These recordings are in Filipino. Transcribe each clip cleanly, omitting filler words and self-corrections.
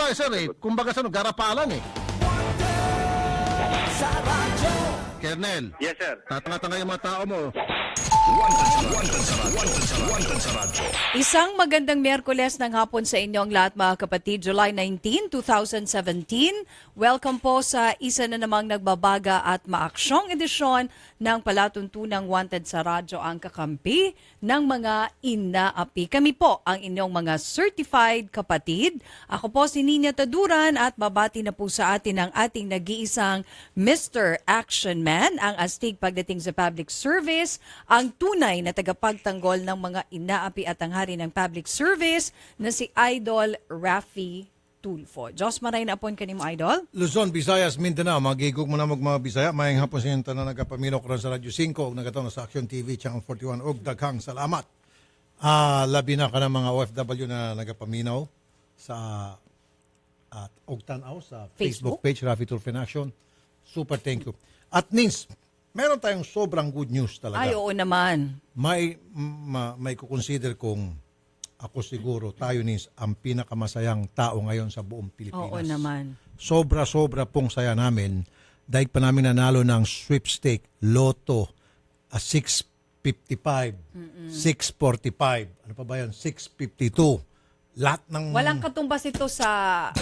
tayo, sir, eh. Kumbaga sa garapalan, eh. Kernel, Yes, sir. tatanga-tanga yung mga tao mo. Wanted sa radyo. Isang magandang Miyerkules ng hapon sa inyong lahat mga kapatid, July 19, 2017. Welcome po sa isa na namang nagbabaga at maaksyong edisyon ng palatuntunang Wanted sa Radyo, ang kakampi ng mga inaapi. Kami po ang inyong mga certified kapatid. Ako po si Nina Taduran at babati na po sa atin ang ating nag-iisang Mr. Action Man, ang astig pagdating sa public service, ang tunay na tagapagtanggol ng mga inaapi at ang hari ng public service na si Idol Raffy Tulfo. Diyos maray na apon kanimo, Idol. Luzon, Visayas, Mindanao, magigog mo na mga Bisaya. Mayang hapon sa inyong tanan nagkapaminok ron sa Radyo 5 o nagatawag sa Action TV, Channel 41 og daghang salamat. Labi na ka ng mga OFW na nagapaminaw sa at og tanaw sa Facebook page, Raffy Tulfo in Action. Super thank you. At Nins, meron tayong sobrang good news talaga. Ay, oo naman. May kukonsider kung ako siguro, tayo Nins, ang pinakamasayang tao ngayon sa buong Pilipinas. Oo naman. Sobra-sobra pong saya namin. Dahil pa namin nanalo ng sweepstake, loto, 655, 645, ano pa ba yun, 652. Lahat ng... Walang katumbas ito sa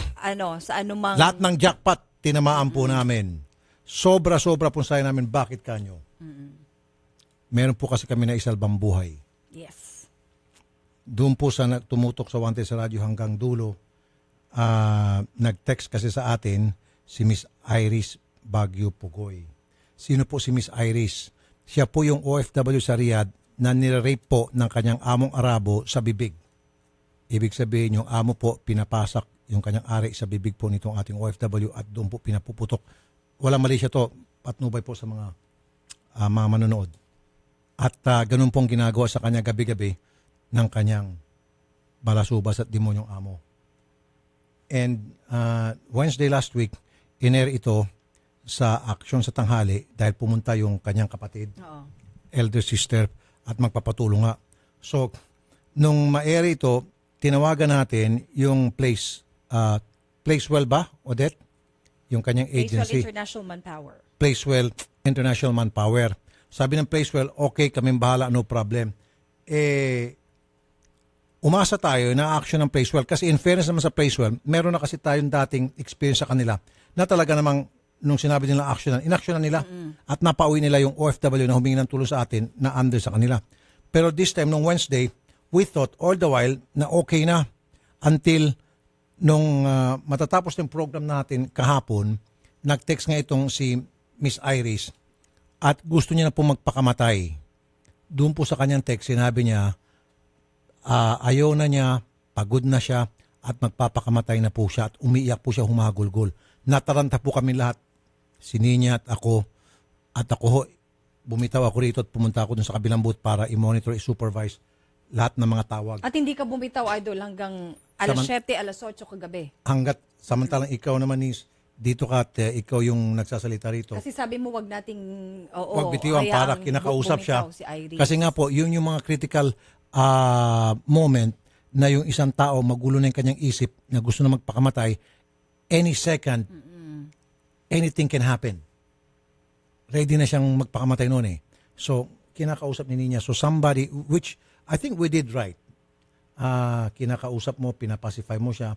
anumang... Lahat ng jackpot, tinamaan po namin. Sobra-sobra pong saya namin. Bakit kanyo? Meron po kasi kami na isalbang buhay. Yes. Doon po sa tumutok sa Wanted sa Radyo hanggang dulo, nag-text kasi sa atin si Miss Iris Baguio Pugoy. Sino po si Miss Iris? Siya po yung OFW sa Riyadh na nire-rape po ng kanyang among Arabo sa bibig. Ibig sabihin yung amo po pinapasak yung kanyang ari sa bibig po nitong ating OFW at doon po pinapuputok. Walang mali siya to, patnubay po sa mga manonood. At ganun pong ginagawa sa kanya gabi-gabi ng kanyang balasubas at demonyong amo. And Wednesday last week, in-air ito sa aksyon sa tanghali dahil pumunta yung kanyang kapatid, elder sister, at magpapatulong nga. So, nung ma-air ito, tinawagan natin yung Placewell ba, Odette? Yung kanyang agency. Placewell International Manpower. Placewell International Manpower. Sabi ng Placewell, okay, kaming bahala, no problem. Umasa tayo na action ng Placewell kasi in fairness naman sa Placewell, meron na kasi tayong dating experience sa kanila na talaga namang nung sinabi nila actionan, inaksyonan nila at napauwi nila yung OFW na humingi ng tulong sa atin na under sa kanila. Pero this time, nung Wednesday, we thought all the while na okay na until nung matatapos ng program natin kahapon, nag-text nga itong si Miss Iris at gusto niya na po magpakamatay. Doon po sa kanyang text, sinabi niya, ayaw na niya, pagod na siya, at magpapakamatay na po siya at umiiyak po siya humagulgol. Nataranta po kami lahat, si Ninya at ako bumitaw ako rito at pumunta ako dun sa kabilang booth para i-monitor, i-supervise lahat ng mga tawag. At hindi ka bumitaw, Idol, hanggang alas 7, alas 8 kagabi. Hanggat samantalang ikaw naman is dito ka at ikaw yung nagsasalita rito. Kasi sabi mo wag nating Wag bitiwan para kinakausap siya. Si Iris. Kasi nga po, yun yung mga critical moment na yung isang tao magulo na yung kanyang isip na gusto na magpakamatay, any second, anything can happen. Ready na siyang magpakamatay noon eh. So, kinakausap ni Ninya. So, somebody, which I think we did right. Kinakausap mo, pinapacify mo siya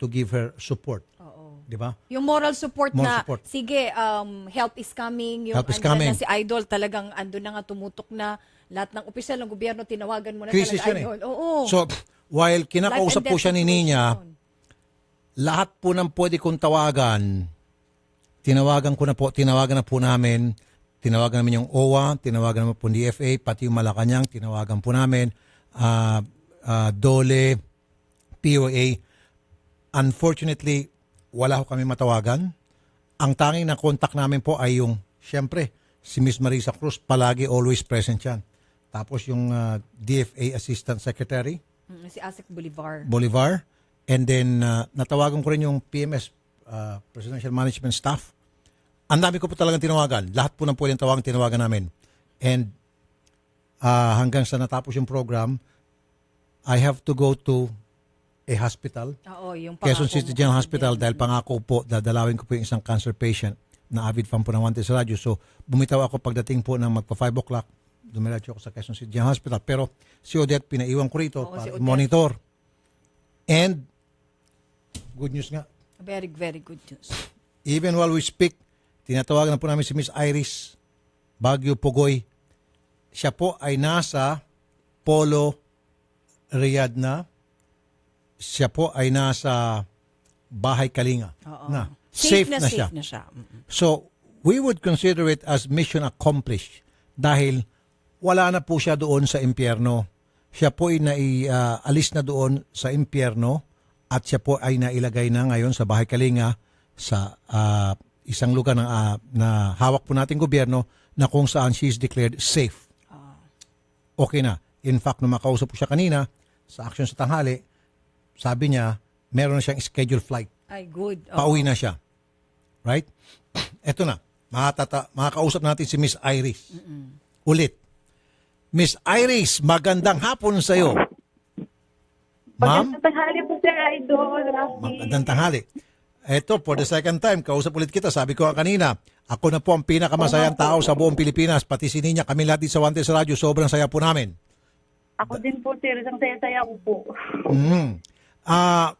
to give her support. Oo. Di ba? Yung moral support Moral na, support. sige, help is coming. Yung Help is andyan coming. na si Idol, talagang ando na nga tumutok na lahat ng opisyal ng gobyerno, tinawagan mo na Crisis talaga, yun Idol. eh. Oo. So, while kinakausap Life and po death siya ni Ninya, situation. lahat po ng pwede kong tawagan, tinawagan na po namin, tinawagan namin yung OWA, tinawagan namin po yung DFA, pati yung Malacanang, tinawagan po namin, DOLE, POA. Unfortunately, wala ko kami matawagan. Ang tanging na contact namin po ay yung, syempre, si Miss Marisa Cruz, palagi always present yan. Tapos yung DFA Assistant Secretary, Si Asik Bolivar. and then natawagan ko rin yung PMS, Presidential Management Staff. Ang dami ko po talagang tinawagan. Lahat po ng pwedeng tinawagan namin. And hanggang sa natapos yung program, I have to go to hospital. Oo, yung Quezon pangako City mo General kasi Hospital din. dahil pangako po, dadalawin ko po yung isang cancer patient na avid fan po ng Wanted sa radyo. So, bumitaw ako pagdating po ng magpa 5 o'clock. Dumiretso ako sa Quezon City General Hospital. Pero si Odette, pinaiwan ko rito Oo, para si Odette. i-monitor. And, good news nga, Very, very good news. even while we speak, tinatawagan na po namin si Miss Iris Baguio Pugoy. Siya po ay nasa Polo, Riyadh na. Siya po ay nasa Bahay Kalinga Oo. na. Safe na siya. Safe na siya. Mm-mm. So, we would consider it as mission accomplished dahil wala na po siya doon sa impyerno. Siya po ay naialis na doon sa impyerno at siya po ay nailagay na ngayon sa Bahay Kalinga sa isang lugar na hawak po nating gobyerno na kung saan she is declared safe. Okay na. In fact, nung makausap po siya kanina sa action sa tanghali, sabi niya, meron na siyang scheduled flight. Ay, good. Oo. Pauwi na siya. Right? Eto na. Makakausap natin si Miss Iris. Ulit. Miss Iris, magandang hapon sa iyo. Ma'am, Magandang tanghali po, Sir Idol. Rafi. magandang tanghali. Eto, for the second time, kausap ulit kita. Sabi ko kanina, ako na po ang pinakamasayang tao sa buong Pilipinas. Pati si Ninya, kami lahat sa Wanted sa radyo, sobrang saya po namin. Ako din po, Sir. Isang saya-saya ko po.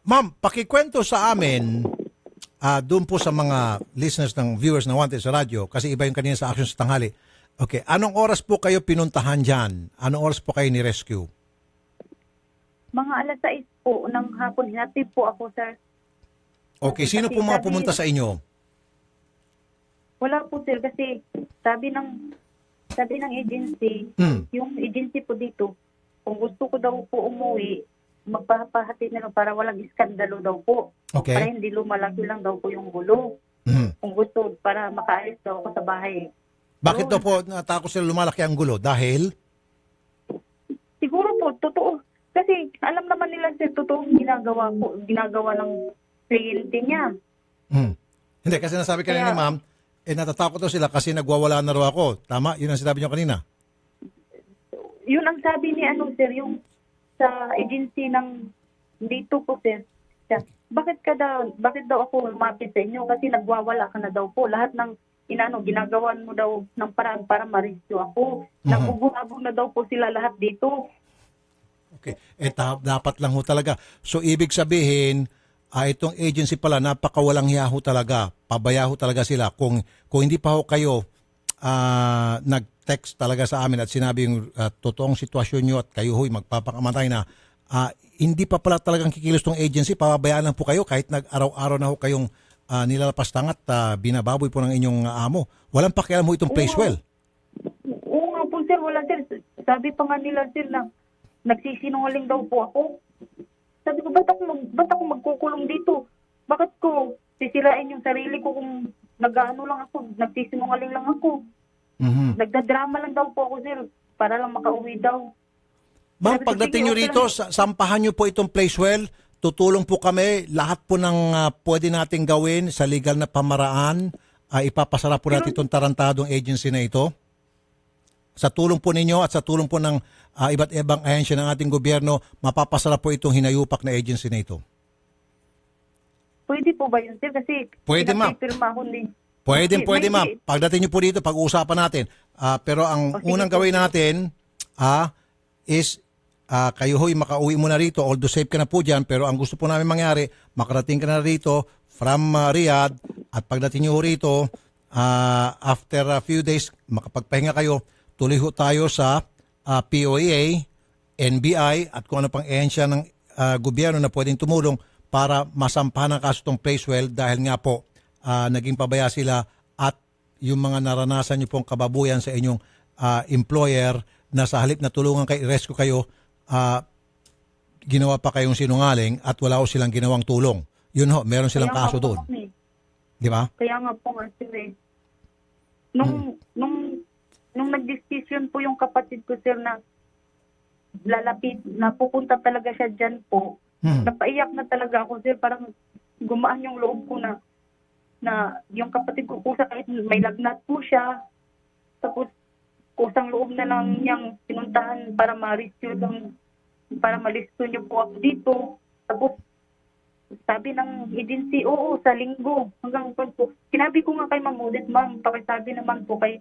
Ma'am, pakikwento sa amin, doon po sa mga listeners ng viewers ng Wanted sa radyo, kasi iba yung kanina sa action sa tanghali. Okay, anong oras po kayo pinuntahan dyan? Anong oras po kayo ni-rescue? Mga alas 6 po ng hapon, hinatid po ako, Sir. Okay, sino po mga pumunta sa inyo? Wala po, Sir, kasi sabi ng agency, yung agency po dito, kung gusto ko daw po umuwi, magpapahatid na lang para walang iskandalo daw po. Okay. Para hindi lumalaki lang daw po yung gulo. Kung gusto, para makaalis daw ako sa bahay. Bakit daw po natakot sila lumalaki ang gulo? Dahil? Siguro po, totoo. Kasi alam naman nila, Sir, totoong ginagawa ng kliyente niya. Hindi, kasi nasabi kanina ni ma'am, natatakot daw sila kasi nagwawala na raw ako. Tama? Yun ang sinabi niyo kanina. Yun ang sabi ni Sir, yung sa agency ng dito po, Sir. Bakit daw ako lumapit sa inyo? Kasi nagwawala ka na daw po. Lahat ng ginagawan mo daw ng paraan para ma-rescue ako. Nagugulabog na daw po sila lahat dito. Okay. Dapat lang ho talaga. So, ibig sabihin, itong agency pala, napakawalang hiya ho talaga. Pabaya ho talaga sila. Kung hindi pa ho kayo nag-text talaga sa amin at sinabi yung totoong sitwasyon nyo at kayo ho'y magpapakamatay na, hindi pa pala talagang kikilos tong agency, pababayaan lang po kayo kahit nag-araw-araw na ho kayong nilalapastang at binababoy po ng inyong amo. Walang pakialam mo itong Placewell. Oo nga po, Sir. Wala, Sir. Sabi pa nga nila, Sir, na nagsisinungaling daw po ako. Sabi ko, ba't ako magkukulong dito? Bakit ko sisirain yung sarili ko kung nag-ano lang ako, nagsisinungaling lang ako. Nagdadrama lang daw po ako, Sir, para lang makauwi daw. Ma'am, pagdating nyo rito, sampahan nyo po itong Placewell. Tutulong po kami. Lahat po ng pwede nating gawin sa legal na pamaraan. Ipapasara po natin itong tarantadong agency na ito. Sa tulong po ninyo at sa tulong po ng iba't ibang ahensya ng ating gobyerno, mapapasara po itong hinayupak na agency na ito. Pwede po ba yun, Sir? Kasi Pwede, ma'am. pinapipirma ko din. Pwede, ma'am. Pagdating nyo po dito, pag-uusapan natin. Pero ang sige unang po. gawin natin is kayo ho'y makauwi muna rito. Although safe ka na po dyan, pero ang gusto po namin mangyari, makarating ka na rito from Riyadh at pagdating nyo rito, after a few days, makapagpahinga kayo, tuloy ho tayo sa POEA, NBI at kung ano pang ehensya ng gobyerno na pwedeng tumulong para masampahan ang kaso itong Placewell dahil nga po naging pabaya sila at yung mga naranasan nyo pong kababuyan sa inyong employer na sa halip na tulungan kayo, rescue kayo, ginawa pa kayong sinungaling at wala ho silang ginawang tulong. Yun ho, meron silang Kaya nga kaso po doon. kami. Di ba? Kaya nga po nga, Sir, eh. Nung nag-decision po yung kapatid ko, Sir, na lalapit, na pupunta talaga siya dyan po, napaiyak na talaga ako, Sir. Parang gumaan yung loob ko na yung kapatid ko po sa kahit may lagnat po siya. Tapos, kusang loob na lang niyang pinuntahan para ma-rescue niyo po ako dito. Tapos, sabi ng agency, oo, sa linggo. Hanggang po. Sinabi ko nga kay Ma'am Odette, ma'am, pakisabi naman po kay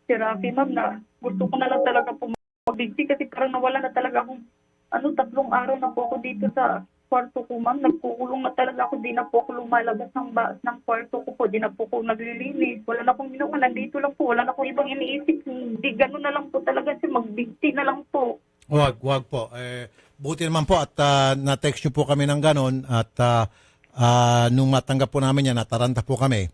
si Rafi, ma'am, na gusto ko na lang talaga po magbigti kasi parang nawala na talaga akong 3 araw na po ako dito sa kwarto ko, ma'am. Nagkukulong na talaga ako. Di na po ako lumalabas ng kwarto ko po. Di na po ako naglilinis. Wala na akong ginawa. Nandito lang po. Wala na akong ibang iniisip. Hindi, gano'n na lang po talaga. Kasi magbigti na lang po. Wag po. Buti naman po at na-text nyo po kami ng ganon at nung matanggap po namin yan, nataranta po kami.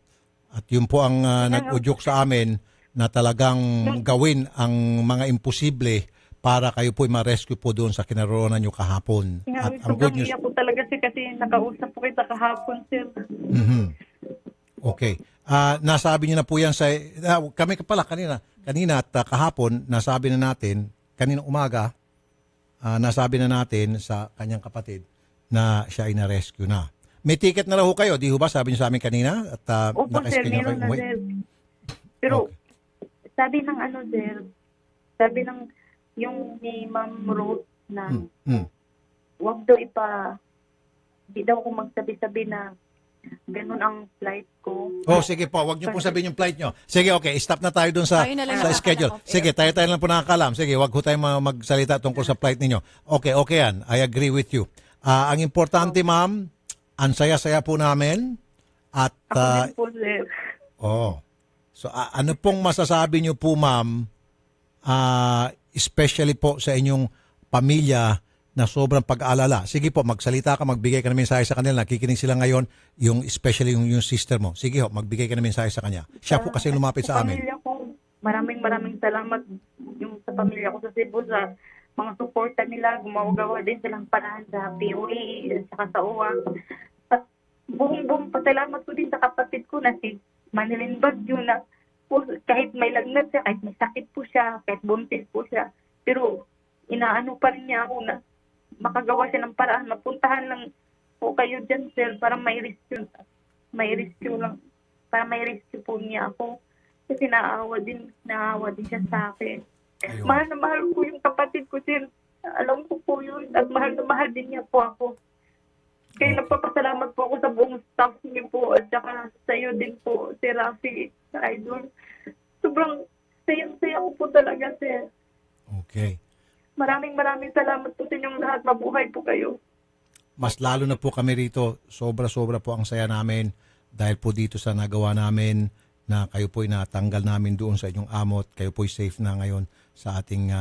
At yun po ang nag-udyok sa amin na talagang gawin ang mga imposible para kayo po'y ma-rescue po doon sa kinaroonan nyo kahapon. At ang good news... po talaga kasi nakausap po kita kahapon, sir. Mhm. Okay. Nasabi niyo na po yan sa... kami pala kanina at kahapon, nasabi na natin, kanina umaga, nasabi na natin sa kanyang kapatid na siya ay na-rescue na. May ticket na raw ho kayo, di ho ba? Sabi niyo sa amin kanina? At Opo, sir, naka-schedule meron na, umuwi? sir. Pero, Okay. sabi ng sir, sabi ng yung ni Ma'am Rose na wag daw di daw ako magsabi-sabi na ganun ang flight ko. Oh, sige po. Huwag niyo pong sabihin yung flight niyo. Sige, okay. Stop na tayo dun sa, Tayo na lang sa nakakala schedule. off air. Sige, tayo lang po nakakalam. Sige, huwag ho tayo magsalita tungkol sa flight ninyo. Okay yan. I agree with you. Ang importante, ma'am, ang saya-saya po namin. At, Ako din po, sir. So, ano pong masasabi niyo po, ma'am, especially po sa inyong pamilya na sobrang pag-aalala? Sige po, magsalita ka, magbigay ka ng mensahe sa kanila. Nakikinig sila ngayon, especially yung sister mo. Sige ho, magbigay ka ng mensahe sa kanya. Siya po kasi lumapit sa amin. Pamilya ko, maraming salamat yung sa pamilya ko sa Cebu sa mga suporta nila. Gumagawa din silang paraan sa POE at saka sa OWA. At buong pasalamat ko din sa kapatid ko na si Manilin Bagyo na kahit may lagnat siya, kahit may sakit po siya, kahit buntis po siya, pero inaano pa rin niya ako na makagawa siya ng paraan. Mapuntahan lang po kayo dyan, sir, para may rescue lang. Para may rescue po niya ako. Kasi naawa din siya sa akin. Ayun. Mahal na mahal ko yung kapatid ko, sir. Alam ko po yun. At mahal na mahal din niya po ako. Kaya nagpapasalamat po ako sa buong staff niyo po at saka sa iyo din po, si Rafi, sa Idol. Sobrang sayang-saya ko po talaga, sir. Okay. Maraming salamat po sa inyong lahat. Mabuhay po kayo. Mas lalo na po kami rito, sobra-sobra po ang saya namin dahil po dito sa nagawa namin na kayo po'y natanggal namin doon sa inyong amot. Kayo po'y safe na ngayon sa ating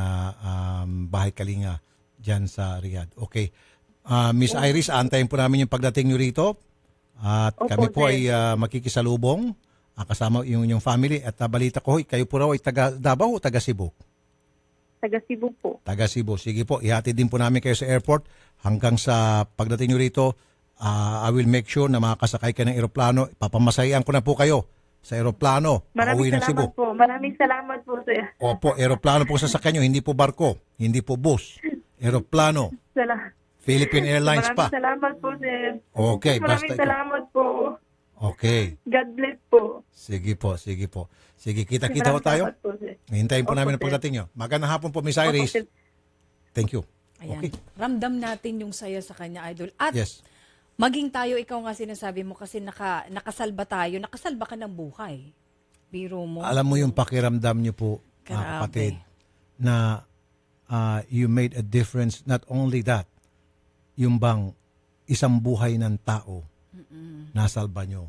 bahay kalinga dyan sa Riyadh. Okay. Miss Iris, antayin po namin yung pagdating nyo rito. At Opo, kami po sir. ay makikisalubong kasama yung family. At balita ko, kayo po raw ay taga Davao o taga Cebu? Taga Cebu po. Taga Cebu. Sige po, ihatid din po namin kayo sa airport hanggang sa pagdating nyo rito. I will make sure na makakasakay kayo ng eroplano. Papamasahian ko na po kayo sa eroplano. Pauwi ng Cebu. Po. Maraming salamat po, sir. Opo, eroplano po sasakyan nyo, hindi po barko, hindi po bus. Eroplano. Philippine Airlines pa. Maraming salamat po, sir. Okay, Maraming basta salamat po. Okay. God bless po. Sige po. Sige, kita-kita po Maraming tayo. salamat po, sir. Hintayin po Opo, namin ang sir. pagdating nyo. Magandang hapon po, Miss Opo, Iris. sir. Thank you. Ayan. Okay. Ramdam natin yung saya sa kanya, Idol. At Yes. maging tayo, ikaw nga sinasabi mo kasi nakasalba tayo. Nakasalba ka ng buhay. Biro mo. Alam mo yung pakiramdam nyo po, mga Grabe. kapatid, na you made a difference. Not only that, yung bang isang buhay ng tao nasalba nyo.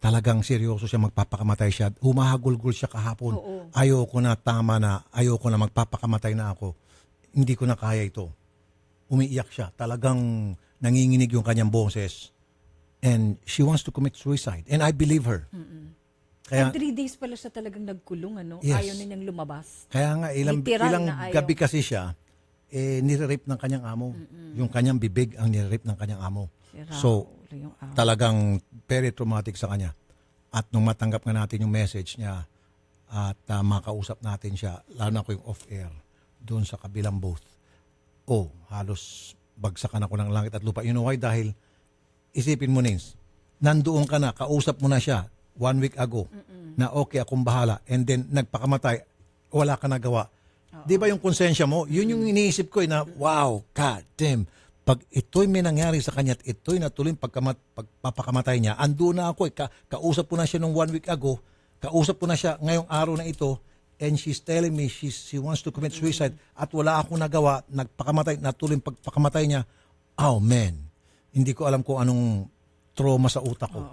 Talagang seryoso siya, magpapakamatay siya. Humahagulgul siya kahapon. Oo. Ayoko na, tama na. Ayoko na, magpapakamatay na ako. Hindi ko na kaya ito. Umiiyak siya. Talagang nanginginig yung kanyang boses. And she wants to commit suicide. And I believe her. Kaya, At 3 days pala siya talagang nagkulong, ano? Yes. Ayaw na niyang lumabas. kaya nga, Literal ilang na ayaw. gabi kasi siya, nire-rape ng kanyang amo. Yung kanyang bibig ang nire-rape ng kanyang amo. So, Yung talagang very traumatic sa kanya. At nung matanggap nga natin yung message niya at makausap natin siya, lalo na ako yung off-air, doon sa kabilang booth, halos bagsakan ako ng langit at lupa. You know why? Dahil isipin mo, Nins, nandoon ka na, kausap mo na siya 1 week ago, na okay, akong bahala, and then nagpakamatay, wala ka nagawa. Di ba yung konsensya mo? Yun yung iniisip ko na, wow, God damn, Pag ito'y may nangyari sa kanya at ito'y natuloy pagpapakamatay niya, ando na ako. Kausap ko na siya nung 1 week ago. Kausap ko na siya ngayong araw na ito. And she's telling me she wants to commit suicide at wala akong nagawa, nagpakamatay, natuloy pagpakamatay niya. Oh man, hindi ko alam kung anong trauma sa utak ko.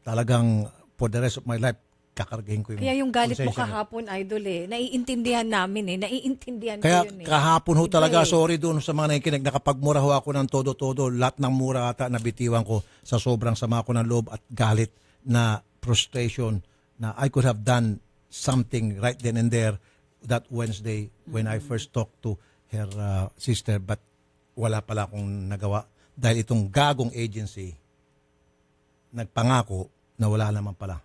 Talagang for the rest of my life, kakargahin ko yung Kaya yung galit mo konsensya niya. kahapon, Idol naiintindihan namin naiintindihan Kaya ko yun kahapon ho Iba talaga, eh. sorry doon sa mga nakikinig, nakapagmura ho ako ng todo-todo, lahat ng mura ata nabitiwan ko sa sobrang sama ko ng loob at galit na frustration na I could have done something right then and there that Wednesday when I first talked to her sister, but wala pala akong nagawa dahil itong gagong agency nagpangako na wala naman pala.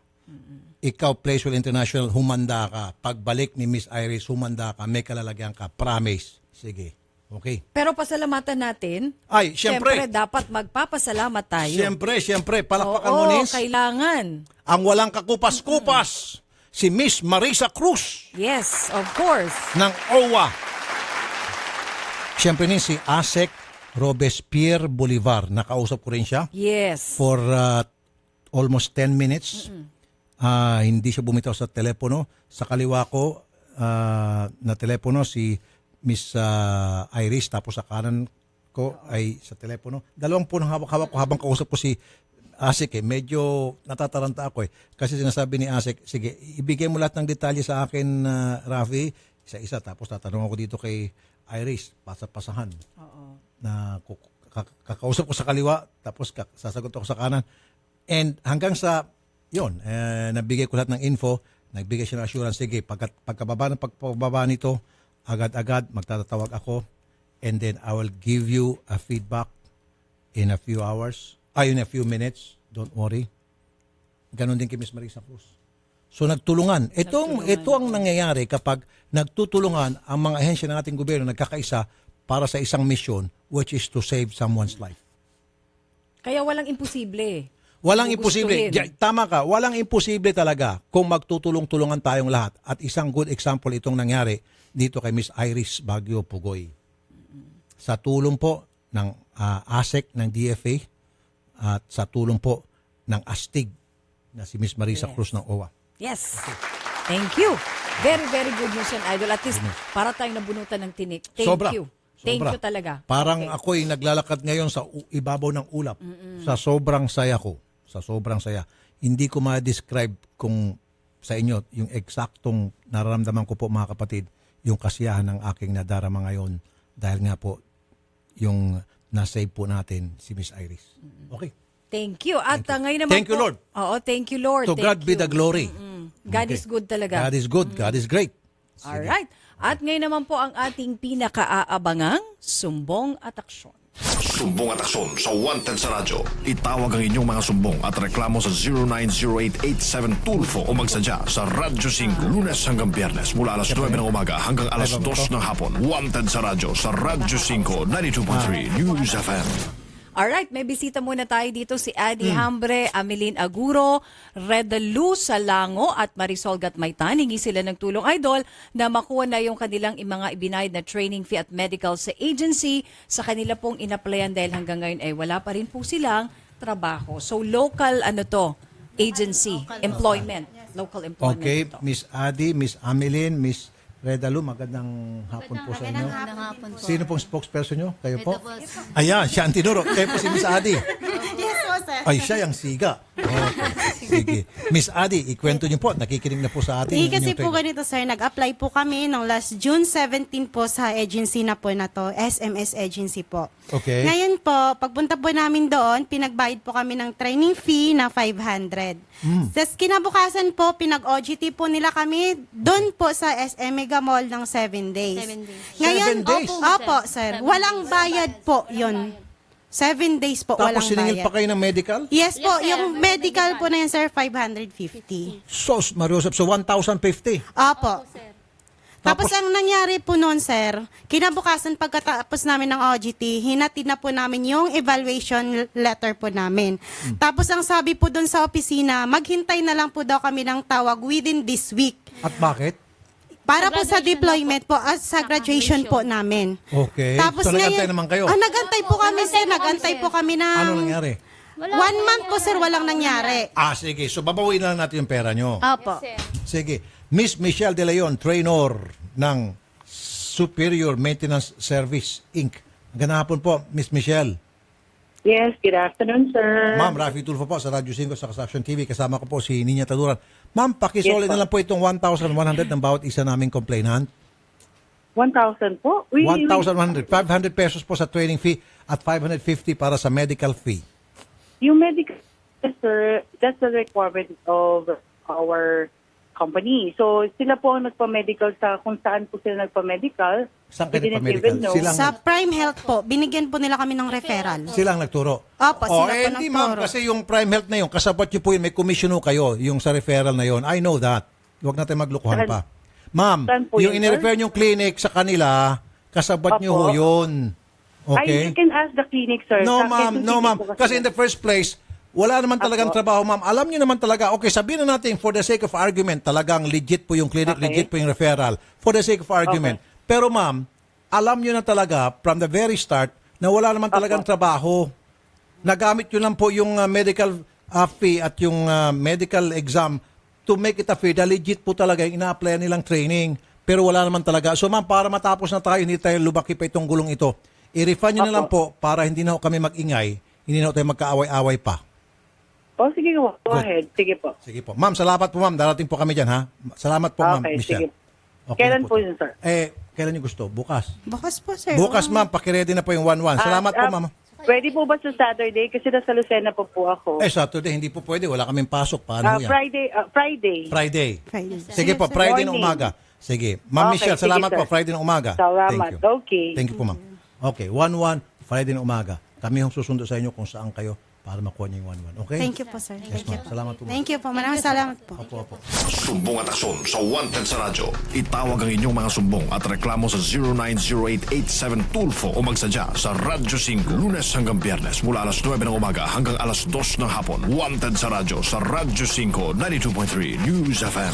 Ikaw, Placewell International, humanda ka. Pagbalik ni Miss Iris, humanda ka. May kalalagyan ka. Promise. Sige. Okay. Pero pasalamatan natin. Ay, syempre. Dapat magpapasalamat tayo. Syempre. Palakpakan mo, Oo, Nis. kailangan. Ang walang kakupas-kupas, si Miss Marisa Cruz Yes, of course. ng OWA. Syempre rin si Asek Robespierre Bolivar. Nakausap ko rin siya Yes. for almost 10 minutes. Hindi siya bumitaw sa telepono. Sa kaliwa ko na telepono si Miss Iris, tapos sa kanan ko ay sa telepono. Dalawang punong hawak-hawak ko habang kausap ko si Asik. Medyo natataranta ako kasi sinasabi ni Asik, sige, ibigay mo lahat ng detalye sa akin, Rafi, isa-isa. Tapos tatanong ako dito kay Iris, pasapasahan. Na kakausap ko sa kaliwa, tapos sasagot ako sa kanan. And hanggang sa yun, nabigay ko lahat ng info, nagbigay siya ng assurance, sige, pagkababa nito, agad-agad magtatawag ako, and then I will give you a feedback in a few hours, in a few minutes, don't worry. Ganon din kay Miss Marisa Cruz. So nagtulungan. Ito ang nangyayari kapag nagtutulungan ang mga ahensya ng ating gobyerno, nagkakaisa para sa isang mission, which is to save someone's life. Kaya walang imposible. Walang Gugustuhin. imposible. Tama ka, walang imposible talaga kung magtutulong-tulungan tayong lahat. At isang good example itong nangyari dito kay Miss Iris Baguio Pugoy. Sa tulong po ng ASEC ng DFA at sa tulong po ng ASTIG na si Miss Marisa Cruz ng OWA. Yes. Thank you. Very, very good news yan, Idol. At least, para tayong nabunutan ng tinik. Thank Sobra. you. Thank Sobra. you talaga. Parang Okay. ako'y naglalakad ngayon sa ibabaw ng ulap. Sa sobrang saya ko. Sa sobrang saya. Hindi ko ma-describe kung sa inyo yung eksaktong nararamdaman ko po, mga kapatid, yung kasiyahan ng aking nadarama ngayon dahil nga po yung nasave po natin si Miss Iris. Okay. Thank you. At ngayon naman Thank you, po, Lord. Oo, thank you, Lord. To Thank God be you. the glory. God Okay. is good talaga. God is good. God is great. Alright. At ngayon naman po ang ating pinaka-aabangang sumbong at aksyon. Sumbong at aksyon sa Wanted sa Radyo. Itawag ang inyong mga sumbong at reklamo sa 0908-87-TULFO o magsadya sa Radyo 5 Lunes hanggang Biyernes mula alas 9 ng umaga hanggang alas 2 ng hapon. Wanted sa Radyo sa Radyo 5 92.3 News FM. Alright, may bisita muna tayo dito si Adi Hambre, Ameline Aguro, Reda Lu Salango at Marisol Gatmaytan. Hingi sila ng tulong, Idol, na makuha na yung kanilang mga ibinayad na training fee at medical sa agency sa kanila pong inaplayan dahil hanggang ngayon ay wala pa rin po silang trabaho. So local agency, employment, local employment. Okay, ito. Miss Adi, Miss Ameline, Miss Redalu, magandang hapon po sa inyo. Magandang hapon po. Sino pong spokesperson nyo? Kayo po? Ito po. Ayan, siya ang tinuro. Kayo po si Miss Adi. Yes po, sir. Ay, siya yung siga. Okay, sige. Miss Adi, ikwento niyo po. Nakikinig na po sa atin. yung Kasi inyong po training. ganito, sir, nag-apply po kami ng last June 17 po sa agency na po na to, SMS agency po. Okay. Ngayon po, pagpunta po namin doon, pinagbayad po kami ng training fee na 500. Tapos kinabukasan po, pinag-OGT po nila kami doon po sa SM Mega Mall ng 7 days. 7 days. Ngayon, 7 days? Opo, sir. Walang bayad po yun. 7 days po, walang Tapos siningil bayad. pa kayo ng medical? Yes po, Yes, sir. yung medical po na yun, sir, 550. Sos, Mariosep, so 1,050. Opo. sir. Tapos ang nangyari po noon, sir, kinabukasan pagkatapos namin ng OGT, hinatid na po namin yung evaluation letter po namin. Tapos ang sabi po doon sa opisina, maghintay na lang po daw kami ng tawag within this week. At bakit? Para po sa deployment po, at sa graduation po namin. Okay. Tapos so, nagantay ngayon, naman kayo. nagantay po kami, sir. Nagantay po kami ng... Ano nangyari? 1 month po, sir, walang nangyari. Sige. So, babawiin na lang natin yung pera nyo. Opo. Sige. Miss Michelle De Leon, trainer ng Superior Maintenance Service, Inc. Magandang hapon po, Miss Michelle. Yes, good afternoon, sir. Ma'am, Rafi Tulfo po sa Radyo 5 sa Action TV. Kasama ko po si Ninya Taduran. Ma'am, pakisolid Yes, po. na lang po itong 1,100 ng bawat isa naming complainant. 1,000 po? 1,100. 500 pesos po sa training fee at 550 para sa medical fee. Yung medical, sir, that's the requirement of our company. So, sila po ang nagpa-medical sa kung saan po sila nagpa-medical. Saan kayo We didn't nagpa-medical? even know. Silang- Sa Prime Health po, binigyan po nila kami ng referral. Silang nagturo. Opo, sila po hindi ma'am, nagturo. kasi yung Prime Health na yun, kasabot nyo po yun, may commission ho kayo, yung sa referral na yun. I know that. Huwag natin maglukuhan Saan- pa. Ma'am, saan po yung yun, inirefer yung clinic sa kanila, kasabot nyo ho Opo. yun. Okay? You can ask the clinic, sir. No, Sa ma'am. Quezon No, City ma'am. po Kasi in the first place, wala naman talagang Apo. trabaho, ma'am. Alam niyo naman talaga, okay, sabihin na natin, for the sake of argument, talagang legit po yung clinic, Okay. legit po yung referral. For the sake of argument. Pero, ma'am, alam niyo na talaga, from the very start, na wala naman talagang trabaho. Nagamit nyo lang po yung medical fee at yung medical exam to make it a fee. Dahil legit po talaga yung ina-apply nilang training. Pero wala naman talaga. So, ma'am, para matapos na tayo, hindi tayo lumaki pa itong gulong ito. I-refund nyo na lang po para hindi na ho kami mag-ingay, hindi na ho tayo magkaaway-away pa. Oh, sige, go ahead. Sige po. Sige po. Ma'am, salamat po ma'am. Darating po kami dyan ha. Salamat po ma'am, Okay, Michelle. sige. Okay Kailan na po yun, sir? Kailan nyo gusto? Bukas. Bukas po, sir. Bukas ma'am, pakiready na po yung 1-1. Salamat po ma'am. Pwede po ba sa Saturday? Kasi nasa Lucena po ako. Saturday, hindi po pwede. Wala kaming pasok. Paano yan? Friday. Friday. Friday. Sige po, Friday ng Morning. umaga. Sige. Ma'am Okay, Michelle, sige, salamat sir. po. Friday ng umaga. Salamat. Thank you. Okay. Thank you po ma'am. Okay, 1-1, Friday ng umaga. Kami yung susundo sa inyo kung saan kayo para makuha niyo yung 1-1. Okay? Thank you po, sir. Yes, ma'am. Salamat po ma'am. Thank you po. Maraming salamat po. Opo. Sumbong at aksyon sa Wanted sa Radyo. Itawag ang inyong mga sumbong at reklamo sa 090887-TULFO o magsadya sa Radyo 5 Lunes hanggang Biyernes mula alas 9 ng umaga hanggang alas 2 ng hapon. Wanted sa Radyo sa Radyo 5 92.3 News FM.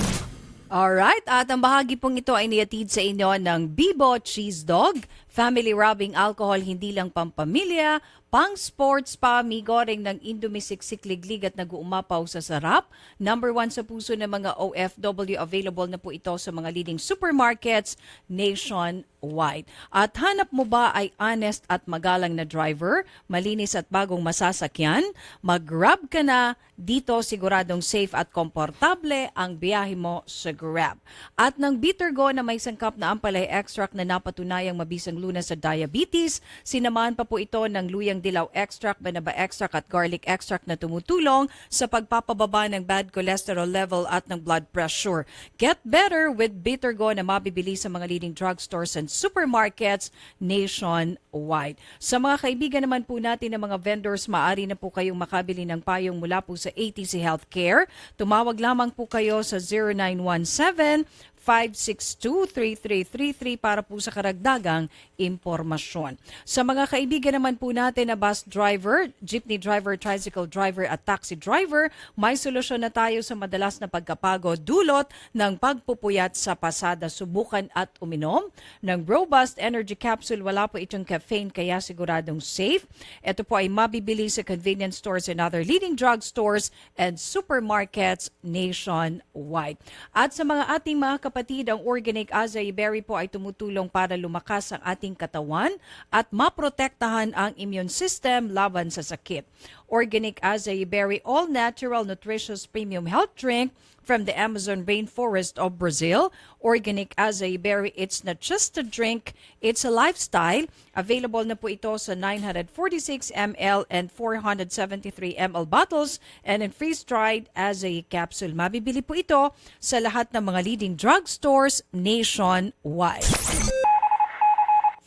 Alright, at ang bahagi pong ito ay niyatid sa inyo ng Bibo Cheese Dog. Family rubbing alcohol, hindi lang pampamilya, pang sports pa, migoreng ng Indomie siksik liglig at nag-uumapaw sa sarap. Number 1 sa puso ng mga OFW, available na po ito sa mga leading supermarkets nationwide. At hanap mo ba ay honest at magalang na driver, malinis at bagong masasakyan? Mag-grab ka na, dito siguradong safe at komportable ang biyahe mo sa Grab. At ng Bitter Go na may sangkap na ampalay extract na napatunayang mabisang lunas sa diabetes, sinamahan pa po ito ng luyang dilaw extract, banaba extract at garlic extract na tumutulong sa pagpapababa ng bad cholesterol level at ng blood pressure. Get better with Bitter Go na mabibili sa mga leading drugstores and supermarkets nationwide. Sa mga kaibigan naman po natin ng mga vendors, maaari na po kayong makabili ng payong mula po sa ATC Healthcare. Tumawag lamang po kayo sa 0917-562-3333 para po sa karagdagang impormasyon. Sa mga kaibigan naman po natin na bus driver, jeepney driver, tricycle driver at taxi driver, may solusyon na tayo sa madalas na pagkapagod dulot ng pagpupuyat sa pasada. Subukan at uminom ng Robust Energy Capsule. Wala po itong caffeine kaya siguradong safe. Ito po ay mabibili sa convenience stores and other leading drugstores and supermarkets nationwide. At sa mga ating mga kapatid, ang Organic Acai Berry po ay tumutulong para lumakas ang ating katawan at maprotektahan ang immune system laban sa sakit. Organic Acai Berry all-natural nutritious premium health drink from the Amazon rainforest of Brazil. Organic Acai Berry, it's not just a drink, it's a lifestyle. Available na po ito sa 946 ml and 473 ml bottles and in freeze-dried acai capsule. Mabibili po ito sa lahat ng mga leading drugstores nationwide.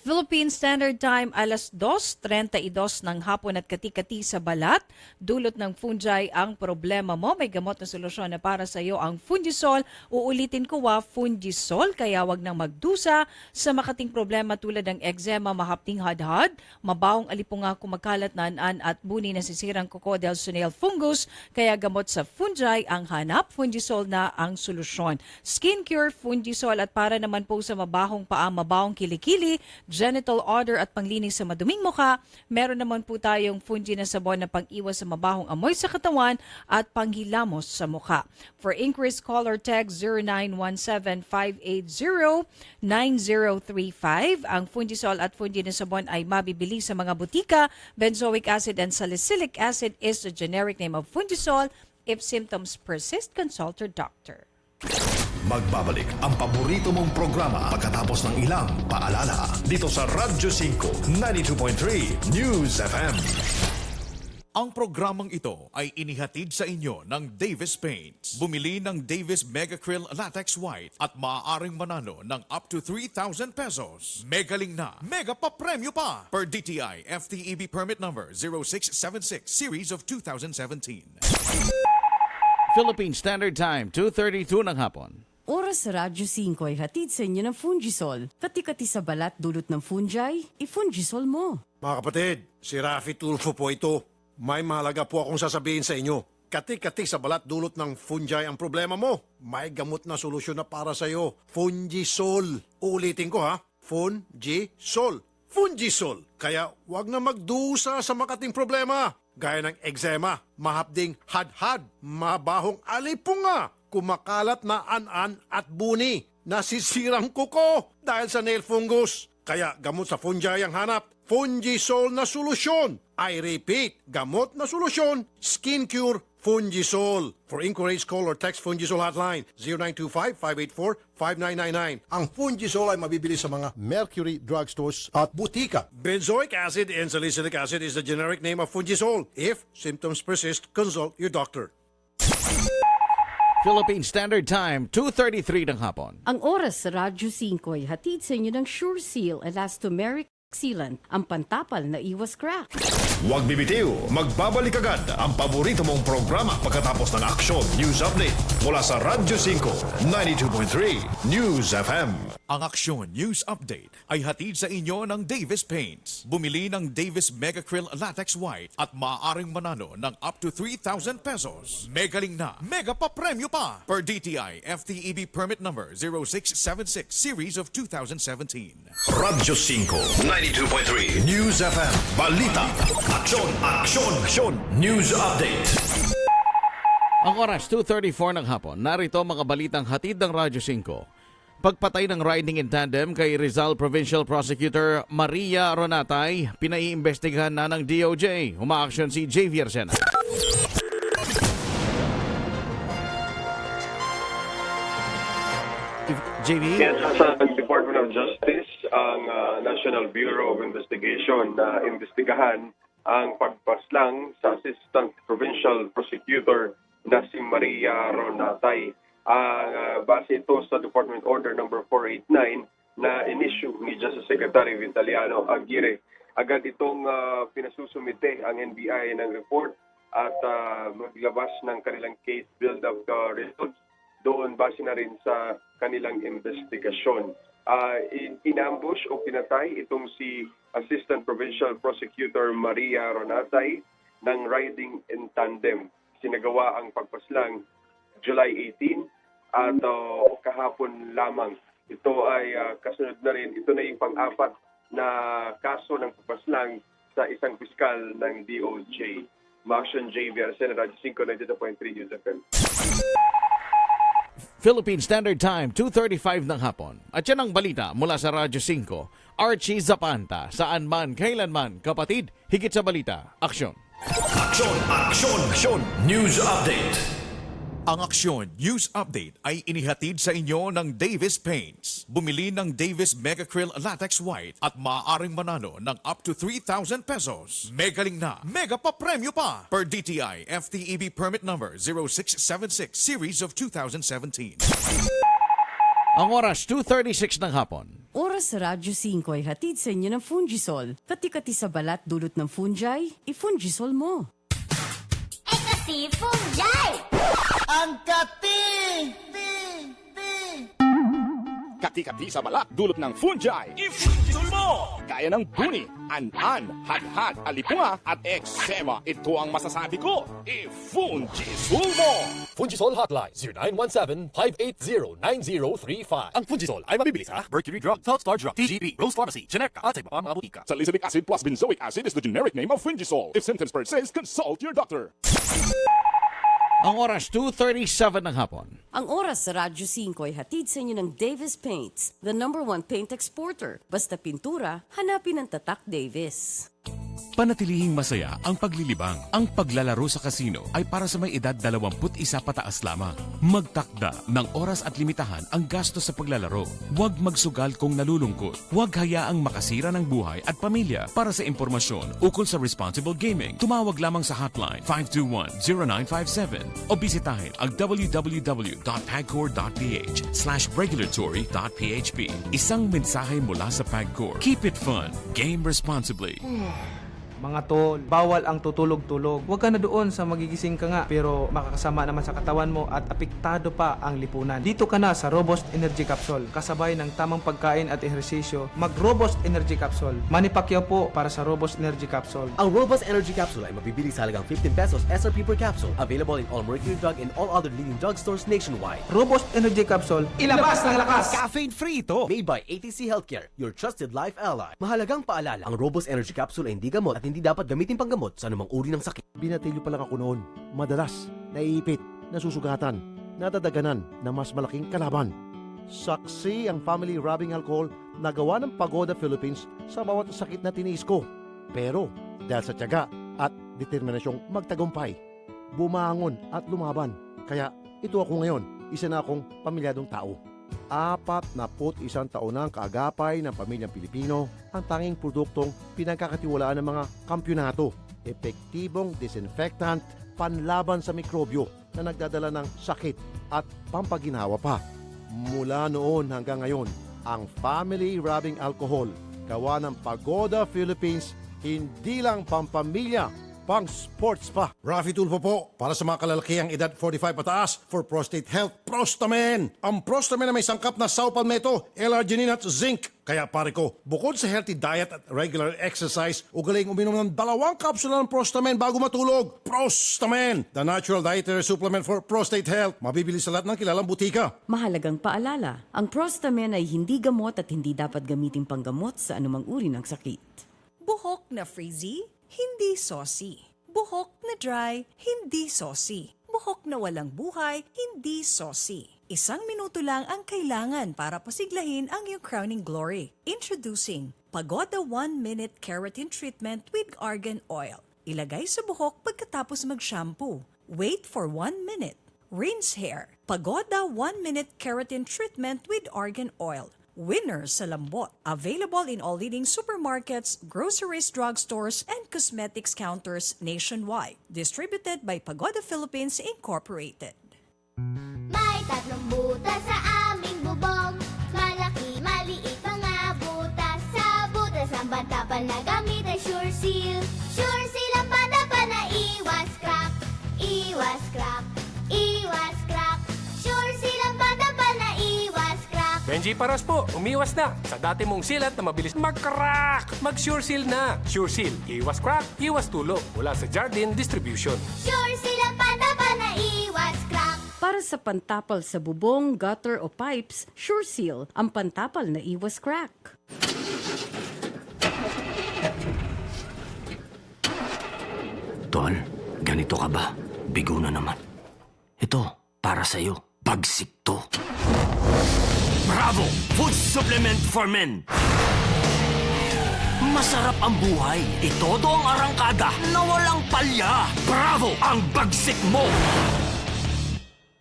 Philippine Standard Time, alas 2:32 ng hapon at kati-kati sa balat. Dulot ng fungi ang problema mo. May gamot na solusyon na para sa iyo ang Fungisol. Uulitin ko Fungisol, kaya wag nang magdusa sa makating problema tulad ng eczema, mahapting hadhad, mabawong alipunga, kumakalat na an at buni na sisirang kuko dahil snail fungus. Kaya gamot sa fungi ang hanap, Fungisol na ang solusyon. Skin Cure Fungisol at para naman po sa mabahong paa, mabahong kilikili, genital odor at panglinis sa maduming mukha, meron naman po tayong fungi na sabon na pang-iwas sa mabahong amoy sa katawan at panghilamos sa mukha. For inquiries, call or text 0917-580-9035. Ang Fungisol at fungi na sabon ay mabibili sa mga butika. Benzoic acid and salicylic acid is the generic name of Fungisol. If symptoms persist, consult your doctor. Magbabalik ang paborito mong programa pagkatapos ng ilang paalala dito sa Radyo 5 92.3 News FM. Ang programang ito ay inihatid sa inyo ng Davis Paints. Bumili ng Davis Megacryl Latex White at maaaring manalo ng up to 3,000 pesos. Megaling na, mega pa premyo pa per DTI FTEB permit number 0676 series of 2017. Philippine Standard Time, 2:32 ng hapon. Oras sa Radyo 5 ay hatid sa inyo ng Fungisol. Kati-kati sa balat dulot ng fungi, i-Fungisol mo. Mga kapatid, si Rafi Tulfo po ito. May mahalaga po akong sasabihin sa inyo. Kati-kati sa balat dulot ng fungi ang problema mo. May gamot na solusyon na para sa iyo. Fungisol. Ulitin ko ha. Fungisol. Fungisol. Kaya wag na magdusa sa makating problema. Gaya ng eczema, mahapding hadhad, mabahong alipunga, kumakalat na an-an at buni, nasisirang kuko dahil sa nail fungus. Kaya gamot sa fungi ang hanap, Fungisol na solusyon. I repeat, gamot na solusyon, Skin Cure Fungisol. For inquiries, call or text Fungisol hotline 0925-584-5999. Ang Fungisol ay mabibili sa mga Mercury drugstores at butika. Benzoic acid and salicylic acid is the generic name of Fungisol. If symptoms persist, consult your doctor. Philippine Standard Time, 2:33 ng hapon. Ang oras sa Radyo 5 ay hatid sa inyo ng Sure Seal Elastomeric Sealant, ang pantapal na iwas crack. Huwag bibitiw, magbabalik agad ang paborito mong programa pagkatapos ng aksyon news update mula sa Radyo 5 92.3 News FM. Ang Aksyon News Update ay hatid sa inyo ng Davis Paints. Bumili ng Davis Megacryl Latex White at maaaring manalo ng up to 3,000 pesos. Megaling na, mega pa premyo pa per DTI FTEB permit number 0676 series of 2017. Radyo 5 92.3 News FM. Balita, aksyon, aksyon, aksyon. News update. Ang oras, 2:34 ng hapon. Narito mga balitang hatid ng Radyo 5. Pagpatay ng riding in tandem kay Rizal Provincial Prosecutor Maria Ronatay, pinaiimbestigahan na ng DOJ. Umaaksyon si Javier Sena. JV? Yes, sa Department of Justice, ang National Bureau of Investigation na imbestigahan ang pagpaslang sa Assistant Provincial Prosecutor na si Maria Ronatay. Base ito sa Department Order number 489 na in-issue ni Justice Secretary Vitaliano Aguirre. Agad itong pinasusumite ang NBI ng report at maglabas ng kanilang case build-up results. Doon base na rin sa kanilang investigasyon. Inambush o pinatay itong si Assistant Provincial Prosecutor Maria Ronatay ng riding in tandem. Sinagawa ang pagpaslang July 18 at kahapon lamang. Ito ay kasunod na rin. Ito na yung pang-apat na kaso ng pagpaslang sa isang piskal ng DOJ. Maction J. Villasen, Radyo 5, 92.3 News FM. Philippine Standard Time, 2:35 ng hapon. At yan ang balita mula sa Radyo 5. Archie Zapanta, saan man, kailanman, kapatid, higit sa balita, aksyon. Aksyon, aksyon, aksyon. News update. Ang Aksyon News Update ay inihatid sa inyo ng Davis Paints. Bumili ng Davis Megacryl Latex White at maaaring manalo ng up to 3,000 pesos. Megaling na, mega pa premyo pa per DTI FTEB permit number 0676 series of 2017. Ang oras, 2:36 ng hapon. oras sa Radyo 5 ay hatid sa inyo ng Fungisol. Kati-kati sa balat dulot ng fungi, i-Fungisol mo. Kasi Fungi! Ang kati! Kati-kati sa balat, dulot ng fungi. I-Fungisol mo! Gaya ng buni, an-an, had-had, alipunga, at eksema. Ito ang masasabi ko. I-Fungisol mo! Fungisol Hotline 0917-580-9035. Ang Fungisol ay mabibili sa Mercury Drug, Southstar Drug, TGP, Rose Pharmacy, Generika at sa iba pang mga butika. Salicylic acid plus benzoic acid is the generic name of Fungisol. If symptoms persist, consult your doctor. Ang oras, 2:37 ng hapon. Ang oras sa Radyo 5 ay hatid sa inyo ng Davis Paints, the #1 paint exporter. Basta pintura, hanapin ang Tatak Davis. Panatilihing masaya ang paglilibang. Ang paglalaro sa kasino ay para sa may edad 21 pataas lamang. Magtakda ng oras at limitahan ang gastos sa paglalaro. Huwag magsugal kung nalulungkot. Huwag hayaang makasira ng buhay at pamilya. Para sa impormasyon ukol sa responsible gaming, tumawag lamang sa hotline 521-0957 o bisitahin ang www.pagcor.ph/regulatory.php. Isang mensahe mula sa Pagcor. Keep it fun. Game responsibly. Mga tol, bawal ang tutulog-tulog. Huwag ka na doon sa magigising ka nga pero makakasama naman sa katawan mo at apektado pa ang lipunan. Dito ka na sa Robust Energy Capsule. Kasabay ng tamang pagkain at ehersisyo, mag-Robust Energy Capsule. Manny Pacquiao po para sa Robust Energy Capsule. Ang Robust Energy Capsule ay mabibili sa halagang 15 pesos SRP per capsule. Available in all Mercury Drug and all other leading drugstores nationwide. Robust Energy Capsule, ilabas ng lakas! Caffeine-free ito! Made by ATC Healthcare, your trusted life ally. Mahalagang paalala, ang Robust Energy Capsule ay hindi gamot at hindi dapat gamitin panggamot sa anumang uri ng sakit. Binatilyo pa lang ako noon. Madalas, naiipit, nasusugatan, nadadaganan na mas malaking kalaban. Saksi ang family rubbing alcohol na gawa ng Pagoda Philippines sa bawat sakit na tiniis ko. Pero dahil sa tiyaga at determinasyong magtagumpay, bumangon at lumaban. Kaya ito ako ngayon, isa na akong pamilyadong tao. 41 taon na ang kaagapay ng pamilyang Pilipino, ang tanging produktong pinagkakatiwalaan ng mga kampyonato. Epektibong disinfectant, panlaban sa mikrobyo na nagdadala ng sakit at pampaginawa pa. Mula noon hanggang ngayon, ang family rubbing alcohol, gawa ng Pagoda Philippines, hindi lang pampamilya, pang sports pa. Rafi Tulfo po, para sa mga kalalakihang edad 45 pataas for prostate health, Prostamen. Ang Prostamen na may sangkap na saw palmetto, L-arginine at zinc. Kaya pare ko, bukod sa healthy diet at regular exercise, ugaling uminom ng 2 kapsula ng Prostamen bago matulog. Prostamen, the natural dietary supplement for prostate health. Mabibili sa lahat ng kilalang butika. Mahalagang paalala, ang Prostamen ay hindi gamot at hindi dapat gamitin panggamot sa anumang uri ng sakit. Buhok na frizzy, hindi saucy. Buhok na dry, hindi saucy. Buhok na walang buhay, hindi saucy. 1 minuto lang ang kailangan para pasiglahin ang iyong crowning glory. Introducing Pagoda 1-Minute Keratin Treatment with Argan Oil. Ilagay sa buhok pagkatapos mag-shampoo. Wait for 1 minute. Rinse hair. Pagoda 1-Minute Keratin Treatment with Argan Oil. Winner sa lambot. Available in all leading supermarkets, groceries, drugstores, and cosmetics counters nationwide. Distributed by Pagoda Philippines Incorporated. May 3 butas sa aming bubong. Malaki, maliit, mga butas. Sa butas ang pantapal na gamit ay Sure Seal. Sure Seal ang pantapal na iwas crack. Iwas crack. Iwas crack. Sure Seal ang pantapal na iwas crack. Benji Paras po, umiwas na sa dati mong silat na mabilis mag-crack. Mag-Sure Seal na. Sure Seal, iwas crack, iwas tulog. Mula sa Jardine Distribution. Sure Seal ang pantapal na iwas crack. Para sa pantapal sa bubong, gutter o pipes, Sure Seal ang pantapal na iwas crack. Tol, ganito ka ba? Bigo na naman. Ito, para sa'yo. Bagsik to. Bravo! Food supplement for men! Masarap ang buhay. Itodo ang arangkada na walang palya. Bravo! Ang bagsik mo!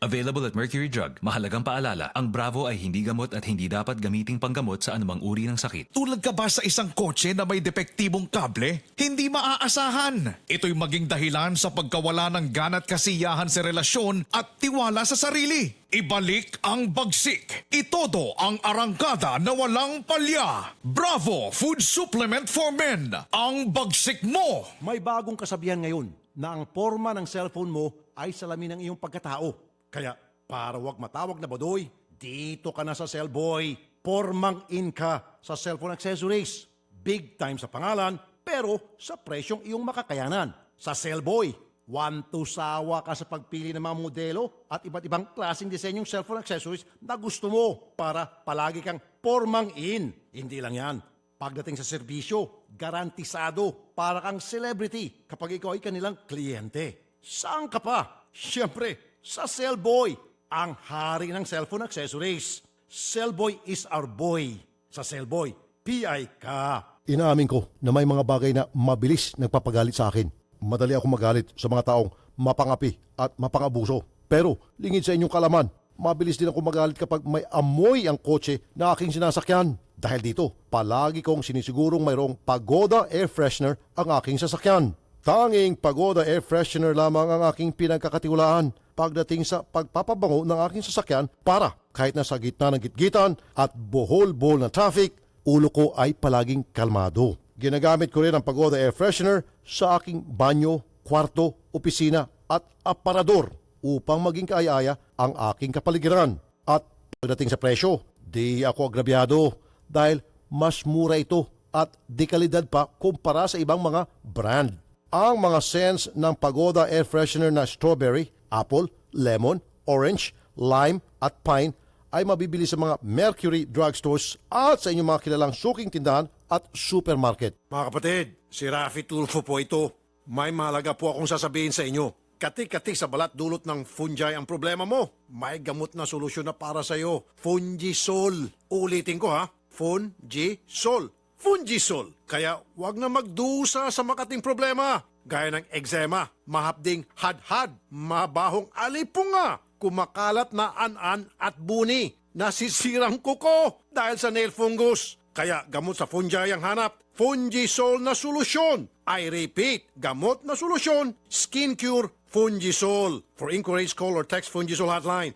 Available at Mercury Drug. Mahalagang paalala, ang Bravo ay hindi gamot at hindi dapat gamiting panggamot sa anumang uri ng sakit. Tulad ka ba sa isang kotse na may depektibong kable? Hindi maaasahan. Ito'y maging dahilan sa pagkawala ng gana at kasiyahan sa relasyon at tiwala sa sarili. Ibalik ang bagsik. Itodo ang arangkada na walang palya. Bravo Food Supplement for Men. Ang bagsik mo. May bagong kasabihan ngayon na ang forma ng cellphone mo ay salamin ng iyong pagkatao. Kaya para wag matawag na badoy, dito ka na sa Cellboy. Pormang in ka sa cellphone accessories. Big time sa pangalan, pero sa presyong iyong makakayanan. Sa Cellboy, 1 to sawa ka sa pagpili ng mga modelo at iba't ibang klaseng disenyong cellphone accessories na gusto mo para palagi kang pormang in. Hindi lang yan. Pagdating sa serbisyo, garantisado para kang celebrity kapag ikaw ay kanilang kliyente. Saan ka pa? Siyempre, sa Cellboy, ang hari ng cellphone accessories. Cellboy is our boy. Sa Cellboy, PI ka. Inaamin ko na may mga bagay na mabilis nagpapagalit sa akin. Madali ako magalit sa mga taong mapangapi at mapangabuso. Pero lingid sa inyong kalaman, mabilis din ako magalit kapag may amoy ang kotse na aking sinasakyan. Dahil dito, palagi kong sinisigurong mayroong Pagoda Air Freshener ang aking sasakyan. Tanging Pagoda Air Freshener lamang ang aking pinagkakatiwalaan pagdating sa pagpapabango ng aking sasakyan para kahit nasa gitna ng gitgitan at bohol-bohol na traffic, ulo ko ay palaging kalmado. Ginagamit ko rin ang Pagoda Air Freshener sa aking banyo, kwarto, opisina at aparador upang maging kaaya-aya ang aking kapaligiran. At pagdating sa presyo, di ako agrabyado dahil mas mura ito at dekalidad pa kumpara sa ibang mga brand. Ang mga scents ng Pagoda Air Freshener na strawberry, apple, lemon, orange, lime at pine ay mabibili sa mga Mercury drugstores at sa inyong mga kilalang suking tindahan at supermarket. Mga kapatid, si Rafi Tulfo po ito. May mahalaga po akong sasabihin sa inyo. Kati-kati sa balat dulot ng fungi ang problema mo. May gamot na solusyon na para sa iyo. Fungisol. Ulitin ko ha. Fungisol. Fungisol. Kaya wag na magdusa sa makating problema. Gaya ng eczema, mahapding hadhad, mabahong alipunga, kumakalat na an-an at buni, nasisirang kuko dahil sa nail fungus. Kaya gamot sa fungi ang hanap, Fungisol na solusyon. I repeat, gamot na solusyon, Skin Cure Fungisol. For inquiries, call or text Fungisol hotline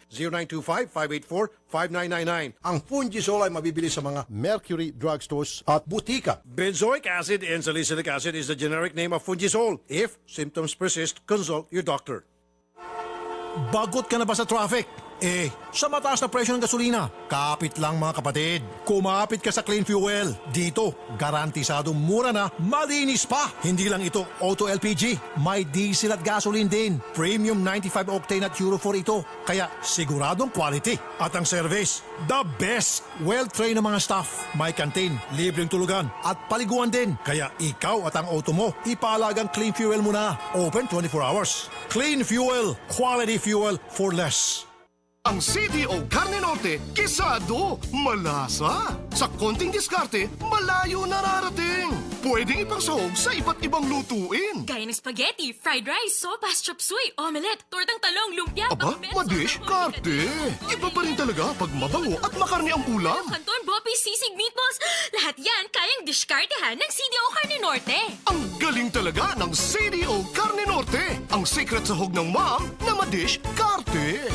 0925-584-5999. Ang Fungisol ay mabibili sa mga Mercury drugstores at butika. Benzoic acid and salicylic acid is the generic name of Fungisol. If symptoms persist, consult your doctor. Bagot ka na ba sa traffic? Sa mataas na presyo ng gasolina, kapit lang mga kapatid. Kumapit ka sa Clean Fuel. Dito, garantisadong mura na, malinis pa. Hindi lang ito, auto LPG. May diesel at gasoline din. Premium 95 octane at Euro 4 ito. Kaya siguradong quality. At ang service, the best. Well-trained na mga staff. May canteen, libreng tulugan, at paliguan din. Kaya ikaw at ang auto mo, ipalagang Clean Fuel mo na. Open 24 hours. Clean Fuel. Quality fuel for less. Ang CDO Carne Norte, kisado, malasa. Sa konting diskarte, malayo nararating. Pwedeng ipangsahog sa iba't ibang lutuin. Gaya ng spaghetti, fried rice, sopas, chop suey, omelette, tortang talong, lumpia, Aba, madish, karte. Iba pa rin talaga pag mabango at makarni ang ulam. Canton, boppy, sisig, meatballs. Lahat yan kayang diskartehan ng CDO Carne Norte. Ang galing talaga ng CDO Carne Norte. Ang secret sahog ng mom na madish, karte.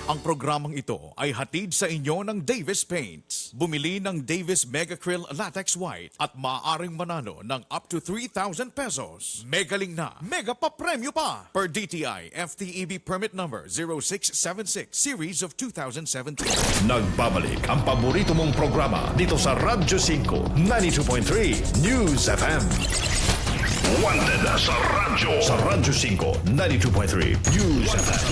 Ang programang ito ay hatid sa inyo ng Davis Paints. Bumili ng Davis Mega Krill Latex White at maaaring manalo ng up to 3,000 pesos. Megaling na, mega pa premyo pa. Per DTI FTEB Permit Number 0676 Series of 2017. Nagbabalik ang paborito mong programa dito sa Radyo 5 92.3 News FM. Wanted sa Radyo. Sa Radyo 5 92.3 News FM.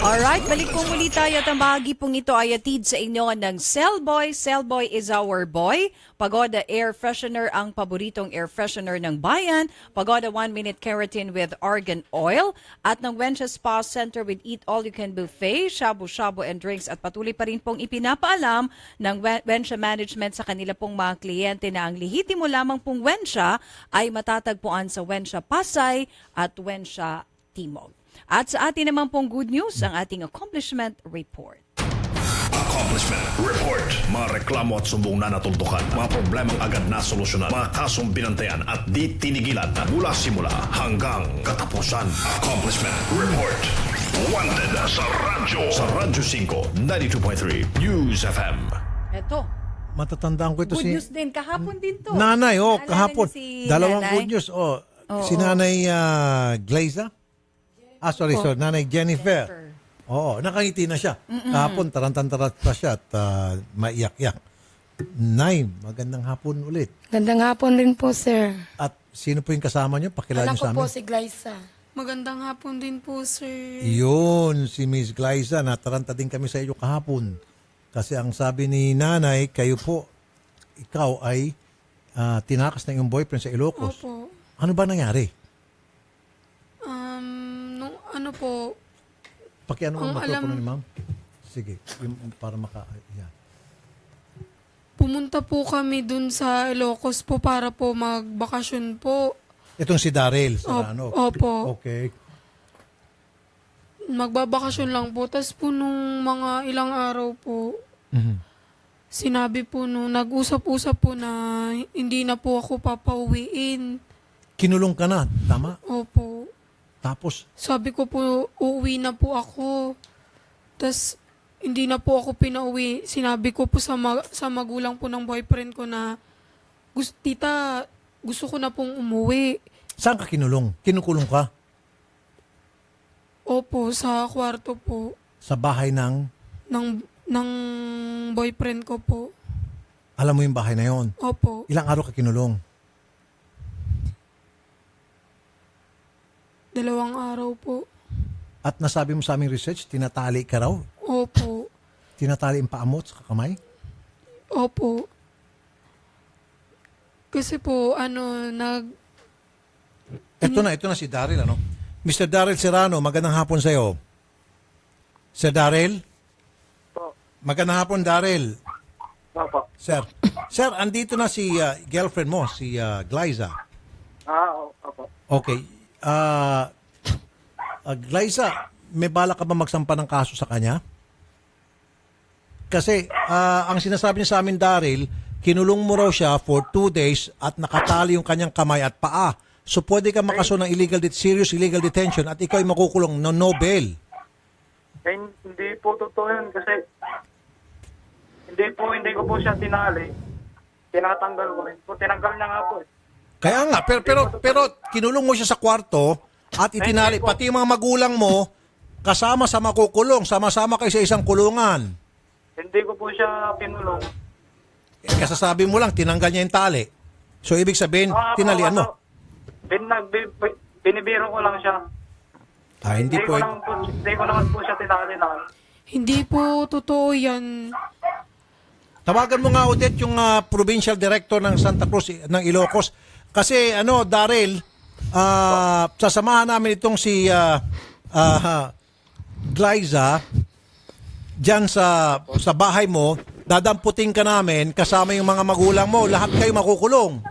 Alright, balik po muli tayo at ang bahagi pong ito ay atid sa inyo ng Cellboy. Cellboy is our boy. Pagoda Air Freshener ang paboritong air freshener ng bayan. Pagoda 1-minute keratin with argan oil. At ng Wencha Spa Center with Eat All You Can Buffet, shabu-shabu and drinks. At patuloy pa rin pong ipinapaalam ng Wencha Management sa kanila pong mga kliyente na ang lihiti mo lamang pong Wencha ay matatagpuan sa Wencha Pasay at Wencha Timog. At sa atin naman pong good news, ang ating accomplishment report. Accomplishment Report. Mga reklamo at sumbong na natuldukan. Mga problemang agad na solusyonan. Mga kasong binantayan at di tinigilan na mula simula hanggang katapusan. Accomplishment Report. Wanted sa radyo. Sa Radyo 5, 92.3 News FM. Eto, Matatandaan ko ito good si news din. Kahapon din to. Nanay. Naalala Kahapon. niyo si Dalawang Nanay? good news. Oo. Si Nanay Glaza. Sorry. Nanay Jennifer. Oo, nakangiti na siya. Kahapon, tarantan-tarat pa siya at maiyak-yak. Nay, magandang hapon ulit. Gandang hapon rin po, sir. At sino po yung kasama niyo? Pakilala Anak niyo sa ko po amin. si Glyza. Magandang hapon din po, sir. Yun, si Miss Glyza. Nataranta din kami sa iyo kahapon. Kasi ang sabi ni Nanay, ikaw ay tinakas na iyong boyfriend sa Ilocos. Opo. Ano ba nangyari? Ano po, Pakiano ang Ang alam- mikropono ni ma'am? Sige, para yan. pumunta po kami dun sa Ilocos po para po magbakasyon po. Itong si Daryl Serrano. Opo. Okay. Magbabakasyon lang po. Tapos po nung mga ilang araw po, sinabi po nung nag-usap-usap po na hindi na po ako papauwiin. Kinulong ka na, tama? Opo. Tapos, Sabi ko po, uuwi na po ako. Tapos, hindi na po ako pinauwi. Sinabi ko po sa magulang po ng boyfriend ko na, tita, gusto ko na pong umuwi. saan ka kinulong? Kinukulong ka? Opo, sa kwarto po Sa bahay ng, ng boyfriend ko po. alam mo yung bahay na yon? Opo. Ilang araw ka kinulong? 2 araw po. At nasabi mo sa aming research, tinatali ka raw? Opo. Tinatali ang paa mo at sa kamay? Opo. Kasi po, Ito na si Daryl, ano? Mr. Daryl Serrano, magandang hapon sa iyo. Sir Daryl? Magandang hapon, Daryl. Opo. Sir, andito na si girlfriend mo, si Glyza. Opo. Okay. Glyza, may bala ka ba magsampa ng kaso sa kanya? Kasi ang sinasabi niya sa amin, Daryl, kinulong mo raw siya for 2 days at nakatali yung kanyang kamay at paa. So pwede ka makaso ng serious illegal detention at ikaw ay makukulong no bail. Hindi po totoo yun kasi hindi ko po siya tinali. Tinatanggal ko rin po. Tinanggal niya nga po eh. Kaya nga, pero kinulong mo siya sa kwarto at itinali. Pati yung mga magulang mo, kasama sa makukulong. Sama-sama kayo sa isang kulungan. Hindi ko po siya pinulong. Kasasabi mo lang, tinanggal niya yung tali. So, ibig sabihin, tinalian mo. Binibiro ko lang siya. Hindi po. Hindi ko naman po siya tinali na. hindi po totoo yan. Tawagan mo nga, Odette, yung provincial director ng Santa Cruz, ng Ilocos. Kasi, Daryl, sasamahan namin itong si Glyza dyan sa bahay mo. Dadamputin ka namin kasama yung mga magulang mo. Lahat kayo makukulong.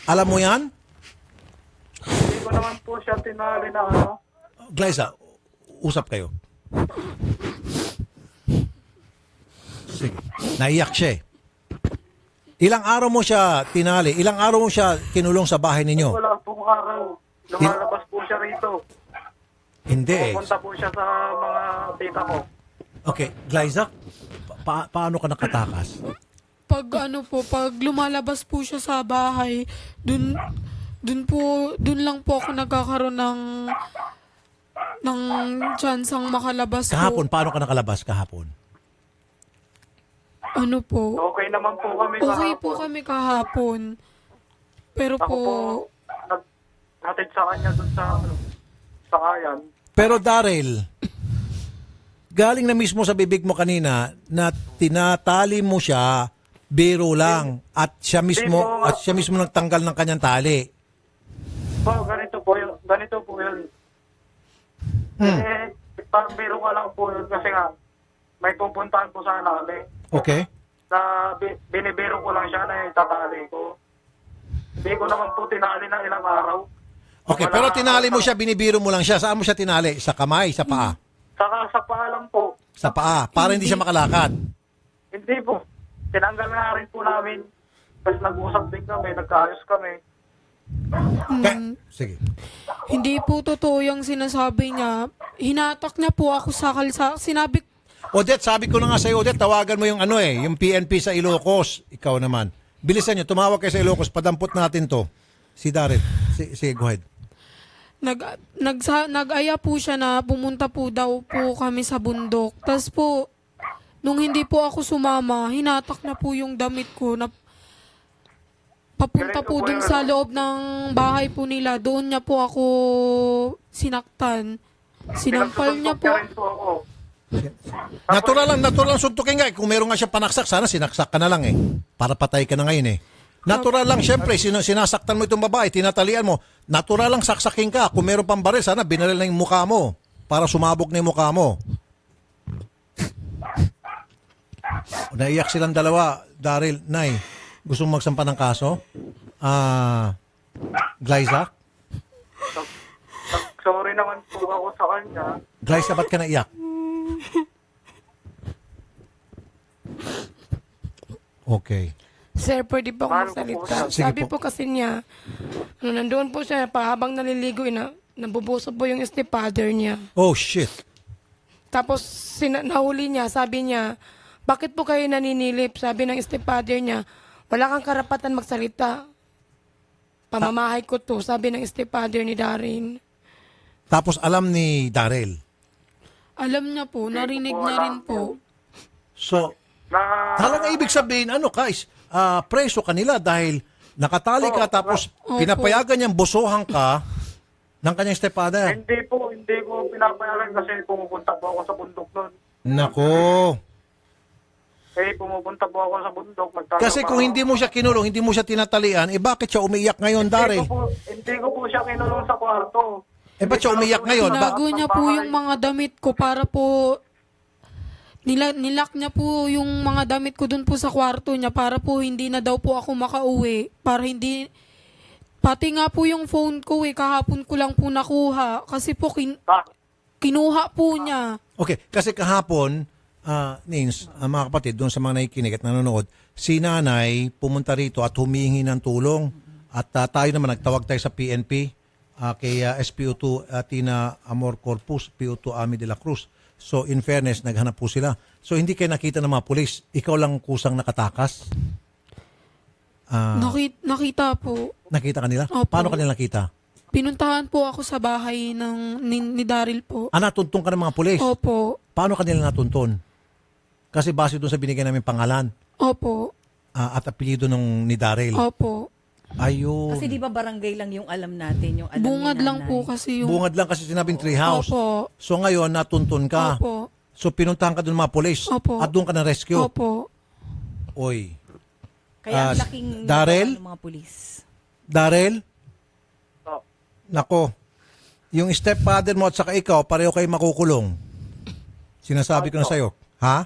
Alam mo yan? Hindi ko naman po siya tinali na Glyza, usap kayo. Sige. Naiyak siya eh. Ilang araw mo siya tinali? Ilang araw mo siya kinulong sa bahay ninyo? Wala pong araw. Lumalabas po siya rito. Hindi eh. Pupunta po siya sa mga tita ko. Okay, Glyza, paano ka nakatakas? Pag lumalabas po siya sa bahay, dun lang po ako nagkakaroon ng tsansang makalabas Kahapon, po. paano ka nakalabas kahapon? Ano po? Okay naman po kami kahapon. Okay po kami kahapon. Pero Ako po, hatid sa kanya dun sa kayan. Pero Daryl, galing na mismo sa bibig mo kanina na tinatali mo siya, biro lang, at siya mismo nagtanggal ng kanyang tali. Ganito po yun. Parang biro ka lang po yun kasi nga, may pupuntahan po sana kami. Okay. Na binibiro ko lang siya na itatali ko. Hindi ko naman po tinali ng ilang araw. Okay, pero tinali mo siya, binibiro mo lang siya. Saan mo siya tinali? Sa kamay, sa paa? Saka sa paalam po. Sa paa, para hindi siya makalakad. Hindi po. Tinanggal na rin po namin. Tapos nag-usap din kami, nagkaayos kami. Sige. Hindi po totoo yung sinasabi niya. Hinatak niya po ako sa kalsada. Sinabi, Odette, sabi ko na nga sa'yo, Odette, tawagan mo yung yung PNP sa Ilocos. Ikaw naman. Bilisan nyo, tumawag kayo sa Ilocos, padampot natin to. Si Daryl. Sige, go ahead. nag-aya po siya na pumunta po daw po kami sa bundok. Tapos po, nung hindi po ako sumama, hinatak na po yung damit ko na papunta po dun sa loob ng bahay po nila. Doon niya po ako sinaktan. Sinampal niya po. Natural lang suntukin nga. Kung meron nga siya panaksak, sana sinaksak ka na lang para patay ka na ngayon Natural lang, syempre, sinasaktan mo itong babae, tinatalian mo. Natural lang saksakin ka. Kung meron pang baril, sana binaril na yung mukha mo para sumabog na yung mukha mo. Naiyak silang dalawa, Daryl, Nay. Gusto mo magsampa ng kaso? Glyza? Sorry naman po ako sa kanya. Glyza, ba't ka naiyak? Okay. Sir, pwede po ako magsalita. Sabi po. po kasi niya, nandoon po siya, habang naliligo, nabubuso po yung stepfather niya. Oh, shit. Tapos, nahuli niya, sabi niya, bakit po kayo naninilip? Sabi ng stepfather niya, wala kang karapatan magsalita. Pamamahay ko to, sabi ng stepfather ni Darin. Tapos alam ni Daryl. Alam niya po, narinig niya rin po. So, talagang ibig sabihin, guys, preso kanila dahil nakatali ka tapos pinapayagan niyang busuhan ka ng kanyang stepfather. Hindi ko pinapayagan kasi pumupunta po ako sa bundok nun. Nako. Pumupunta po ako sa bundok. Kasi kung hindi mo siya kinulong, hindi mo siya tinatalian, bakit siya umiiyak ngayon, Daryl? Hindi ko po siya kinulong sa kwarto. Ba't siya umiiyak ngayon? Tinago niya po yung mga damit ko para po nilak niya po yung mga damit ko dun po sa kwarto niya para po hindi na daw po ako makauwi. Para hindi, pati nga po yung phone ko kahapon ko lang po nakuha. Kasi po kinuha po niya. Okay, kasi kahapon, Nins, mga kapatid, doon sa mga nakikinig at nanonood, si nanay pumunta rito at humihingi ng tulong. At tayo naman, nagtawag tayo sa PNP, kay SPO2 Tina Amor Corpus, PO2 Ami de la Cruz. So in fairness, naghanap po sila. So hindi kayo nakita ng mga pulis. Ikaw lang kusang nakatakas? Nakita po. Nakita kanila? Opo. Paano kanila nakita? Pinuntahan po ako sa bahay ni Daryl po. Natuntun ka ng mga pulis? Opo. Paano kanila natuntun? Kasi base doon sa binigay namin pangalan. Opo. At apelyido ni Daryl. Opo. Ayun. Kasi di ba barangay lang yung alam natin, yung alam Bungad ni lang nanay. po kasi yung... Bungad lang kasi sinabing tree house. Opo. So ngayon, natuntun ka. Opo. So pinuntahan ka doon mga pulis. Opo. At doon ka na-rescue. Opo. Oy. Kaya ang laking Daryl? ng mga pulis. Daryl? Nako. Yung stepfather mo at saka ikaw, pareho kayo makukulong. Sinasabi ko na sa'yo. Ha?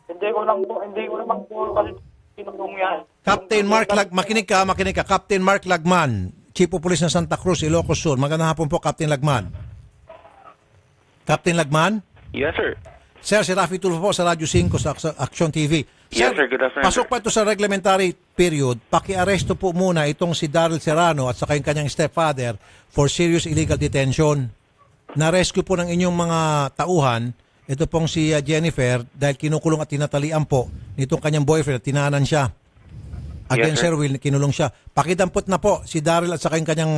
Hindi ko naman po kasi kinulong yan. Captain Mark makinig ka. Captain Mark Lagman, Chief of Police ng Santa Cruz, Ilocos Sur. Magandang hapon po, Captain Lagman. Captain Lagman? Yes, sir. Sir, si Rafi Tulfo po sa Radyo 5 sa Action TV. Yes, sir. Good afternoon. Pasok pa ito sa reglementary period. Paki-aresto po muna itong si Daryl Serrano at saka yung kanyang stepfather for serious illegal detention. Na-rescue po ng inyong mga tauhan, ito pong si Jennifer, dahil kinukulong at tinatalian po nitong kanyang boyfriend at tinahanan siya. Against Yes, sir. her will, kinulong siya. Pakidampot na po si Daryl at saka yung kanyang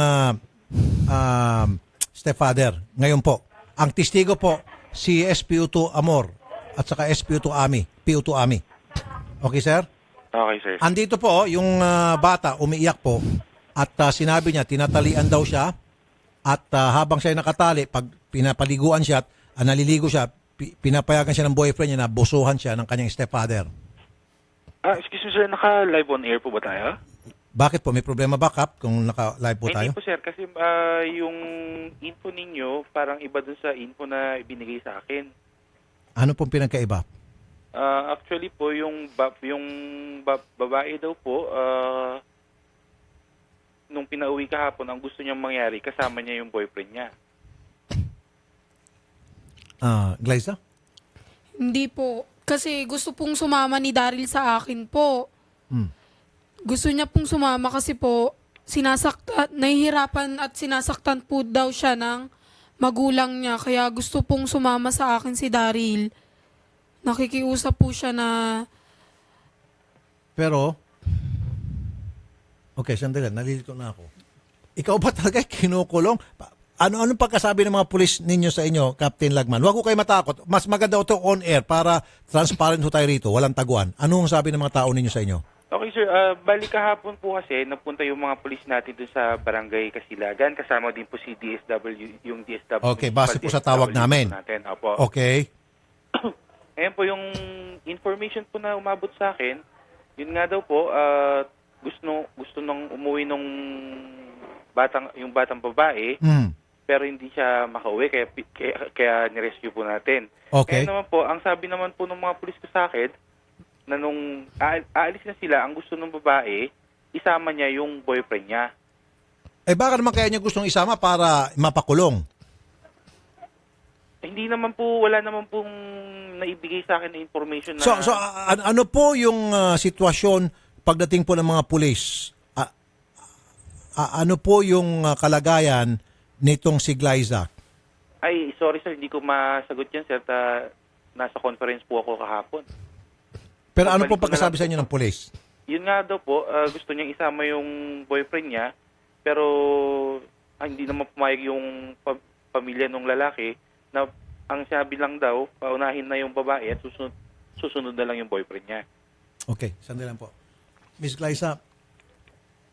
stepfather. Ngayon po, ang testigo po, si SPO2 Amor at saka SPO2 Ami, PO2 Ami. Okay, sir? Okay, sir. Andito po, yung bata, umiiyak po at sinabi niya, tinatalian daw siya at habang siya nakatali, pag pinapaliguan siya at naliligo siya, pinapayagan siya ng boyfriend niya na busuhan siya ng kanyang stepfather. Excuse me, sir. Naka-live on air po ba tayo? Bakit po? May problema ba, Kap, kung naka-live po tayo? Hindi po, sir. Kasi yung info ninyo, parang iba dun sa info na ibinigay sa akin. Ano pong pinagkaiba? Actually po, yung babae daw po, nung pinauwi kahapon, ang gusto niyang mangyari, kasama niya yung boyfriend niya. Glyza? Hindi po. Kasi gusto pong sumama ni Daryl sa akin po. Gusto niya pong sumama kasi po, nahihirapan at sinasaktan po daw siya ng magulang niya. Kaya gusto pong sumama sa akin si Daryl. Nakikiusap po siya na... Pero, okay, sandali, nalilito na ako. Ikaw ba talaga kinukulong? Anong pagkasabi ng mga pulis ninyo sa inyo, Captain Lagman? Huwag ko kayo matakot. Mas maganda ito on air para transparent ho tayo rito. Walang taguan. Anong sabi ng mga tao ninyo sa inyo? Okay, sir. Bali kahapon po kasi, napunta yung mga pulis natin dun sa Barangay Kasilagan. Kasama din po si DSW, yung DSW. Okay, base po sa tawag namin. Natin. Opo. Okay. Ayan po yung information po na umabot sa akin. Yun nga daw po, gusto nung umuwi nung batang babae. Pero hindi siya makauwi, kaya nirescue po natin. Okay. Kaya naman po, ang sabi naman po ng mga pulis ko sa akin, na nung aalis na sila, ang gusto ng babae, isama niya yung boyfriend niya. Eh baka naman kaya niya gustong isama para mapakulong? Hindi naman po, wala naman pong naibigay sa akin na information na... So ano po yung sitwasyon pagdating po ng mga pulis? Ano po yung kalagayan nitong si Glyza? Ay, sorry sir, hindi ko masagot yan sir. Nasa conference po ako kahapon. Pero ano po pagkasabi sa inyo ng pulis? Yun nga daw po, gusto niyang isama yung boyfriend niya, pero hindi naman pumayag yung pamilya ng lalaki na ang sabi lang daw, paunahin na yung babae at susunod na lang yung boyfriend niya. Okay, sandali lang po. Miss Glyza,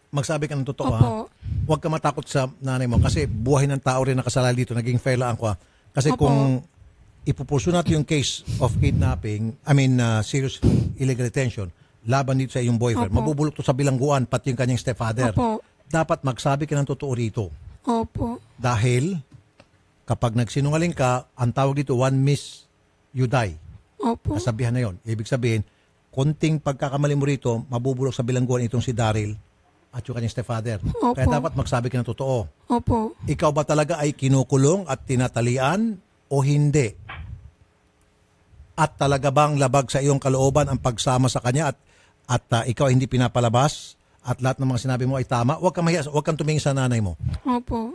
magsabi ka ng totoo Opo. ha. Huwag ka matakot sa nanay mo kasi buhay ng tao rin nakasalalay dito. Naging fair lang ako ha. Kasi Opo. kung ipupursu natin yung case of kidnapping, serious illegal detention, laban dito sa iyong boyfriend, Opo. mabubulok to sa bilangguan, pati yung kanyang stepfather. Opo. Dapat magsabi ka ng totoo rito. Opo. Dahil kapag nagsinungaling ka, ang tawag dito, one miss, you die. Opo. Kasabihan na yon. Ibig sabihin, konting pagkakamali mo rito, mabubulok sa bilangguan itong si Daryl at yung kanyang stepfather. Opo. Kaya dapat magsabi ka ng totoo. Opo. Ikaw ba talaga ay kinukulong at tinatalian o hindi? At talaga bang labag sa iyong kalooban ang pagsama sa kanya at ikaw hindi pinapalabas at lahat ng mga sinabi mo ay tama? Huwag kang mahiya, huwag kang tumingin sa nanay mo. Opo.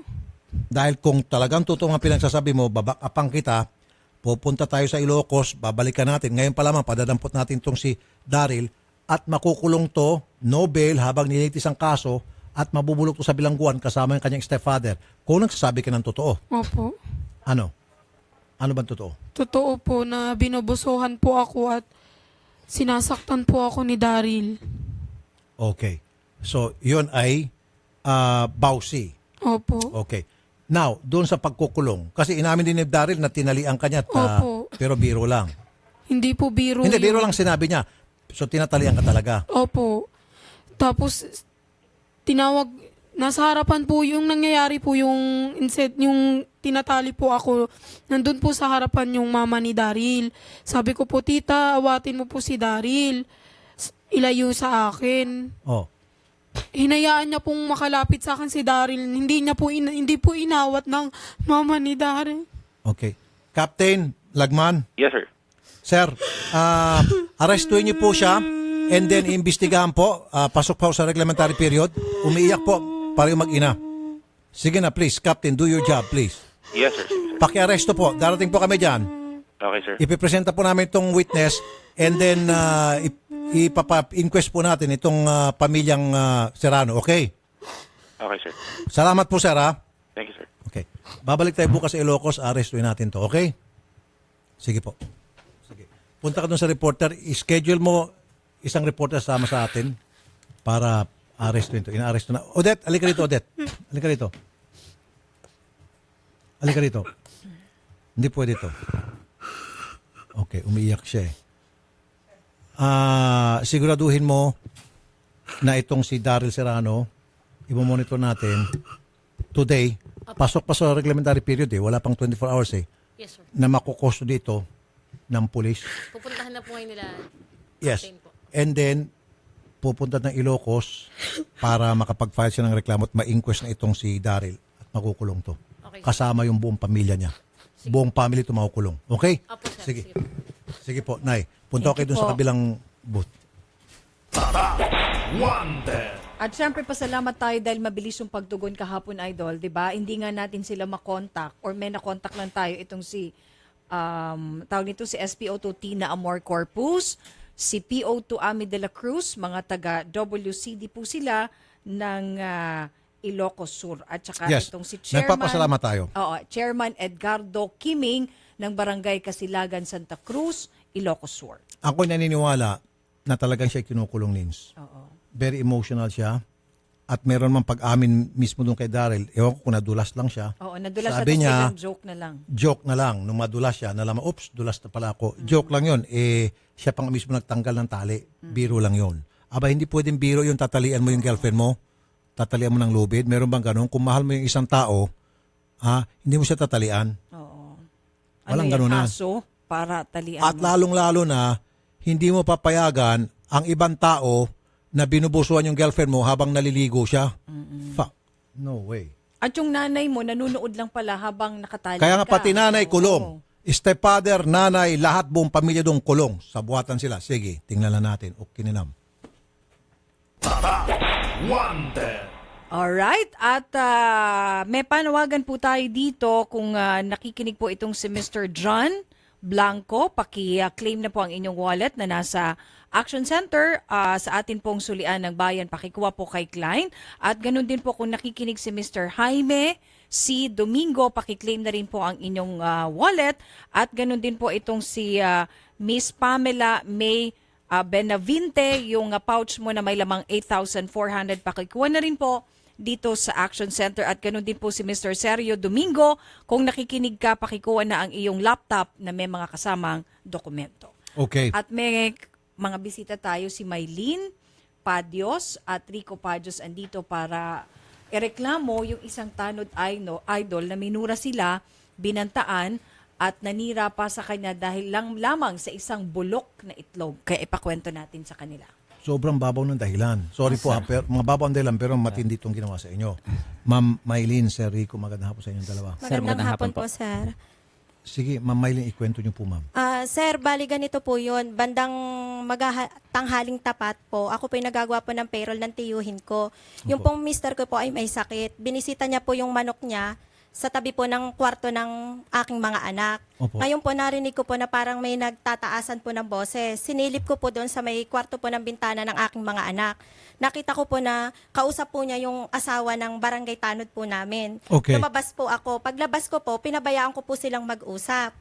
Dahil kung talagang totoo ang pinagsasabi mo, babakapang kita, pupunta tayo sa Ilocos, babalikan natin. Ngayon pa lamang, padadampot natin itong si Daryl at makukulong to, no bail, habang nilitis ang kaso at mabubulok to sa bilangguan kasama yung kanyang stepfather. Kung nagsasabi ka ng totoo. Opo. Ano? Ano ba totoo? Totoo po na binubusuhan po ako at sinasaktan po ako ni Daryl. Okay. So, yun ay bawsi. Opo. Okay. Now, doon sa pagkukulong, kasi inamin din ni Daryl na tinalian kanya, Opo. pero biro lang. Hindi po biro. Hindi, biro yun. lang sinabi niya. So, tinatalian ka talaga. Opo. Tapos, nasa harapan po yung nangyayari po yung tinatali po ako. Nandun po sa harapan yung mama ni Daryl. Sabi ko po, tita, awatin mo po si Daryl. Ilayo sa akin. Oh. Hinayaan niya pong makalapit sa akin si Daryl. Hindi po inawat ng mama ni Daryl. Okay. Captain Lagman. Yes, sir. Sir, arrestuin niyo po siya and then imbestigahan po. Pasok po sa reglementary period. Umiiyak po pareho mag-ina. Sige na, please. Captain, do your job, please. Yes, sir. Paki-aresto po. Darating po kami dyan. Okay, sir. Ipipresenta po namin itong witness and then ipapa-inquest po natin itong pamilyang Serrano. Okay? Okay, sir. Salamat po, sir, ha? Thank you, sir. Okay. Babalik tayo bukas sa Ilocos. Arrestuin natin to. Okay? Sige po. Sige. Punta ka dun sa reporter. I-schedule mo isang reporter sama sa atin para arrestuin to. Ina-arresto na. Odette, alika rito, Odette. Alika rito. Alika rito. Hindi pwede to. Okay, umiiyak siya eh. Siguraduhin mo na itong si Daryl Serrano, i-monitor natin today. Pasok pa sa reglementary period eh. Wala pang 24 hours eh. Yes, sir. Na makukosto dito ng pulis. Pupuntahan na po ngayon nila. Yes. Captain po. And then, pupunta ng Ilocos para makapag-file siya ng reklamo at ma-inquest na itong si Daryl at makukulong to. Okay. Kasama yung buong pamilya niya. Buong family ito makukulong. Okay? Opo, sir. Sige. Sige po, Nay. Punta Thank kayo you dun sa po. kabilang booth. At syempre, pasalamat tayo dahil mabilis yung pagtugon kahapon, Idol, di ba? Hindi nga natin sila makontak or may nakontak lang tayo itong si, tawag nito si SPO2 Tina Amor Corpus, si PO2 Ami de la Cruz, mga taga WCD po sila ng Ilocos Sur. At saka Yes. itong si Chairman, Nagpapasalamat tayo. Oo, Chairman Edgardo Kiming ng Barangay Kasilagan, Santa Cruz, Ilocos Sur. Ako naniniwala na talagang siya kinukulong, Lins. Oo. Very emotional siya. At meron man pag-amin mismo doon kay Daryl, ewan ko kung nadulas lang siya. Oo, nadulas Sabi siya, niya, tapos joke na lang. Joke na lang. Nung madulas siya, nalaman, oops, dulas na pala ako. Joke lang yun. Siya pang mismo nagtanggal ng tali. Biro lang yun. Aba, hindi pwedeng biro yung tatalian mo yung girlfriend mo. Tatalian mo ng lubid. Meron bang ganun? Kung mahal mo yung isang tao, hindi mo siya tatalian. Oo. Walang ano ganun na. Aso para talian At mo. lalong-lalo na, hindi mo papayagan ang ibang tao na binubusuan yung girlfriend mo habang naliligo siya. No way. At yung nanay mo, nanunood lang pala habang nakatali Kaya nga ka. pati nanay Oo. kulong. Stepfather, nanay, lahat buong pamilya doon kulong. Sabuatan sila. Sige, tingnan lang natin. Okay, ninam. Alright, at may panawagan po tayo dito kung nakikinig po itong si Mr. John Blanco, paki-claim na po ang inyong wallet na nasa Action Center sa atin pong sulian ng bayan, pakikuha po kay Klein. At ganun din po kung nakikinig si Mr. Jaime C. Domingo, paki-claim na rin po ang inyong wallet. At ganun din po itong si Miss Pamela May Benavinte, yung pouch mo na may lamang 8,400, pakikuha na rin po dito sa Action Center. At ganun din po si Mr. Sergio Domingo, kung nakikinig ka, pakikuha na ang iyong laptop na may mga kasamang dokumento. Okay. At may mga bisita tayo, si Maylene Padios at Rico Padios andito para ireklamo yung isang tanod idol na minura sila, binantaan at nanira pa sa kanya dahil lamang sa isang bulok na itlog. Kaya ipakwento natin sa kanila. Sobrang babaw ng dahilan. Sorry po, pero, mga babaw ang dahilan pero matindi itong ginawa sa inyo. Ma'am Maylene, Sir Rico, magandang hapon sa inyong dalawa. Magandang hapon po, sir. Sige, Ma'am Maylene, ikwento niyo po, ma'am. Sir, bali ganito po yun. Bandang tanghaling tapat po, ako po yung nagagawa po ng payroll ng tiyuhin ko. Yung pong mister ko po ay may sakit. Binisita niya po yung manok niya sa tabi po ng kwarto ng aking mga anak. Opo. Ngayon po narinig ko po na parang may nagtataasan po ng boses. Sinilip ko po doon sa may kwarto po ng bintana ng aking mga anak. Nakita ko po na kausap po niya yung asawa ng barangay tanod po namin. Okay. Lumabas po ako. Paglabas ko po, pinabayaan ko po silang mag-usap.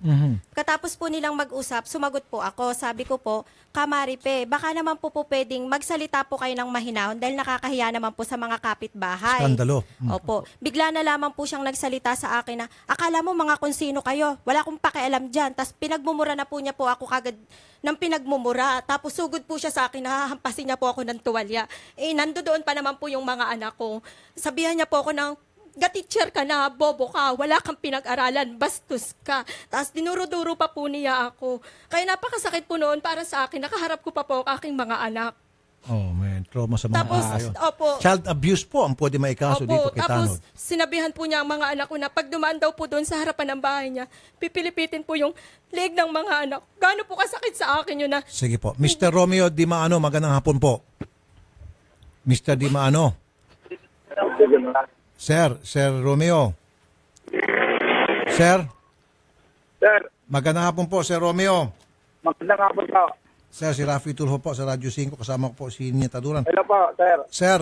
Katapos po nilang mag-usap, sumagot po ako. Sabi ko po, Kamaripe, baka naman po pwedeng magsalita po kayo ng mahinahon dahil nakakahiya naman po sa mga kapitbahay. Skandalo. Opo. Bigla na lamang po siyang nagsalita sa akin na, akala mo mga konsino kayo, wala akong pakialam dyan. Tapos pinagmumura na po niya po ako kagad ng pinagmumura. Tapos sugod po siya sa akin, nahahampasin niya po ako ng tuwalya. Nandoon pa naman po yung mga anak ko. Sabihan niya po ako ng, gatitcher ka na, bobo ka, wala kang pinag-aralan, bastos ka. Tapos dinuro-duro pa po niya ako. Kaya napakasakit po noon para sa akin, nakaharap ko pa po ang aking mga anak. Oh, man. Trauma sa mga Tapos, anak yun. opo. Child abuse po ang pwede maikaso dito kay Tapos Tanod. sinabihan po niya ang mga anak ko na pag dumaan daw po doon sa harapan ng bahay niya, pipilipitin po yung leg ng mga anak. Gaano po kasakit sa akin yun na, Sige po. Mr. Romeo Di Maano, magandang hapon po. Mr. Di Maano. Sir Romeo. Sir, Sir, magandang hapon po, Sir Romeo. magandang hapon po. Sir, si Rafi Tulfo po sa Radyo 5. Kasama ko po si Nita Duran. Hello po, sir. Sir,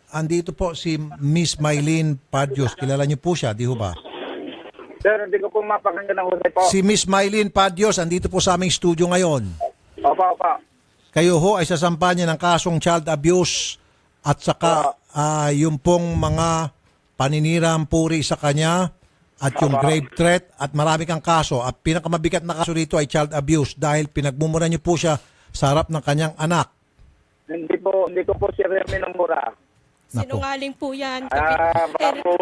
andito po si Miss Maylene Padios. Kilala niyo po siya, di ho ba? Sir, hindi ko po mapakinggan ng husay po. Si Miss Maylene Padios, andito po sa aming studio ngayon. Opo. Kayo ho ay sasampa niya ng kasong child abuse at saka yung pong mga paninirang puri sa kanya at yung grave threat at marami kang kaso. At pinakamabigat na kaso dito ay child abuse dahil pinagmumura niyo po siya sa harap ng kanyang anak. Hindi ko po siya minumura. sinungaling po yan. Baka po,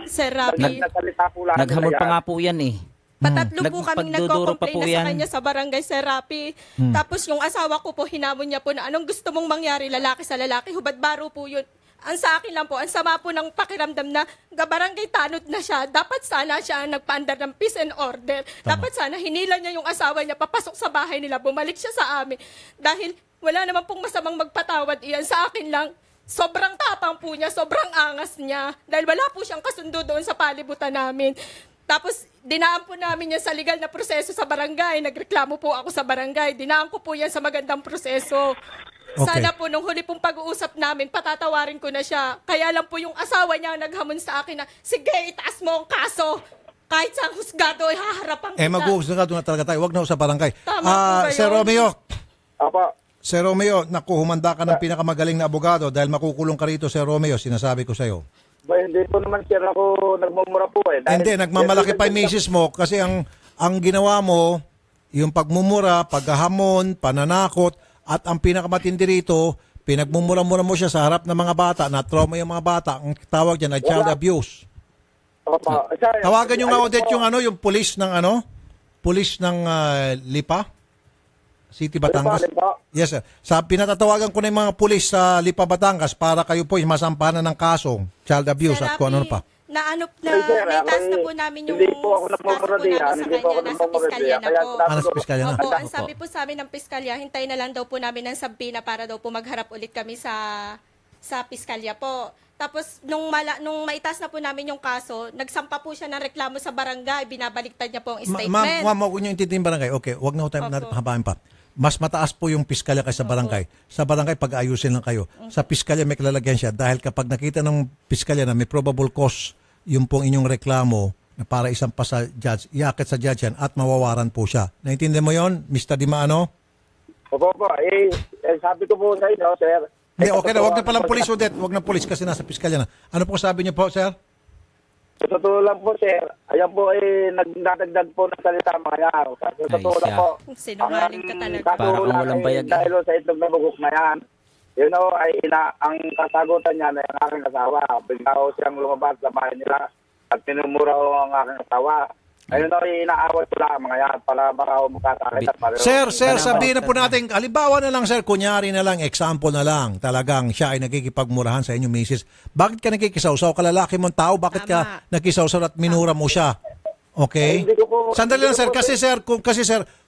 Sir Rafi. nagsasalita po lang. Naghamon pa nga po yan eh. Patatlo po kaming Nagpagduduro pa nagko-complain po na sa yan. kanya sa barangay Serapi. Tapos yung asawa ko po, hinamon niya po na anong gusto mong mangyari, lalaki sa lalaki, hubad baro po yun. Ang sa akin lang po, ang sama po ng pakiramdam na barangay tanod na siya. Dapat sana siya ang nagpaandar ng peace and order. Dapat sana hinila niya yung asawa niya, papasok sa bahay nila, bumalik siya sa amin. Dahil wala naman pong masamang magpatawad iyan. Sa akin lang, sobrang tapang po niya, sobrang angas niya. Dahil wala po siyang kasundo doon sa palibutan namin. Tapos, dinaan po namin yan sa legal na proseso sa barangay. Nagreklamo po ako sa barangay. Dinaan ko po yan sa magandang proseso. Okay. Sana po, nung huli pong pag-uusap namin, patatawarin ko na siya. Kaya lang po yung asawa niya ang naghamon sa akin na, sige, itaas mo ang kaso. Kahit sa husgado, ay haharapan kita. Mag-uusap na talaga tayo. Huwag na sa barangay. Tama po ba yun? Sir Romeo. Apo. Sir Romeo, naku, humanda ka ng pinakamagaling na abogado dahil makukulong ka rito, Sir Romeo. Sinasabi ko sa'yo. Ba, hindi po naman sir ako nagmumura po eh. Hindi, nagmamalaki pa yung misis mo kasi ang ginawa mo, yung pagmumura, paghahamon, pananakot, at ang pinakamatindi rito, pinagmumura-mura mo siya sa harap ng mga bata, na trauma yung mga bata, ang tawag dyan ay child abuse. Opo. Tawagan nyo nga ulit yung pulis ng pulis ng Lipa, City Batangas. Yes, sir. Pinatatawagan ko na yung mga pulis sa Lipa, Batangas para kayo po masampahan ng kasong child abuse at kung ano pa. Naitaas na po namin yung hindi po ako kaso po nagmumura namin diyan. sa Hindi po kanya, ako nasa nagmumura piskalya diyan. na Kaya po. Nasa piskalya na. Opo, ang sabi po sa amin ng piskalya, hintayin na lang daw po namin ng sabina para daw po magharap ulit kami sa piskalya po. Tapos, nung maitas na po namin yung kaso, nagsampa po siya ng reklamo sa barangay, binabaliktad niya po ang statement. Ma'am, huwag nyo intindihin barangay. Okay, huwag na tayo habain pa. Mas mataas po yung piskalya kaysa barangay. Sa barangay, pag-ayusin lang kayo. Sa piskalya, may kalalagyan siya. Dahil kapag nakita ng piskalya na may probable cause yung pong inyong reklamo na para isampa sa judge, iakit sa judge yan at mawawaran po siya. Naintindihan mo yon, Mr. Dimaano? Opo. Sabi ko po sa inyo, sir. Hindi, okay na. Huwag na palang pulis ulit. Huwag na pulis kasi nasa piskalya na. Ano po sabi niyo po, sir? Sa totoo lang po, sir, ayan po nagdadagdag po ng salita mga yan. Sa totoo lang po. Sinungaling ka talaga. Parang walang bayag. Dahil sa itlog na bugok na yan, yun o, ang kasagutan niya na yung aking asawa. Bigla ko siyang lumabas sa bahay nila at pinumura ko ang aking asawa. Ayun o, inaawat ko lang mga yan para baka makasakit at pareho. Sir, sabihin na po natin, halimbawa na lang, sir, kunyari na lang, example na lang, talagang siya ay nagkikipagmurahan sa inyong misis. Bakit ka nagkikisawsaw? Kalalaki mong tao, bakit ka nagkisawsaw at minura mo siya? Okay? Sandali lang, sir. Kasi, sir,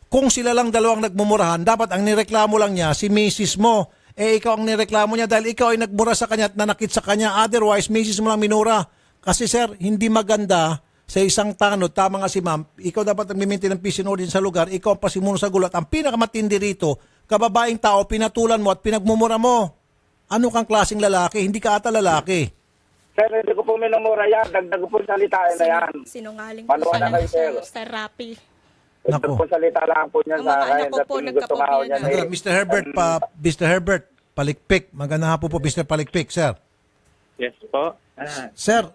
kung sila lang dalawang nagmumurahan, dapat ang nireklamo lang niya, si misis mo. Ikaw ang nireklamo niya dahil ikaw ay nagmura sa kanya at nanakit sa kanya. Otherwise, misis mo lang minura. Kasi, sir, hindi maganda sa isang tanod, tama nga si ma'am, ikaw dapat nagmimintin ng peace and order sa lugar, ikaw ang pasimuno sa gulat. Ang pinakamatindi rito, kababaeng tao, pinatulan mo at pinagmumura mo. Ano kang klaseng lalaki? Hindi ka ata lalaki. Sir, hindi ko po minumura yan. Dagdag ko po salitain na yan. Sinungaling Paano po na kayo, sir? sa Rapi. Dagdag po salita lang po niya sa akin. Mr. Herbert, Palikpik. Magandang hapon po, Mr. Palikpik, sir. Yes po. Sir,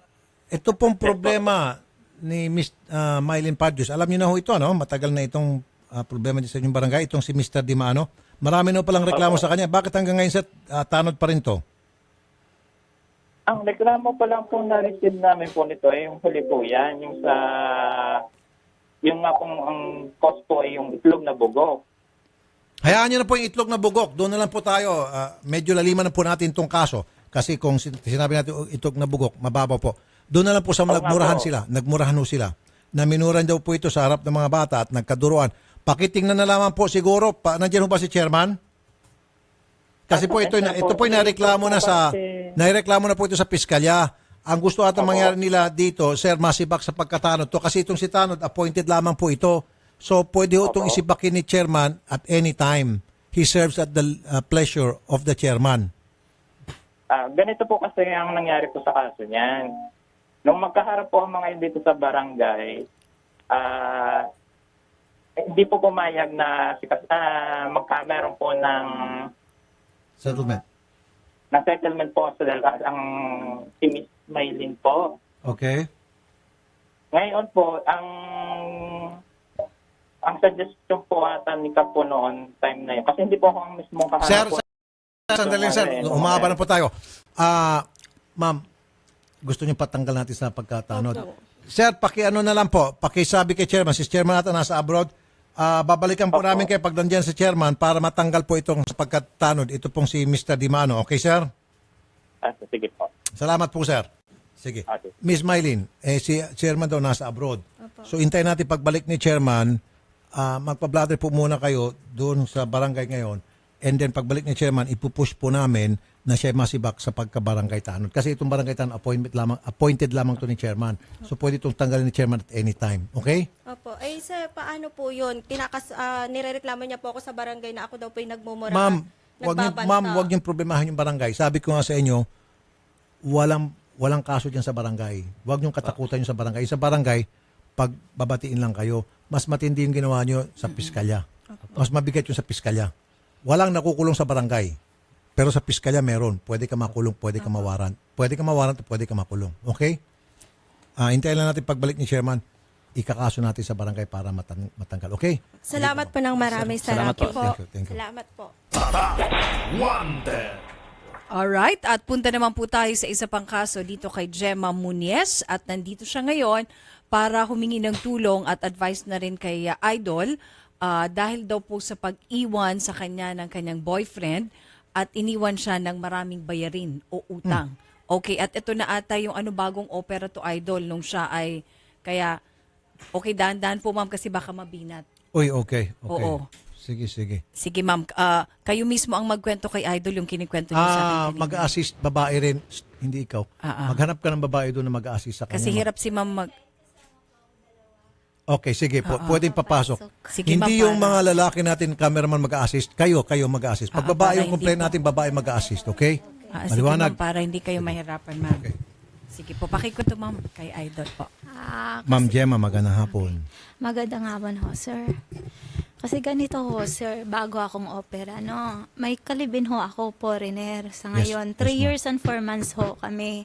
ito pong problema ni Miss Mylene Padjus. Alam niyo na ho ito, no? Matagal na itong problema sa inyong barangay. Itong si Mr. Dimaano. Marami na palang reklamo sa kanya. Bakit hanggang ngayon, sir, tanod pa rin to? Ang reklamo pa lang po na-receive namin po nito ay yung huli po yan. Yung nga pong ang cost po ay yung itlog na bugok. Hayaan niyo na po yung itlog na bugok. Doon na lang po tayo. Medyo laliman na po natin itong kaso. Kasi kung sinabi natin itlog na bugok, mababaw po. Doon na lang po sa nagmurahan sila. Nagmurahan ho sila. Naminuran daw po ito sa harap ng mga bata at nagkaduruan. Pakitingnan na lamang po siguro. Nandiyan ho ba si chairman? Kasi po ito po nareklamo na nareklamo na po ito sa piskalya. Ang gusto ata mangyari nila dito, sir, masibak sa pagkatanod to. Kasi itong si Tanod, appointed lamang po ito. So pwede ho itong isibakin ni chairman at any time. He serves at the pleasure of the chairman. Ganito po kasi ang nangyari po sa kaso niyan. Nung magkaharap po ang mga yun dito sa barangay, hindi po pumayag na magkameron po ng settlement. Na settlement po sa ang si Miss Mylene po. Okay. Ngayon po, ang suggestion po ata ni Kapo noon time na yun. Kasi hindi po ako ang mismong kaharap po. Sandali, sir. Umahaba na po tayo. Ma'am, gusto niyo patanggal natin sa pagkatanod. Sir, pakiano na lang po, pakisabi kay Chairman, si Chairman natin nasa abroad, babalikan po namin kayo pag nandiyan sa Chairman para matanggal po itong pagkatanod. Ito pong si Mr. Dimano. Okay, sir? Sige po. Salamat po, sir. Sige. Miss Mylene, si Chairman daw nasa abroad. So, hintayin natin pagbalik ni Chairman, magpa-blather po muna kayo doon sa barangay ngayon. And then, pagbalik ni Chairman, ipupush po namin na siya masibak sa pagka-barangay tanod. Kasi itong barangay tanod, appointed lamang to ni Chairman. So, pwede itong tanggalin ni Chairman at any time. Okay? Opo. Ay, sir, paano po yun? Nirereklamo niya po ako sa barangay na ako daw po yung nagmumura. Ma'am, nagbabanta. wag niyong problemahin yung barangay. Sabi ko nga sa inyo, walang kaso dyan sa barangay. Huwag niyong katakutan yung sa barangay. Sa barangay, pag babatiin lang kayo, mas matindi yung ginawa niyo sa piskalya. Mas mabigat yung sa piskalya. Walang nakukulong sa barangay. Pero sa piskalya meron. Pwede ka makulong, pwede ka mawaran. Pwede ka mawaran at pwede ka makulong. Okay? Hintayin lang natin pagbalik ni Chairman, ikakaso natin sa barangay para matanggal. Okay? Salamat po ng marami, sir. Salamat po. Thank Thank you. Salamat po. Alright, at punta naman po tayo sa isa pang kaso dito kay Gemma Muniez at nandito siya ngayon para humingi ng tulong at advice na rin kay Idol dahil daw po sa pag-iwan sa kanya ng kanyang boyfriend at iniwan siya ng maraming bayarin o utang. Okay, at ito na ata yung bagong opera to Idol nung siya ay kaya okay, dahan-dahan po ma'am kasi baka mabinat. Uy, okay. Oo. Sige. Sige ma'am, kayo mismo ang magkwento kay Idol yung kinikwento niyo sa akin kanina. Mag-assist babae rin, hindi ikaw. Maghanap ka ng babae doon na mag-assist sa kanya. Kasi hirap si ma'am Okay, sige po. Pwedeng papasok. Sige, Hindi ma'am, yung mga lalaki natin, cameraman mag-assist. Kayo mag-assist. Pag babae yung complaint natin, babae mag-assist. Okay? Sige Maliwanag. ma'am, para hindi kayo mahirapan ma'am. Sige po, pakikwento ma'am kay Idol po. Ma'am Gemma, magandang hapon. Magandang hapon ho, sir. Kasi ganito ho, sir, bago akong opera, no? May kalibin ho ako, foreigner. Sa ngayon, 3 years and 4 months ho kami.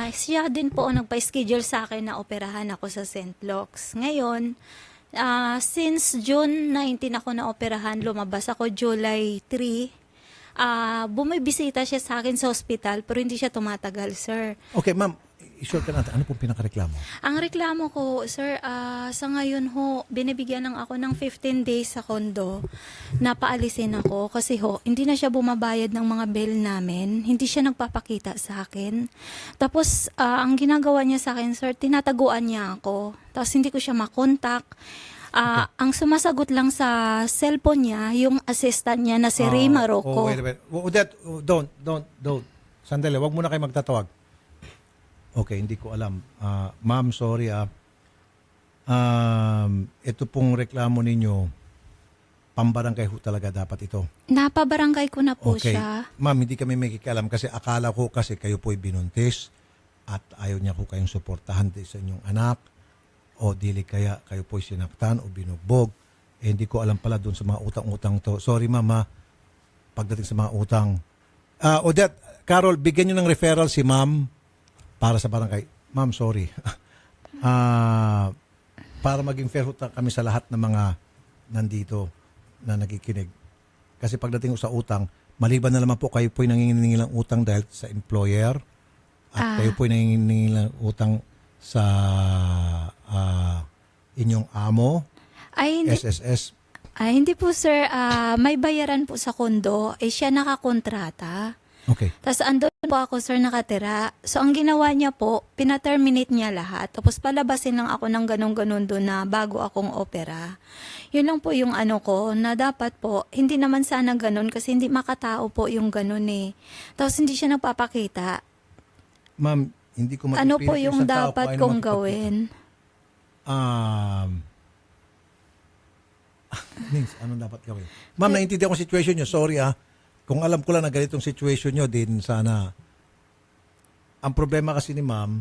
Siya din po ang nagpa-schedule sa akin na operahan ako sa St. Luke's. Ngayon, since June 19 ako na operahan, lumabas ako July 3. Bumibisita siya sa akin sa hospital, pero hindi siya tumatagal, sir. Okay, ma'am. I-short ka natin. Ano pong pinakareklamo? Ang reklamo ko, sir, sa ngayon ho, binibigyan ng ako ng 15 days sa kondo na paalisin ako kasi ho, hindi na siya bumabayad ng mga bill namin. Hindi siya nagpapakita sa akin. Tapos, ang ginagawa niya sa akin, sir, tinataguan niya ako. Tapos, hindi ko siya makontak. Ang sumasagot lang sa cellphone niya, yung assistant niya na si Ray Marocco. Wait a minute. Don't. Sandali, wag muna kayo magtatawag. Okay, hindi ko alam. Ma'am, sorry ito pong reklamo ninyo, pambarangay ho talaga dapat ito. Napabarangay ko na po Okay. siya. Ma'am, hindi kami may kikialam kasi akala ko kasi kayo po'y binuntis at ayaw niya ko kayong suportahan sa inyong anak o dili kaya kayo po'y sinaktan o binugbog. Hindi ko alam pala doon sa mga utang-utang to. Sorry, ma'am, pagdating sa mga utang. Odette, Carol, bigyan nyo ng referral si ma'am para sa barangay. Ma'am, sorry. Para maging fair kami sa lahat ng mga nandito na nakikinig. Kasi pagdating sa utang, maliban na naman po kayo po'y nanginginig ng utang dahil sa employer at kayo po'y nanginginig ng utang sa inyong amo, SSS. Hindi po, sir. May bayaran po sa kondo. Siya nakakontrata. Okay. Tapos andun po ako, sir, nakatira. So, ang ginawa niya po, pina-terminate niya lahat. Tapos palabasin lang ako ng ganun-ganun doon na bago akong opera. Yun lang po yung ano ko, na dapat po, hindi naman sana ganun kasi hindi makatao po yung ganun eh. Tapos hindi siya nagpapakita. Ma'am, hindi ko matipilit Ano po yung isang tao dapat ay kong makipagkita. gawin? Nins, anong dapat gawin? Ma'am, naiintindihan ko ang situation nyo. Sorry Kung alam ko lang na ganitong situation nyo, din sana. Ang problema kasi ni ma'am,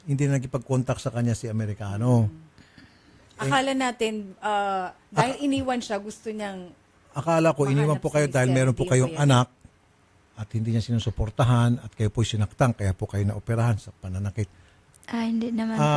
hindi na nagkipag-contact sa kanya si Amerikano. Akala natin, dahil iniwan siya, gusto niyang Akala ko, iniwan po kayo dahil meron po kayong anak at hindi niya sinusuportahan at kayo po'y sinaktan, kaya po kayo na-operahan sa pananakit. Hindi naman po.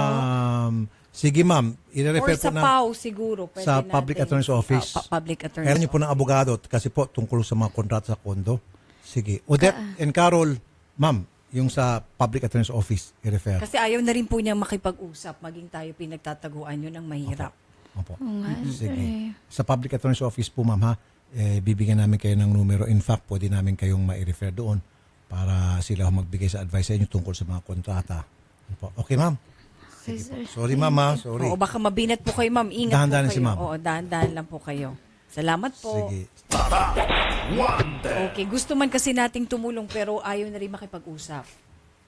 Sige ma'am, i-refer or sa po na PAO siguro. Pwede sa natin. Public Attorney's Office. Public Attorney's Kailan niyo po ng abogado kasi po tungkol sa mga kontrata sa kondo. Sige. Odette and Carol, ma'am, Yung sa public attorney's office, i-refer. Kasi ayaw na rin po niya makipag-usap, maging tayo pinagtataguan yun ang mahirap. Opo. Oo nga, sir. Sige. Sa public attorney's office po, ma'am, ha, bibigyan namin kayo ng numero. In fact, pwede namin kayong ma-refer doon para sila magbigay sa advice sa inyo tungkol sa mga kontrata. Opo. Okay, ma'am? Okay, sir. Sorry, ma'am, ha? Sorry. Oo, baka mabinat po kayo, ma'am. Ingat Dahan-dahan po kayo. si ma'am. Oo, dahan-dahan lang po kayo. Salamat po. Sige. Okay, gusto man kasi nating tumulong pero ayaw na rin makipag-usap.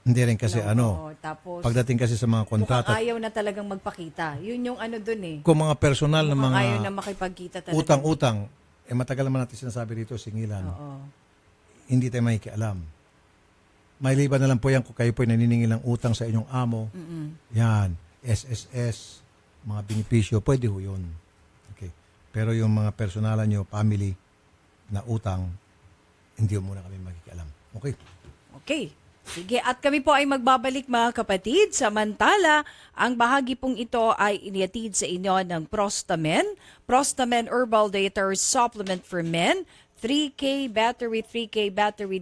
Hindi rin kasi Oo, tapos, pagdating kasi sa mga kontrata, mukhang ayaw na talagang magpakita. Yun yung ano dun eh. kung mga personal na Mukhang mga ayaw na makipagkita talaga. utang-utang, matagal naman natin sinasabi dito, singilan. Oo. Hindi tayo makikialam. May liban na lang po yan kung kayo po naniningil ng utang sa inyong amo. Yan, SSS, mga benepisyo, pwede ho yun. Okay. Pero yung mga personalan nyo, family, na utang, hindi ho muna kami makikialam. Okay? Okay. Sige, at kami po ay magbabalik mga kapatid. Samantala, ang bahagi pong ito ay inihatid sa inyo ng Prostamen. Prostamen Herbal Dietary Supplement for Men. 3K battery,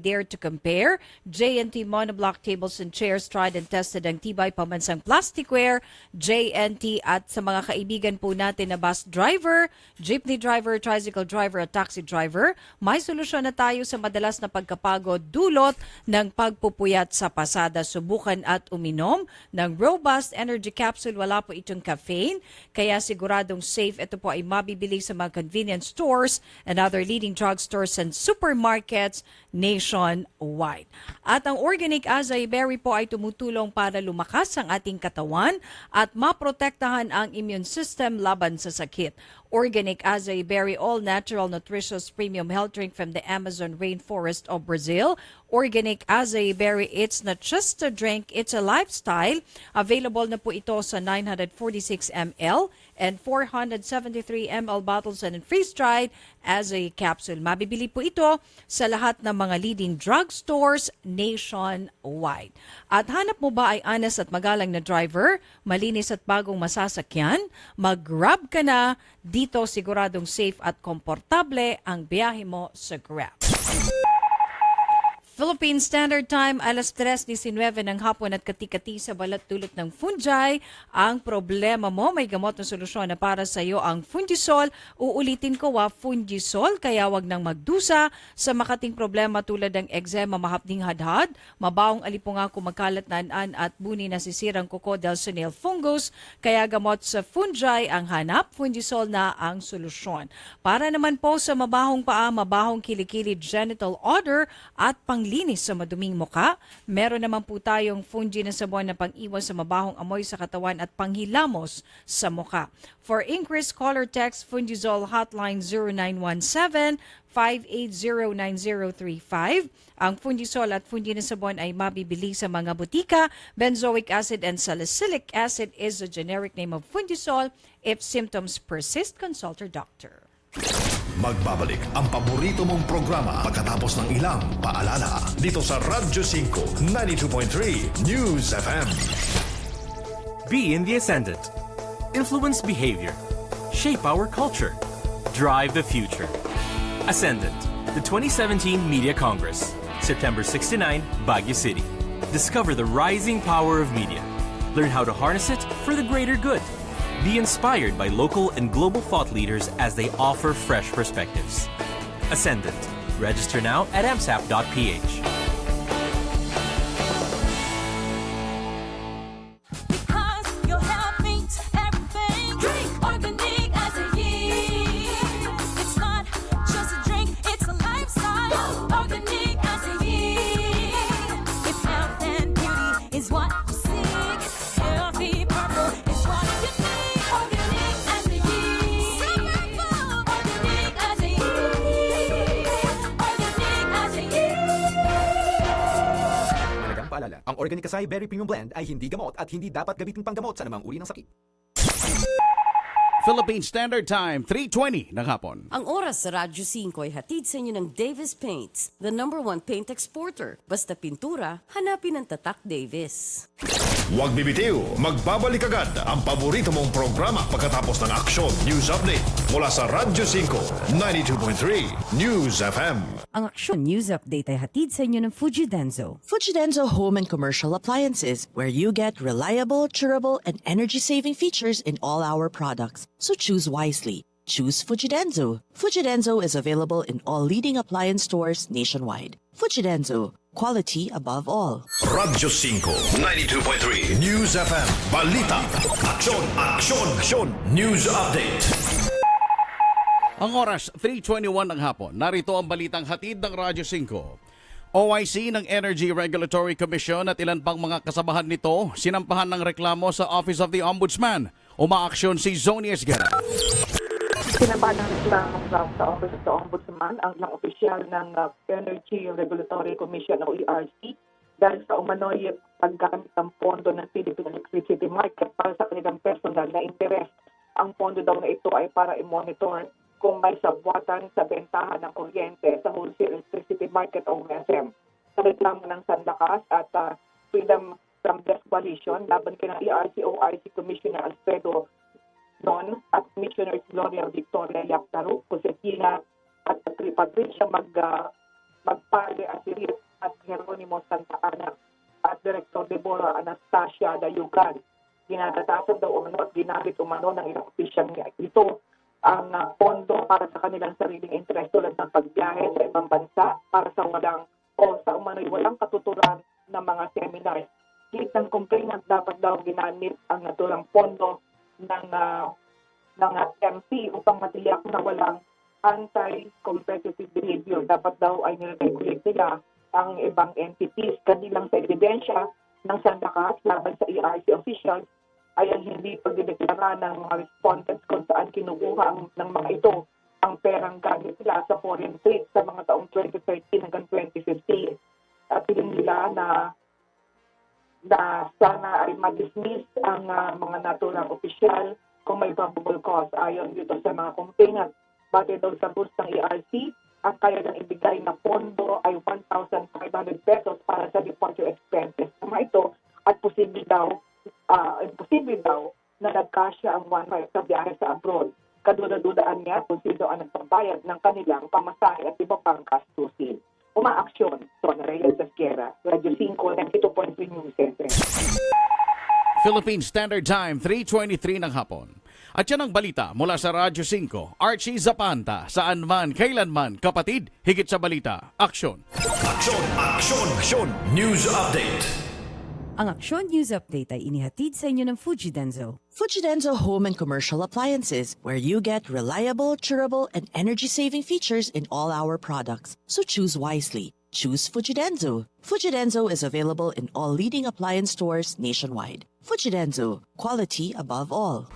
dare to compare. JNT monoblock tables and chairs, tried and tested ang tibay pamansang plasticware. JNT at sa mga kaibigan po natin na bus driver, jeepney driver, tricycle driver at taxi driver, may solusyon na tayo sa madalas na pagkapagod dulot ng pagpupuyat sa pasada. Subukan at uminom ng Robust Energy Capsule. Wala po itong caffeine, kaya siguradong safe. Ito po ay mabibili sa mga convenience stores and other leading drugstores and supermarkets nationwide. At ang organic acai berry po ay tumutulong para lumakas ang ating katawan at maprotektahan ang immune system laban sa sakit. Organic acai berry, all-natural, nutritious premium health drink from the Amazon rainforest of Brazil. Organic acai berry, it's not just a drink, it's a lifestyle. Available na po ito sa 946 ml and 473 ml bottles and freeze-dried acai capsule. Mabibili po ito sa lahat ng mga leading drugstores nationwide. At hanap mo ba ay honest at magalang na driver, malinis at bagong masasakyan? Mag-Grab ka na. Dito siguradong safe at komportable ang biyahe mo sa Grab. Philippine Standard Time, alas 3:19 ng hapon at kati-kati sa balat dulot ng fungi. Ang problema mo, may gamot na solusyon na para sa iyo ang Fungisol. Uulitin ko Fungisol, kaya wag nang magdusa sa makating problema tulad ng eczema, mahapding hadhad, mabawang alipunga, kumakalat na an at buni na sisirang kuko dahil sa nail fungus. Kaya gamot sa fungi ang hanap, Fungisol na ang solusyon. Para naman po sa mabahong paa, mabahong kilikili, genital odor at panglinis sa maduming muka, meron naman po tayong Fungi na sabon na pang-iwas sa mabahong amoy sa katawan at panghilamos sa muka. For increased caller text, Fungisol hotline 0917-580-9035. Ang Fungisol at Fungi na sabon ay mabibili sa mga butika. Benzoic acid and salicylic acid is the generic name of Fungisol. If symptoms persist, consult your doctor. Magbabalik ang paborito mong programa pagkatapos ng ilang paalala dito sa Radyo 5 92.3 News FM. Be in the ascendant. Influence behavior. Shape our culture. Drive the future. Ascendant, the 2017 Media Congress, September 69, Baguio City. Discover the rising power of media. Learn how to harness it for the greater good. Be inspired by local and global thought leaders as they offer fresh perspectives. Ascendant. Register now at amsap.ph. Ang Organic Acai Berry Premium Blend ay hindi gamot at hindi dapat gamitin panggamot sa anumang uri ng sakit. Philippine Standard Time, 3:20 ng hapon. Ang oras sa Radyo 5 ay hatid sa inyo ng Davis Paints, the #1 paint exporter. Basta pintura, hanapin ang Tatak Davis. Huwag bibitiw, magbabalik agad ang paborito mong programa pagkatapos ng Aksyon News Update mula sa Radyo 5, 92.3 News FM. Ang Aksyon News Update ay hatid sa inyo ng Fujidenzo. Fujidenzo Home and Commercial Appliances, where you get reliable, durable, and energy-saving features in all our products. So choose wisely. Choose Fujidenzo. Fujidenzo is available in all leading appliance stores nationwide. Fujidenzo, quality above all. Radyo 5, 92.3 News FM. Balita, aksyon, aksyon, aksyon. News Update. Ang oras, 3:21 ng hapon. Narito ang balitang hatid ng Radyo 5. OIC ng Energy Regulatory Commission at ilan pang mga kasabahan nito sinampahan ng reklamo sa Office of the Ombudsman. Umaaksyon si Zoni Esguera. Sinampahan ng reklamo sa Office of the Ombudsman ang ilang opisyal ng Energy Regulatory Commission o ERC dahil sa umano'y paggamit ng pondo ng Philippine Electricity Market para sa kanilang personal na interes. Ang pondo daw na ito ay para i-monitor kung may sabwatan sa bentahan ng kuryente sa Wholesale Electricity Market o WSM. Sa reklamo ng Sanlakas at Freedom from Death Coalition laban kina ERC-OIC Commissioner Alfredo Non at Commissioner Gloria Victoria Yaptaru, Josefina at Patricia Magpale Asirit at Geronimo Santa Ana at Director Deborah Anastasia Dayugan. Ginagatasan daw umano at ginamit umano ng ilang opisyal ito ang pondo para sa kanilang sariling interes tulad ng pagbiyahe sa ibang bansa para sa walang katuturan ng mga seminars. Hit ng complainant dapat daw ginamit ang naturang pondo ng MC upang matiyak na walang anti-competitive behavior. Dapat daw ay niregulit nila ang ibang entities. Kanilang sa ebidensya ng Sandakas laban sa ERC officials ay ang hindi pagdideklara ng mga respondents kung saan kinukuha ng mga ito ang perang gamit nila sa foreign trade sa mga taong 2013 hanggang 2015. At piling nila na sana ay ma-dismiss ang mga naturang opisyal kung may probable cause. Ayon dito sa mga complainant, batay daw sa rules ng ERC, ang kaya ng ibigay na pondo ay 1,500 pesos para sa departure expenses. Mga ito at posible daw na nagkasya ang 1,500 sa biyahe sa abroad. Kaduda-dudaan niya kung sino ang nagpabayad ng kanilang pamasahe at iba pang gastusin. Umaaksyon, Tona Reyes Esguera, Radyo 5, 92.3 News FM. Philippine Standard Time, 3:23 ng hapon. At yan ang balita mula sa Radyo 5. Archie Zapanta, saan man, kailanman, kapatid, higit sa balita, aksyon. Aksyon, aksyon, aksyon. News Update. Ang Aksyon News Update ay inihatid sa inyo ng Fujidenzo. Fujidenzo Home and Commercial Appliances, where you get reliable, durable, and energy-saving features in all our products. So choose wisely. Choose Fujidenzo. Fujidenzo is available in all leading appliance stores nationwide. Fujidenzo, quality above all.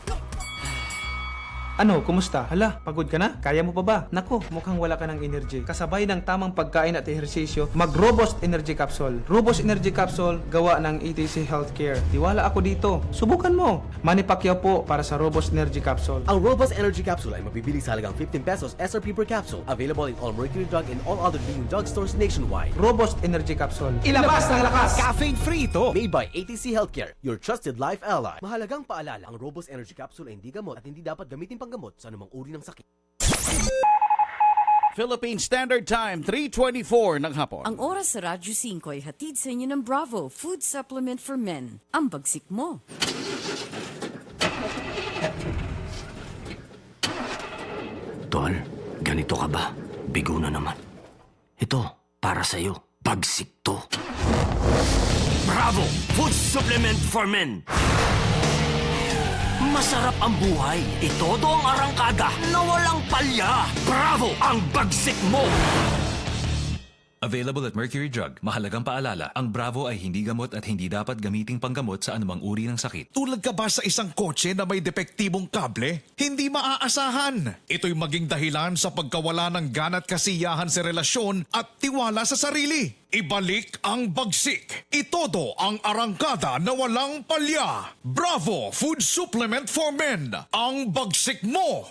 Ano, kumusta? Hala, pagod ka na? Kaya mo pa ba? Nako, mukhang wala ka ng energy. Kasabay ng tamang pagkain at ehersisyo, mag-Robust Energy Capsule. Robust Energy Capsule, gawa ng ETC Healthcare. Tiwala ako dito. Subukan mo. Manny Pacquiao po para sa Robust Energy Capsule. Ang Robust Energy Capsule ay mabibili sa halagang 15 pesos SRP per capsule. Available in all Mercury Drug and all other leading drugstores nationwide. Robust Energy Capsule. Ilabas ng lakas! Caffeine-free ito! Made by ATC Healthcare, your trusted life ally. Mahalagang paalala, ang Robust Energy Capsule ay hindi gamot at hindi dapat gamitin panggamot sa anumang uri ng sakit. Philippine Standard Time, 3:24 ng hapon. Ang oras sa Radyo 5 ay hatid sa inyo ng Bravo Food Supplement for Men. Ang bagsik mo. Tol, ganito ka ba? Bigo na naman. Ito, para sa'yo. Bagsik to. Bravo! Food Supplement for Men! Masarap ang buhay. Itodo ang arangkada na walang palya. Bravo! Ang bagsik mo! Available at Mercury Drug. Mahalagang paalala, ang Bravo ay hindi gamot at hindi dapat gamiting panggamot sa anumang uri ng sakit. Tulad ka ba sa isang kotse na may depektibong kable? Hindi maaasahan. Ito'y maging dahilan sa pagkawala ng gana at kasiyahan sa relasyon at tiwala sa sarili. Ibalik ang bagsik. Itodo ang arangkada na walang palya. Bravo Food Supplement for Men. Ang bagsik mo!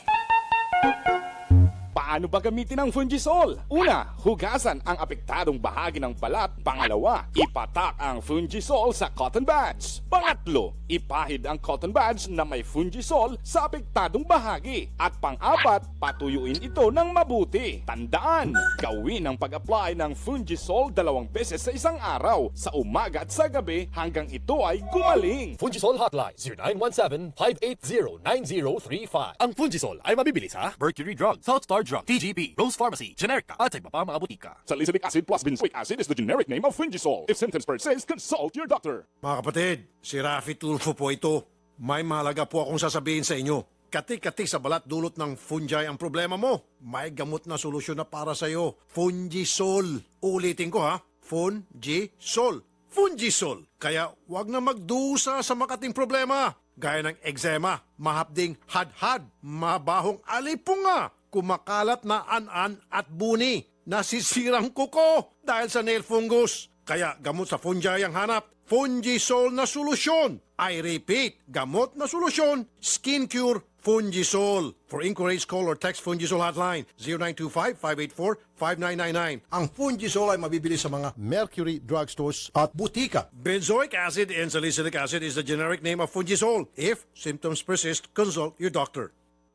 Paano ba gamitin ang Fungisol? Una, hugasan ang apektadong bahagi ng balat. Pangalawa, ipatak ang Fungisol sa cotton buds. Pangatlo, ipahid ang cotton buds na may Fungisol sa apektadong bahagi. At pang-apat, patuyuin ito ng mabuti. Tandaan, gawin ang pag-apply ng Fungisol 2 beses sa isang araw, sa umaga at sa gabi hanggang ito ay gumaling. Fungisol Hotline 0917-580-9035. Ang Fungisol ay mabibili sa Mercury Drug, Southstar Drug, TGP, Rose Pharmacy, Generica at sa iba pa mga butika. Salicylic acid plus benzoic acid is the generic name of Fungisol. If symptoms persist, consult your doctor. Mga kapatid, si Rafi Tulfo po ito. May mahalaga po akong sasabihin sa inyo. Kati-kati sa balat dulot ng fungi ang problema mo. May gamot na solusyon na para sa iyo. Fungisol. Ulitin ko ha. Fungisol. Fungisol. Kaya wag na magdusa sa makating problema. Gaya ng eczema, mahapding hadhad, mabahong alipunga, kumakalat na an-an at buni, nasisirang kuko dahil sa nail fungus. Kaya gamot sa fungi ang hanap. Fungisol na solusyon. I repeat, gamot na solusyon. Skin Cure Fungisol. For inquiries, call or text Fungisol hotline 0925-584-5999. Ang Fungisol ay mabibili sa mga Mercury drugstores at butika. Benzoic acid and salicylic acid is the generic name of Fungisol. If symptoms persist, consult your doctor.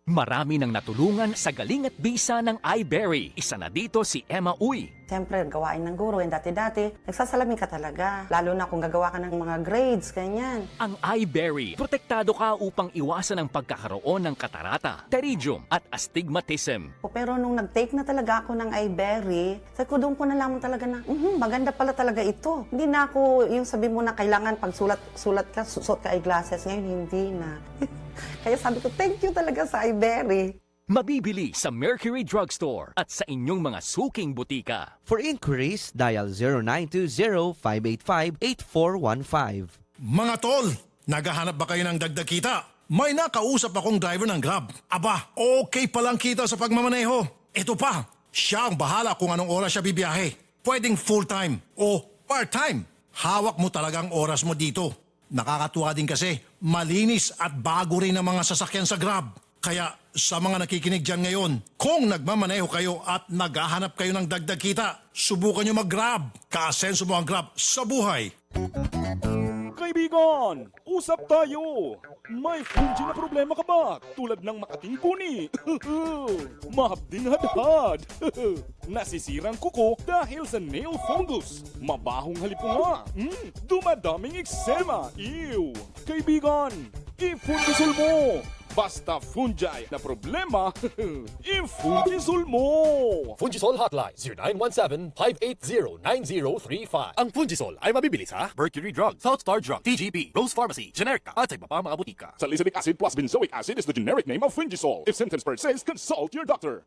Marami nang natulungan sa galing at bisa ng iBerry. Isa na dito si Emma Uy. Siyempre, gawain ng guro. Dati-dati, nagsasalamin ka talaga. Lalo na kung gagawa ka ng mga grades, ganyan. Ang iBerry, protektado ka upang iwasan ang pagkakaroon ng katarata, pterygium at astigmatism. Pero nung nag-take na talaga ako ng iBerry, sabi ko, doon ko nalaman talaga na, maganda pala talaga ito. Hindi na ako yung sabi mo na kailangan pag sulat ka, suot ka eyeglasses. Ngayon, hindi na. Kaya sabi ko, thank you talaga sa iBerry. Mabibili sa Mercury Drugstore at sa inyong mga suking butika. For inquiries, dial 0920-585-8415. Mga tol, naghahanap ba kayo ng dagdag kita? May nakausap akong driver ng Grab. Aba, okay palang kita sa pagmamaneho. Ito pa, siya ang bahala kung anong oras siya bibiyahe. Pwedeng full-time o part-time. Hawak mo talagang oras mo dito. Nakakatuwa din kasi, malinis at bago rin ang mga sasakyan sa Grab. Kaya sa mga nakikinig dyan ngayon, kung nagmamaneho kayo at naghahanap kayo ng dagdag kita, subukan nyo mag-Grab. Kaasenso mo ang Grab sa buhay. Kaibigan, usap tayo. May fungi na problema ka ba? Tulad ng makating buni, mahapding hadhad, nasisirang kuko dahil sa nail fungus, mabahong halipunga, dumadaming eksema. Ew! Kaibigan, i-Fungisol mo! Basta fungi na problema, i-Fungisol mo! Fungisol Hotline 0917-580-9035. Ang Fungisol ay mabibili sa Mercury Drug, Southstar Drug, TGP, Rose Pharmacy, Generica at sa iba pa mga butika. Salicylic acid plus benzoic acid is the generic name of Fungisol. If symptoms persist, consult your doctor.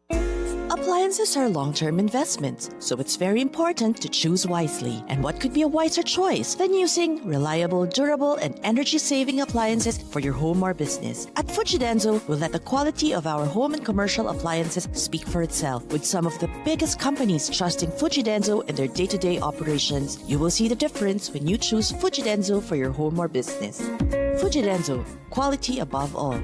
Appliances are long-term investments, so it's very important to choose wisely. And what could be a wiser choice than using reliable, durable, and energy-saving appliances for your home or business? At Fujidenzo, we'll let the quality of our home and commercial appliances speak for itself. With some of the biggest companies trusting Fujidenzo in their day-to-day operations, you will see the difference when you choose Fujidenzo for your home or business. Fujidenzo, quality above all.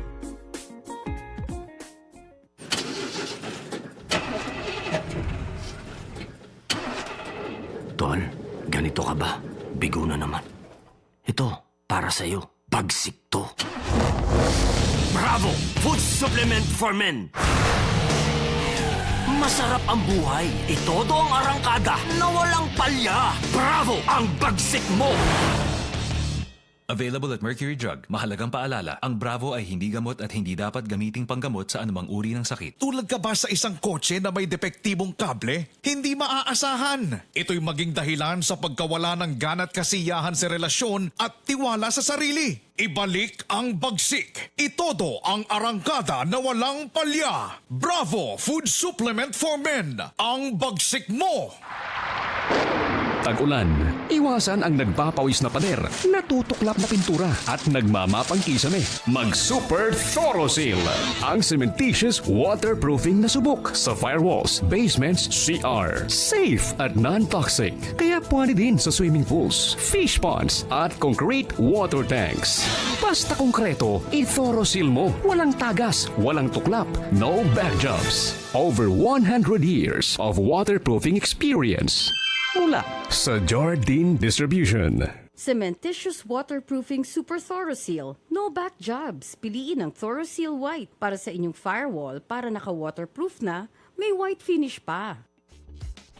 Tol, ganito ka ba? Bigo na naman. Ito, para sa'yo. Bagsik to. Bravo! Food Supplement for Men! Masarap ang buhay. Itodo ang arangkada na walang palya. Bravo! Ang bagsik mo! Available at Mercury Drug. Mahalagang paalala, ang Bravo ay hindi gamot at hindi dapat gamiting panggamot sa anumang uri ng sakit. Tulad ka ba sa isang kotse na may depektibong kable? Hindi maaasahan. Ito'y maging dahilan sa pagkawala ng gana at kasiyahan sa relasyon at tiwala sa sarili. Ibalik ang bagsik. Itodo ang arangkada na walang palya. Bravo Food Supplement for Men. Ang bagsik mo! tag-ulan, iwasan ang nagpapawis na pader, natutuklap na pintura at nagmamapang kisame. Mag-Super Thorosil, ang cementitious waterproofing na subok sa firewalls, basements, CR. Safe at non-toxic, kaya pwede din sa swimming pools, fish ponds at concrete water tanks. Basta konkreto, i-Thorosil mo. Walang tagas, walang tuklap, no bad jobs. Over 100 years of waterproofing experience. Mula sa Jardine Distribution. Cementitious waterproofing Super Thorosil. No back jobs. Piliin ang Thorosil White para sa inyong firewall para naka-waterproof na, may white finish pa.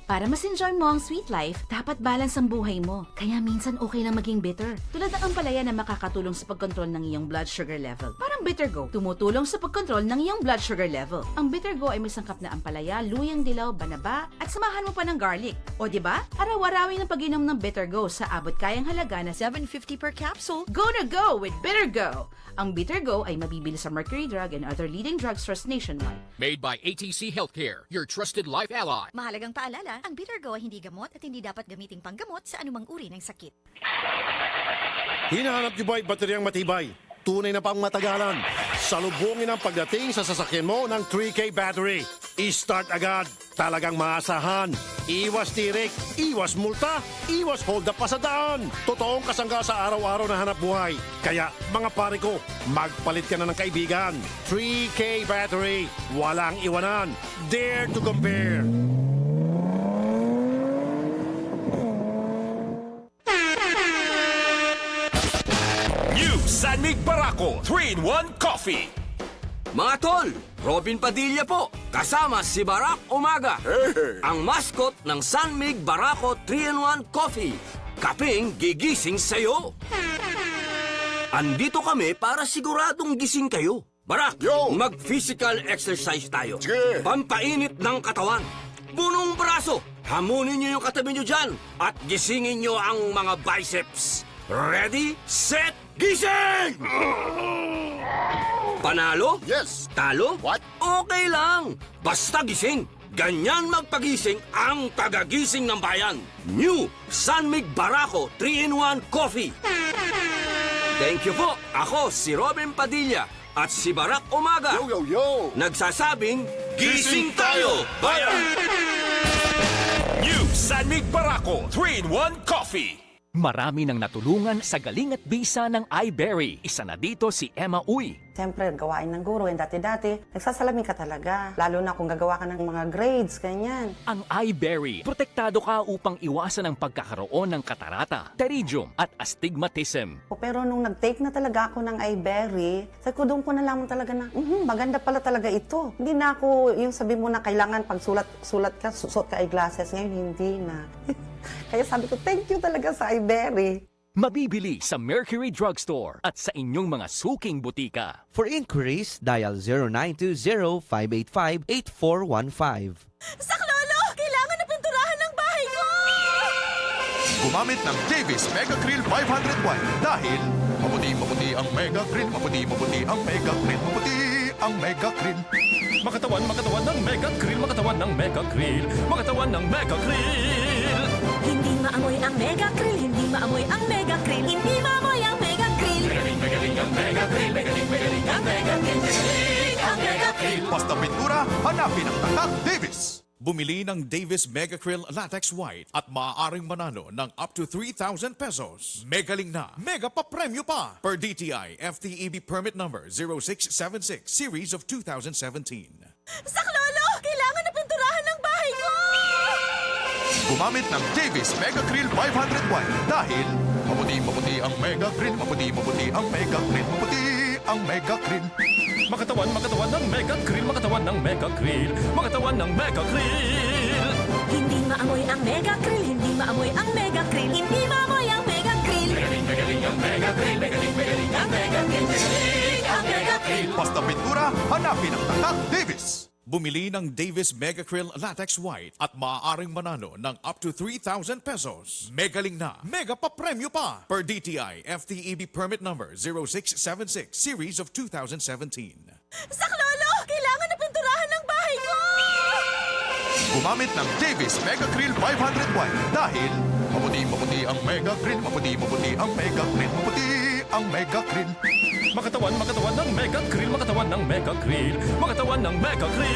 Para mas enjoy mo ang sweet life, dapat balance ang buhay mo. Kaya minsan okay lang maging bitter. Tulad ng ampalaya na makakatulong sa pagkontrol ng iyong blood sugar level. Parang Bitter Go, tumutulong sa pagkontrol ng iyong blood sugar level. Ang Bitter Go ay may sangkap na ampalaya, luyang dilaw, banaba, at samahan mo pa ng garlic. O diba? Araw-arawin ang pag-inom ng Bitter Go sa abot kayang halaga na $7.50 per capsule. Go na go with Bitter Go! Ang Bitter Go ay mabibili sa Mercury Drug and other leading drugstores nationwide. Made by ATC Healthcare, your trusted life ally. Mahalagang paalala, ang Bitter Go ay hindi gamot at hindi dapat gamiting panggamot sa anumang uri ng sakit. Hinahanap niyo ba ay bateryang matibay? Tunay na pang matagalan. Salubungin ang pagdating sa sasakyan mo ng 3K battery. I-start agad. Talagang maasahan. Iwas tirik, iwas multa, iwas hold up pa sa daan. Totoong kasangga sa araw-araw na hanap buhay. Kaya mga pare ko, magpalit ka na ng kaibigan. 3K battery. Walang iwanan. Dare to compare. New San Mig Barako 3-in-1 Coffee. Mga tol, Robin Padilla po, kasama si Barack Umaga, ang mascot ng San Mig Barako 3-in-1 Coffee. Kapeng gigising sa'yo. Andito kami para siguradong gising kayo. Barack, mag-physical exercise tayo. Sige. Pampainit ng katawan. Punong braso. Hamunin niyo yung katabi niyo dyan at gisingin niyo ang mga biceps. Ready, set, gising! Panalo? Yes. Talo? What? Okay lang. Basta gising. Ganyan magpagising ang tagagising ng bayan. New San Mig Barako 3-in-1 Coffee. Thank you po. Ako si Robin Padilla at si Barack Umaga. Yo! Nagsasabing, gising tayo, bayan! New San Mig Barako 3-in-1 Coffee. Marami nang natulungan sa galing at bisa ng iBerry. Isa na dito si Emma Uy. Siyempre, gawain ng guro, yung dati-dati, nagsasalamin ka talaga. Lalo na kung gagawa ka ng mga grades, ganyan. Ang iBerry, protektado ka upang iwasan ang pagkakaroon ng katarata, pterygium at astigmatism. Pero nung nag-take na talaga ako ng iBerry, sabi ko doon ko nalaman talaga na, maganda pala talaga ito. Hindi na ako yung sabi mo na kailangan pag sulat ka, suot ka eyeglasses. Ngayon, hindi na. Kaya sabi ko, thank you talaga sa iBerry. Mabibili sa Mercury Drugstore at sa inyong mga suking butika. For inquiries, dial 0920-585-8415. Saklolo! Kailangan na pinturahan ng bahay ko! Gumamit ng Davis Mega Grill 501 dahil maputi ang Mega Grill, maputi ang Mega Grill, maputi ang Mega Grill. Makatawan ng Mega Grill, makatawan ng Mega Grill, makatawan ng Mega Grill. Hindi maamoy ang Mega Grill, hindi maamoy ang Mega Grill, hindi maamoy ang Mega Grill. Magaling ang Mega Grill, magaling ang Mega Grill, magaling ang Mega Grill. Basta pintura, hanapin ang tatak Davis. Bumili ng Davis Mega Grill Latex White at maaaring manalo ng up to 3,000 pesos. Megaling na, mega pa premyo pa. Per DTI FTEB permit number 0676 series of 2017. Saklolo! Kailangan na pinturahan ng bahay ko! Gumamit ng Davis Mega Grill 501 dahil maputi ang Mega Grill, maputi ang Mega Grill, maputi ang Mega Grill. Makatawan ng Mega Grill, makatawan ng Mega Grill, makatawan ng Mega Grill. Hindi maamoy ang Mega Grill, hindi maamoy ang Mega Grill, hindi maamoy ang Mega Grill. Magaling ang Mega Grill, magaling ang Mega Grill, magaling ang Mega Grill. Basta pintura, hanapin ang tatak Davis. Bumili ng Davis Mega Grill Latex White at maaaring manalo ng up to 3,000 pesos. Megaling na, mega pa premyo pa. Per DTI FTEB permit number 0676 series of 2017. Saklolo! Kailangan na pinturahan ng bahay ko! gumamit ng Davis Mega Krill 500 White dahil maputi ang Mega Krill, maputi ang Mega Krill, maputi ang Mega Krill. Makatawan ng Mega Krill, makatawan ng Mega Krill, makatawan ng Mega Krill.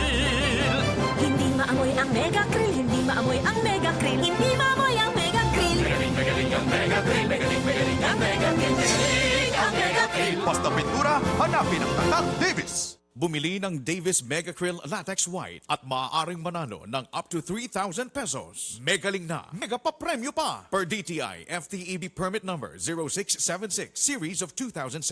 Hindi maamoy ang Mega Krill, hindi maamoy ang Mega Krill, hindi maamoy ang Mega Krill. Magaling ang Mega Krill, magaling ang Mega Krill, magaling ang Mega Krill. Basta pintura, hanapin ang tatak Davis. Bumili ng Davis Mega Krill Latex White at maaaring manalo ng up to 3,000 pesos. Megaling na, mega pa premyo pa. Per DTI FTEB permit number 0676 series of 2017.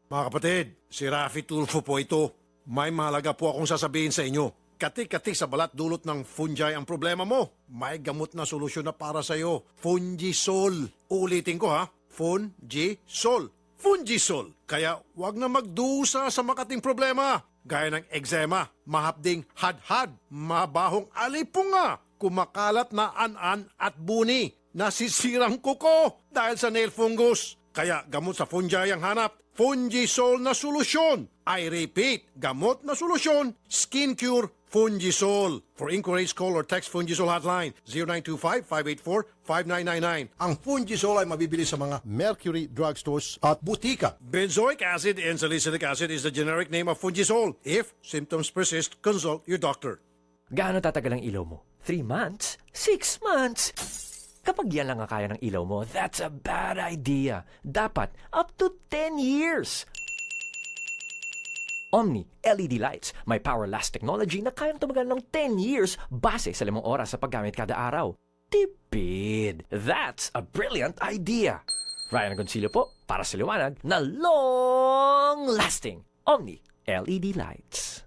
Mga kapatid, si Rafi Tulfo po ito. May mahalaga po akong sasabihin sa inyo. Kati-kati sa balat dulot ng fungi ang problema mo. May gamot na solusyon na para sa iyo. Fungisol. Ulitin ko ha. Fungisol. Fungisol. Kaya wag na magdusa sa makating problema. Gaya ng eczema, mahapding hadhad, mabahong alipunga, kumakalat na an-an at buni, nasisirang kuko dahil sa nail fungus. Kaya gamot sa fungi ang hanap. Fungisol na solusyon. I repeat, gamot na solusyon. Skin Cure Fungisol. For inquiries, call or text Fungisol hotline 0925-584-5999. Ang Fungisol ay mabibili sa mga Mercury drugstores at butika. Benzoic acid and salicylic acid is the generic name of Fungisol. If symptoms persist, consult your doctor. Gaano tatagal ang ilaw mo? 3 months? 6 months? Kapag yan lang ang kaya ng ilaw mo, that's a bad idea. Dapat up to 10 years. Omni LED lights, may power-last technology na kayang tumagal ng 10 years base sa 5 oras sa paggamit kada araw. Tipid! That's a brilliant idea! Ryan Agoncillo po, para sa liwanag na long-lasting Omni LED lights.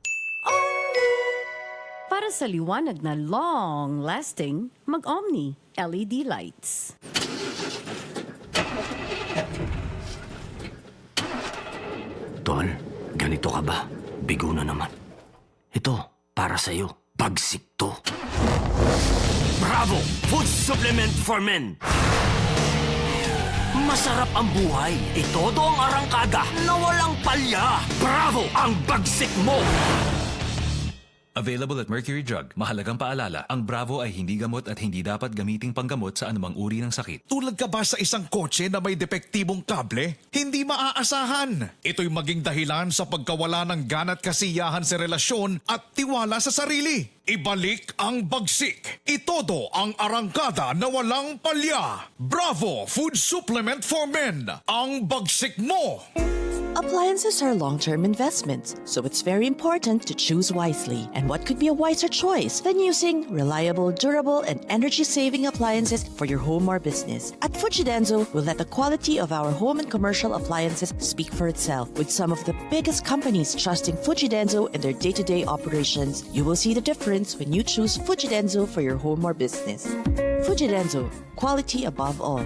Para sa liwanag na long-lasting, mag-Omni LED lights. Tol, ganito ka ba? Bigo na naman. Ito, para sa'yo. Bagsik to. Bravo! Food supplement for men! Masarap ang buhay. Itodo ang arangkada na walang palya. Bravo! Ang bagsik mo! Available at Mercury Drug. Mahalagang paalala, ang Bravo ay hindi gamot at hindi dapat gamiting panggamot sa anumang uri ng sakit. Tulad ka ba sa isang kotse na may depektibong kable? Hindi maaasahan. Ito'y maging dahilan sa pagkawala ng gana't kasiyahan sa relasyon at tiwala sa sarili. Ibalik ang bagsik. Itodo ang arangkada na walang palya. Bravo Food Supplement for Men. Ang bagsik mo! Appliances are long-term investments, so it's very important to choose wisely. And what could be a wiser choice than using reliable, durable, and energy-saving appliances for your home or business? At Fujidenzo, we'll let the quality of our home and commercial appliances speak for itself. With some of the biggest companies trusting Fujidenzo in their day-to-day operations, you will see the difference when you choose Fujidenzo for your home or business. Fujidenzo, quality above all.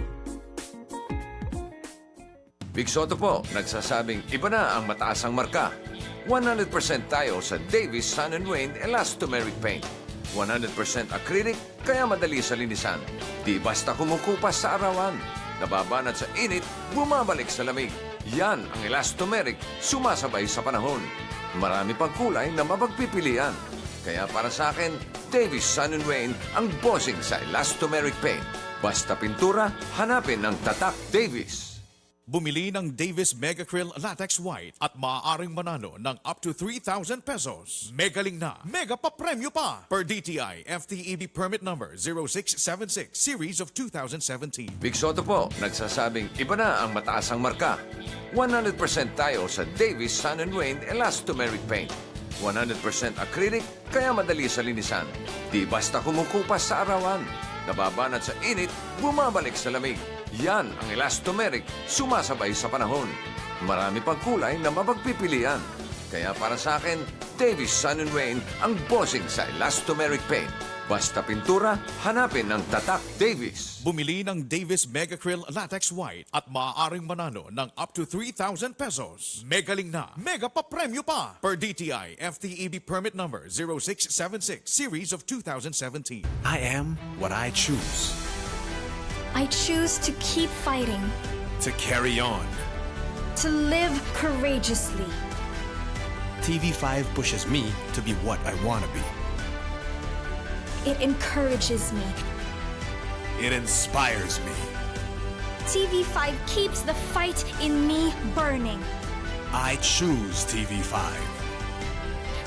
Big Soto po, nagsasabing iba na ang mataas ang marka. 100% tayo sa Davis Sun & Wayne Elastomeric Paint. 100% acrylic, kaya madali sa linisan. Di basta kumukupas sa arawan. Nababanat sa init, bumabalik sa lamig. Yan ang elastomeric, sumasabay sa panahon. Marami pang kulay na mapagpipilian. Kaya para sa akin, Davis Sun & Wayne ang bossing sa elastomeric paint. Basta pintura, hanapin ang tatak Davis. Bumili ng Davis Mega Krill Latex White at maaaring manalo ng up to 3,000 pesos. Megaling na, mega pa premyo pa. Per DTI FTEB permit number 0676 series of 2017. Big Soto po, nagsasabing iba na ang mataas ang marka. 100% tayo sa Davis Sun & Wayne Elastomeric Paint. 100% acrylic, kaya madali sa linisan. Di basta kumukupas sa arawan. Nababanat sa init, bumabalik sa lamig. Yan ang elastomeric, sumasabay sa panahon. Marami pang kulay na mapagpipilian. Kaya para sa akin, Davis Sun & Wayne ang bossing sa elastomeric paint. Basta pintura, hanapin ang tatak Davis. Bumili ng Davis Mega Krill Latex White at maaaring manalo ng up to 3,000 pesos. Megaling na, mega pa premyo pa. Per DTI FTEB permit number 0676 series of 2017. I am what I choose. I choose to keep fighting, To carry on. to live courageously. TV5 pushes me to be what I want to be. It encourages me. It inspires me. TV5 keeps the fight in me burning. I choose TV5.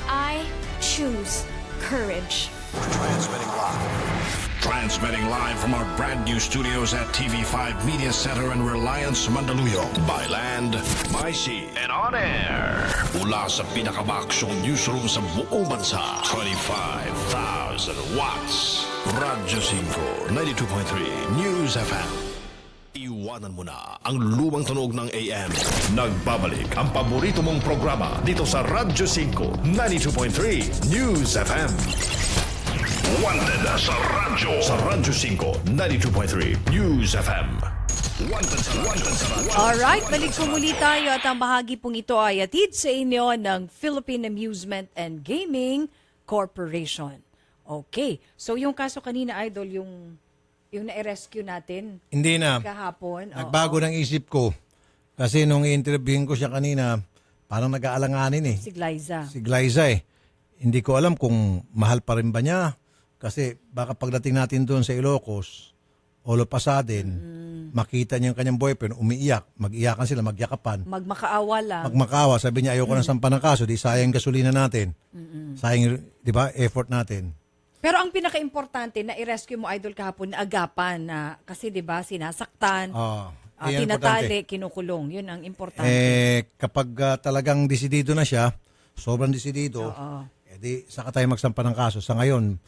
I choose courage. Transmitting live from our brand new studios at TV5 Media Center and Reliance Mandaluyong. By land, by sea, and on air. Mula sa pinakamaksyong newsroom sa buong bansa. 25,000 watts. Radyo 5, 92.3 News FM. Iwanan mo na ang lumang tunog ng AM. Nagbabalik ang paborito mong programa dito sa Radyo 5, 92.3 News FM. Wanted sa Radyo. Sa Radyo 5, 92.3 News FM. Wanted sa Radyo. Alright, balik po muli tayo at ang bahagi pong ito ay atid sa inyo ng Philippine Amusement and Gaming Corporation. Okay, so yung kaso kanina, Idol, yung na-rescue natin. Hindi na. Kahapon. Nagbago ng isip ko. Kasi nung i-interviewin ko siya kanina, parang nag-aalanganin eh. Si Glyza. Si Glyza eh. Hindi ko alam kung mahal pa rin ba niya. Kasi baka pagdating natin doon sa Ilocos, all of a sudden, makita niya yung kanyang boyfriend, umiiyak. Mag-iyakan sila, magyakapan. Magmakaawa lang. Magmakaawa. Sabi niya, ayoko ng sampa ng kaso. Di sayang gasolina natin. Sayang, di ba, effort natin. Pero ang pinaka-importante na i-rescue mo, Idol, kahapon, na agapan na kasi 'di ba sinasaktan, tinatali, kinukulong. 'Yun ang importante. Kapag talagang desidido na siya, sobrang desidido, edi saka tayo magsampa ng kaso. Sa ngayon,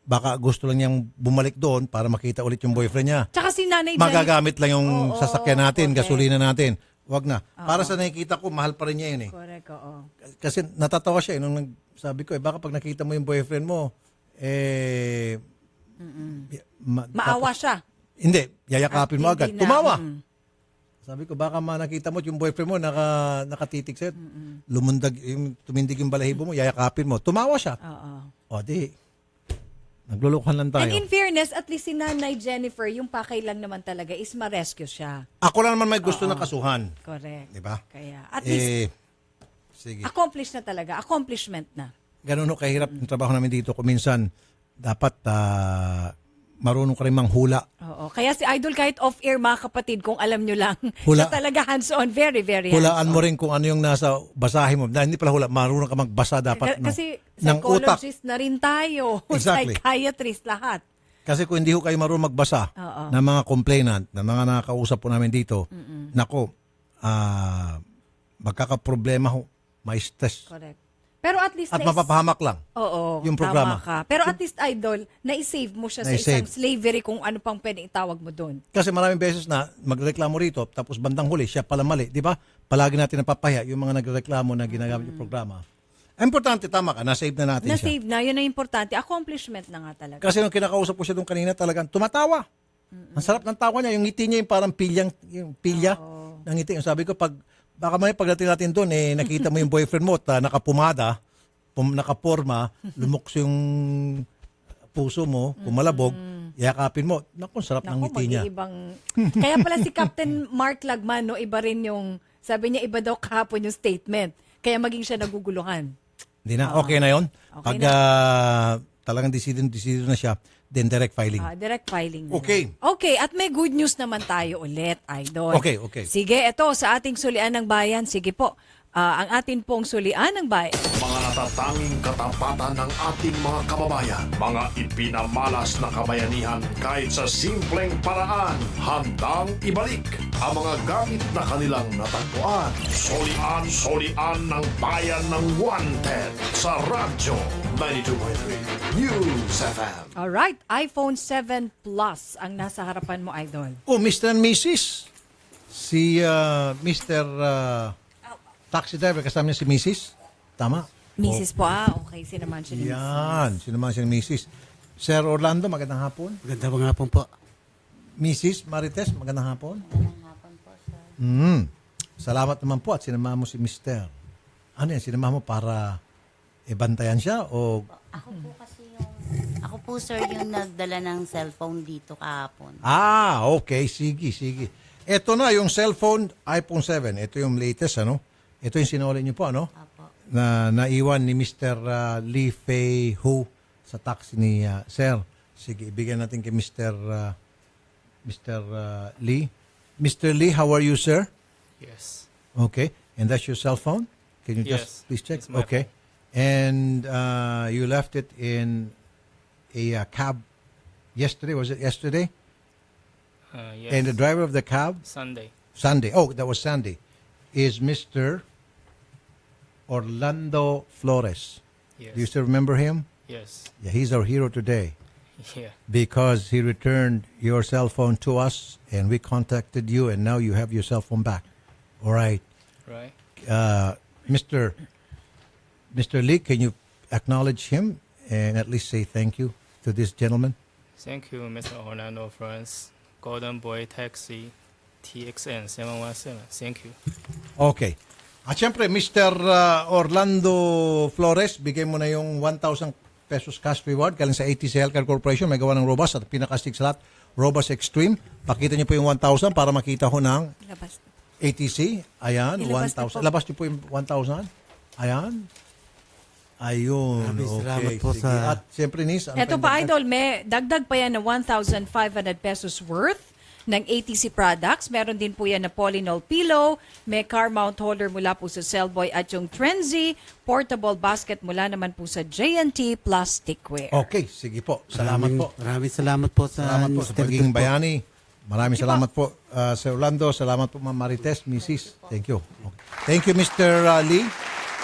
baka gusto lang niyang bumalik doon para makita ulit yung boyfriend niya. Tsaka si Nanay magagamit lang yung sasakyan natin, gasolina natin. Wag na. Para sa nakikita ko, mahal pa rin niya yun eh. Correct, oo. Kasi natatawa siya nung sabi ko baka pag nakita mo yung boyfriend mo, maawa siya. Hindi, yayakapin mo agad. Tumawa. Sabi ko, baka nakita mo yung boyfriend mo nakatitig sa'yo. Lumundag, tumindig yung balahibo mo, yayakapin mo. Tumawa siya. O di, naglulukuhan lang tayo. And in fairness, at least si Nanay Jennifer, yung pakay lang naman talaga is ma-rescue siya. Ako lang naman may gusto na kasuhan. Correct. Diba? Kaya, at least, sige. Accomplished na talaga. Accomplishment na. Ganun ho kahirap yung trabaho namin dito. Kung minsan, dapat marunong ka rin manghula. Oo. Kaya si Idol, kahit off-air, mga kapatid, kung alam nyo lang, hula. siya talaga hands-on. Very, very hands-on. Hulaan mo rin kung ano yung nasa basahin mo. Hindi pala hula, marunong ka magbasa dapat kasi ng utak. Psychologist na rin tayo. Exactly. Psychiatrist, lahat. Kasi kung hindi ho kayo marunong magbasa ng mga complainant, ng mga nakakausap po namin dito, nako, magkakaproblema ho, may stress. Correct. Pero at least... At mapapahamak lang yung programa. Tama ka. Pero at least, Idol, na-save mo siya sa isang slavery kung ano pang pwedeng itawag mo doon. Kasi maraming beses na magreklamo rito, tapos bandang huli, siya pala mali. Di ba? Palagi natin napapahiya yung mga nagreklamo na ginagamit yung programa. Importante, tama ka, na-save na natin siya. Na-save na, yun ang importante. Accomplishment na nga talaga. Kasi nung kinakausap ko siya doon kanina, talagang tumatawa. Ang sarap ng tawa niya. Yung ngiti niya yung parang pilya ng ngiti. Yung sabi ko, baka may pagdating natin doon, nakita mo yung boyfriend mo, nakapumada, nakaporma, lumoks yung puso mo, kumalabog, yakapin mo. Naku, sarap ng ngiti niya. Kaya pala si Captain Mark Lagman, no, iba rin yung, sabi niya, iba daw kahapon yung statement. Kaya maging siya naguguluhan. Hindi na, okay na yun. Okay pag talagang decision na siya, then direct filing. Direct filing. Okay. Okay, at may good news naman tayo ulit, Idol. Okay. Sige, ito, sa ating sulian ng bayan, sige po, ang atin pong sulian ng bayan. Mga natatanging katapatan ng ating mga kababayan. Mga ipinamalas na kabayanihan kahit sa simpleng paraan. Handang ibalik ang mga gamit na kanilang natagpuan. Solian ng bayan ng Wanted sa Radyo 92.3 News FM. Alright, iPhone 7 Plus ang nasa harapan mo, Idol. Oh, Mr. and Mrs. Si Mr. Taxi driver, kasama niya si Mrs. Tama? Mrs. po, okay. Sinamahan siya ni Mrs. Yan, sinamahan siya ni Mrs. Sir Orlando, magandang hapon. Magandang hapon po. Mrs. Marites, magandang hapon. Magandang hapon po, sir. Salamat naman po at sinamahan mo si Mr. Ano yan, sinamahan mo para ibantayan siya o... Ako po, sir, yung nagdala ng cellphone dito kahapon. Okay. Sige. Ito na, yung cellphone, iPhone 7. Ito yung latest, ano? Ito yung sinuli niyo po, ano? Apo. Na naiwan ni Mr. Lee Fei Hu sa taxi ni Sir. Sige, ibigay natin kay Mr. Lee. Mr. Lee, how are you, sir? Yes. Okay. And that's your cell phone? Can you just Yes, please check? it's my Okay. And you left it in a cab yesterday. Was it yesterday? Yes. And the driver of the cab? Sunday. Sunday. Oh, that was Sunday. Is Mr. Orlando Flores. Yes. Do you still remember him? Yes. Yeah, he's our hero today. Yeah. Because he returned your cell phone to us and we contacted you and now you have your cell phone back. All right. Right. Mr. Lee, can you acknowledge him and at least say thank you to this gentleman? Thank you, Mr. Orlando Flores. Golden Boy Taxi TXN 717. Thank you. Okay. At syempre, Mr. Orlando Flores, bigay mo na yung 1,000 pesos cash reward galing sa ATC Healthcare Corporation. May gawa ng Robust at pinakastig sa lahat, Robust Extreme. Pakita niyo po yung 1,000 para makita ko ng Labas. ATC. Ayan, Ilabas na 1,000. po. Labas niyo po yung 1,000. Ayan. Ayun. Maraming salamat Okay. po Sige. sa- At syempre, Nis, ano Eto pa yung pa, dagdag? Idol, may dagdag pa yan na 1,500 pesos worth ng ATC products. Meron din po yan na Polynol pillow, may car mount holder mula po sa Cellboy at yung Trenzy portable basket mula naman po sa J&T Plasticware. Okay, sige po. Salamat po. Maraming salamat po sa Salamat po sa Mr. pagiging Ito po. bayani. Maraming salamat po, Sir Orlando. Salamat po, Ma'am Marites, Mrs. Thank you. Okay. Thank you, Mr. Lee.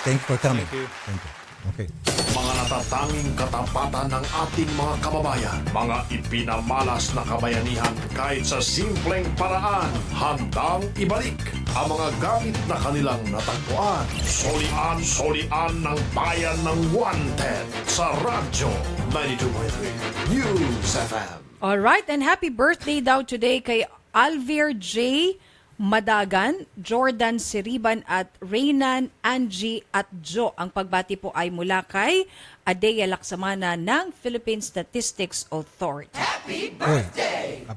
Thank you for coming. Thank you. Thank you. Okay. Mga natatanging katapatan ng ating mga kababayan. Mga ipinamalas na kabayanihan kahit sa simpleng paraan. Handang ibalik ang mga gamit na kanilang natagpuan. Solian ng bayan ng Wanted sa Radyo 92.3 News FM. Alright, and happy birthday daw today kay Alvir J. Madagan, Jordan Siriban at Reynan, Angie at Joe. Ang pagbati po ay mula kay Adea Laksamana ng Philippine Statistics Authority. Happy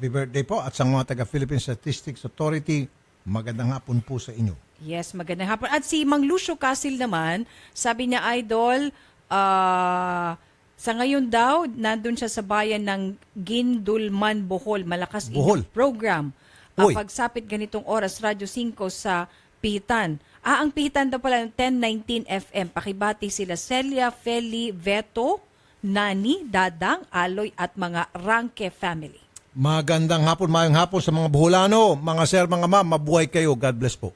birthday po. At sa mga taga Philippine Statistics Authority, magandang hapon po sa inyo. Yes, magandang hapon. At si Mang Lucio Casil naman, sabi niya, Idol, sa ngayon daw, nandun siya sa bayan ng Gindulman, Bohol. Malakas Bohol. inyong program. Uy. Pagsapit ganitong oras, Radyo 5 sa Pitan. Ang Pitan daw pala ng 1019 FM. Pakibati sila Celia, Feli, Veto, Nani, Dadang, Aloy at mga Ranke family. Magandang hapon, mayong hapon sa mga Boholano. Mga sir, mga ma'am, mabuhay kayo. God bless po.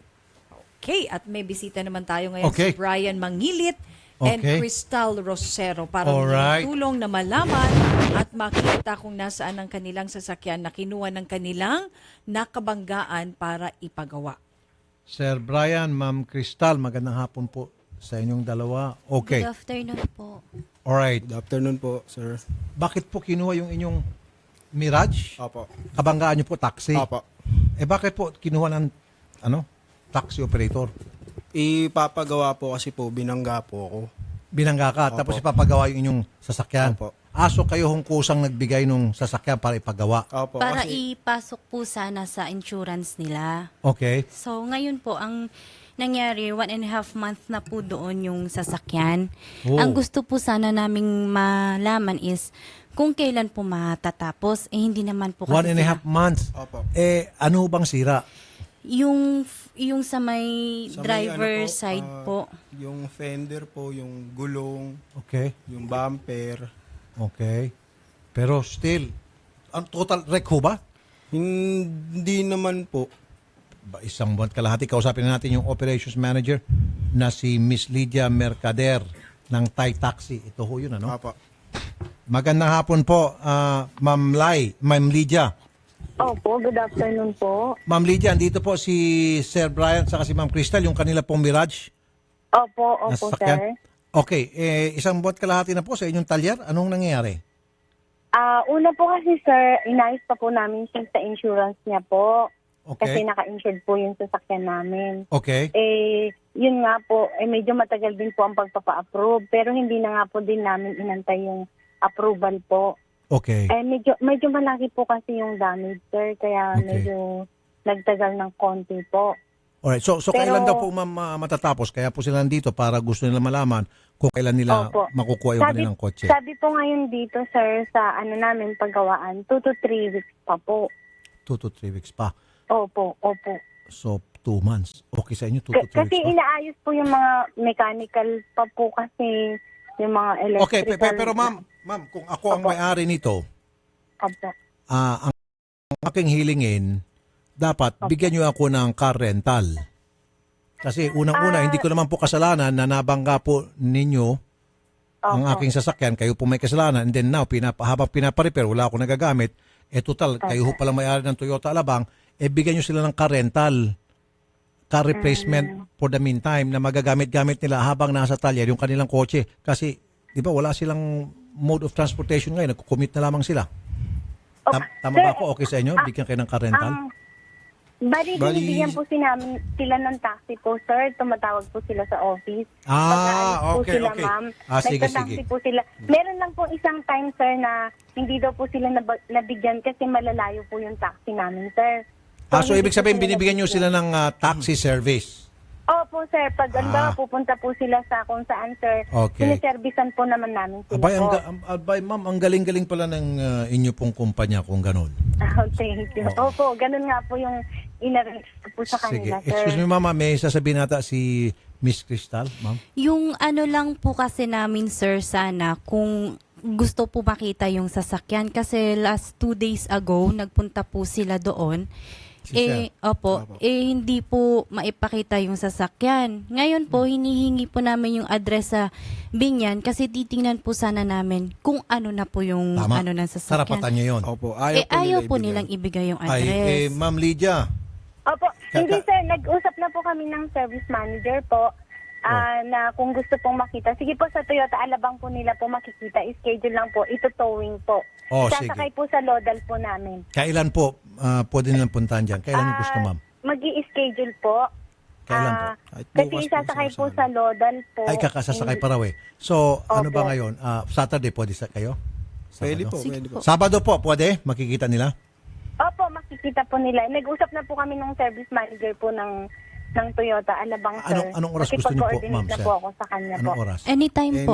Okay, at may bisita naman tayo ngayon Okay. si Brian Mangilit and Okay. Crystal Rosero para Alright. tulong na malaman at makita kung nasaan ang kanilang sasakyan na kinuha ng kanilang nakabanggaan para ipagawa. Sir Brian, Ma'am Crystal, magandang hapon po sa inyong dalawa. Okay. Good afternoon po. Alright. Good afternoon po, sir. Bakit po kinuha yung inyong Mirage? Opo. Kabanggaan niyo po taxi? Opo. Bakit po kinuha ng taxi operator? Ipapagawa po kasi po, binangga po ako. Binangga ka, Opo. tapos ipapagawa yung inyong sasakyan. Opo. So kayo hong kusang nagbigay nung sasakyan para ipagawa. Opo, Para kasi ipasok po sana sa insurance nila. Okay. So, ngayon po, ang nangyari, 1.5 month na po doon yung sasakyan. Oh. Ang gusto po sana naming malaman is kung kailan po matatapos. Hindi naman po kasi 1.5 months. Opo. Ano bang sira? Yung sa may sa may driver ano po, side po. Yung fender po, yung gulong, Okay. yung bumper. Okay. Pero still, ang total wreck ho ba? Hindi naman po. Isang buwan kalahati. Kausapin na natin yung operations manager na si Miss Lydia Mercader ng Thai Taxi. Ito ho yun, ano? Opo. Magandang hapon po, Ma'am Lydia. Opo, good afternoon po. Ma'am Lydia, andito po si Sir Brian saka si Ma'am Crystal, yung kanila pong Mirage. Opo, na opo, sasakyan. sir. Okay, isang buwan kalahati na po sa inyong talyer. Anong nangyayari? Una po kasi, sir, inayos pa po namin siya sa insurance niya po. Okay. Kasi naka-insured po yung sasakyan namin. Okay. Yun nga po, medyo matagal din po ang pagpapa-approve. Pero hindi na nga po din namin inantay yung approval po. Okay. Medyo malaki po kasi yung damage, sir. Kaya Okay. medyo nagtagal ng konti po. Alright, so Pero- kailan daw po ma'am matatapos? Kaya po sila nandito para gusto nila malaman kung kailan nila Opo. makukuha yung kanilang kotse. Sabi po ngayon dito, sir, sa namin paggawaan, 2 to 3 weeks pa po. 2 to 3 weeks pa. Opo. So, 2 months. Okay sa inyo, 2 to 3 weeks Kasi pa? inaayos po yung mga mechanical pa po kasi yung mga Okay, electrical. pero ma'am, kung ako ang may-ari nito, Opo. ang aking hilingin, dapat bigyan nyo ako ng car rental. Kasi unang-una, hindi ko naman po kasalanan na nabangga po ninyo ang aking sasakyan. Kayo po may kasalanan. And then now, habang pinaparepair, wala akong nagagamit. Total, kayo ho palang may-ari ng Toyota Alabang, bigyan nyo sila ng car rental, car replacement for the meantime na magagamit-gamit nila habang nasa talyer yung kanilang kotse. Kasi, di ba, wala silang mode of transportation ngayon. Nagkukommute na lamang sila. Tama ba ako? Okay sa inyo? Bigyan kayo ng car rental? Bali, binibigyan po sila ng taxi po, sir. Tumatawag po sila sa office. Okay. Ma'am. Sige. Nagtataxi po sila. Meron lang po isang time, sir, na hindi daw po sila nabigyan kasi malalayo po yung taxi namin, sir. So ibig sabihin, binibigyan nyo sila ng taxi service? Opo, sir. Pag pupunta po sila sa kung saan, sir, siniservisan po naman namin sila Abay, ma'am, ang galing-galing pala ng inyo pong kumpanya kung ganun. Thank you. Opo, ganun nga po yung inarrange po sa kanila, Sige. sir. Excuse me, mama, may sasabihin nata si Miss Crystal, ma'am? Yung lang po kasi namin, sir, sana kung gusto po makita yung sasakyan kasi last 2 days ago, nagpunta po sila doon. Hindi po maipakita yung sasakyan. Ngayon po, hinihingi po namin yung address sa Binyan kasi titingnan po sana namin kung ano na po yung ng sasakyan. Karapatan nyo yun. Opo, ayaw po nilang ibigay yung address. Ma'am Lydia. Opo, hindi, sir. Nag-usap na po kami ng service manager po na kung gusto pong makita. Sige po, sa Toyota Alabang po nila po makikita. I-schedule lang po. Ito towing po. Sasakay po sa Lodal po namin. Kailan po pwede nilang puntahan dyan? Kailan yung gusto, ma'am? Mag-i-schedule po. Kailan po? Kasi isasakay po sa Lodal po. Ay, kakasasakay pa raw eh. So, ano ba ngayon? Saturday pwede kayo? Pwede po. Sabado po, pwede? Makikita nila? Opo, makikita po nila. Nag-usap na po kami ng service manager po ng Toyota Alabang, sir. Anong oras gusto niyo po, ma'am, na sir? po ako sa kanya Anong po. oras? Anytime po.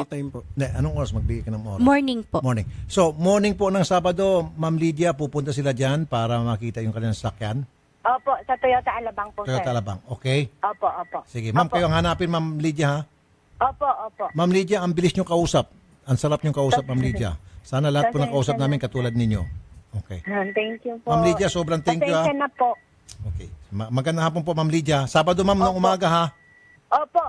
Anong oras magbigay ka ng oras? Morning po. Morning. So, morning po ng Sabado, Ma'am Lydia, pupunta sila dyan para makita yung kanilang sakyan? Opo, sa Toyota Alabang po, Toyota sir. Alabang, okay? Opo. Sige, ma'am, kayo ang hanapin, Ma'am Lydia, ha? Opo. Ma'am Lydia, ang bilis nyo kausap. Ang sarap nyo kausap, Ma'am Lydia. Sana lahat po ng kausap namin katulad ninyo. Okay. Thank you po. Ma'am Lydia, sobrang thank you, ha? Pasensya na po. Okay. Magandang hapon po, Ma'am Lydia. Sabado, ma'am, ng umaga, ha? Opo.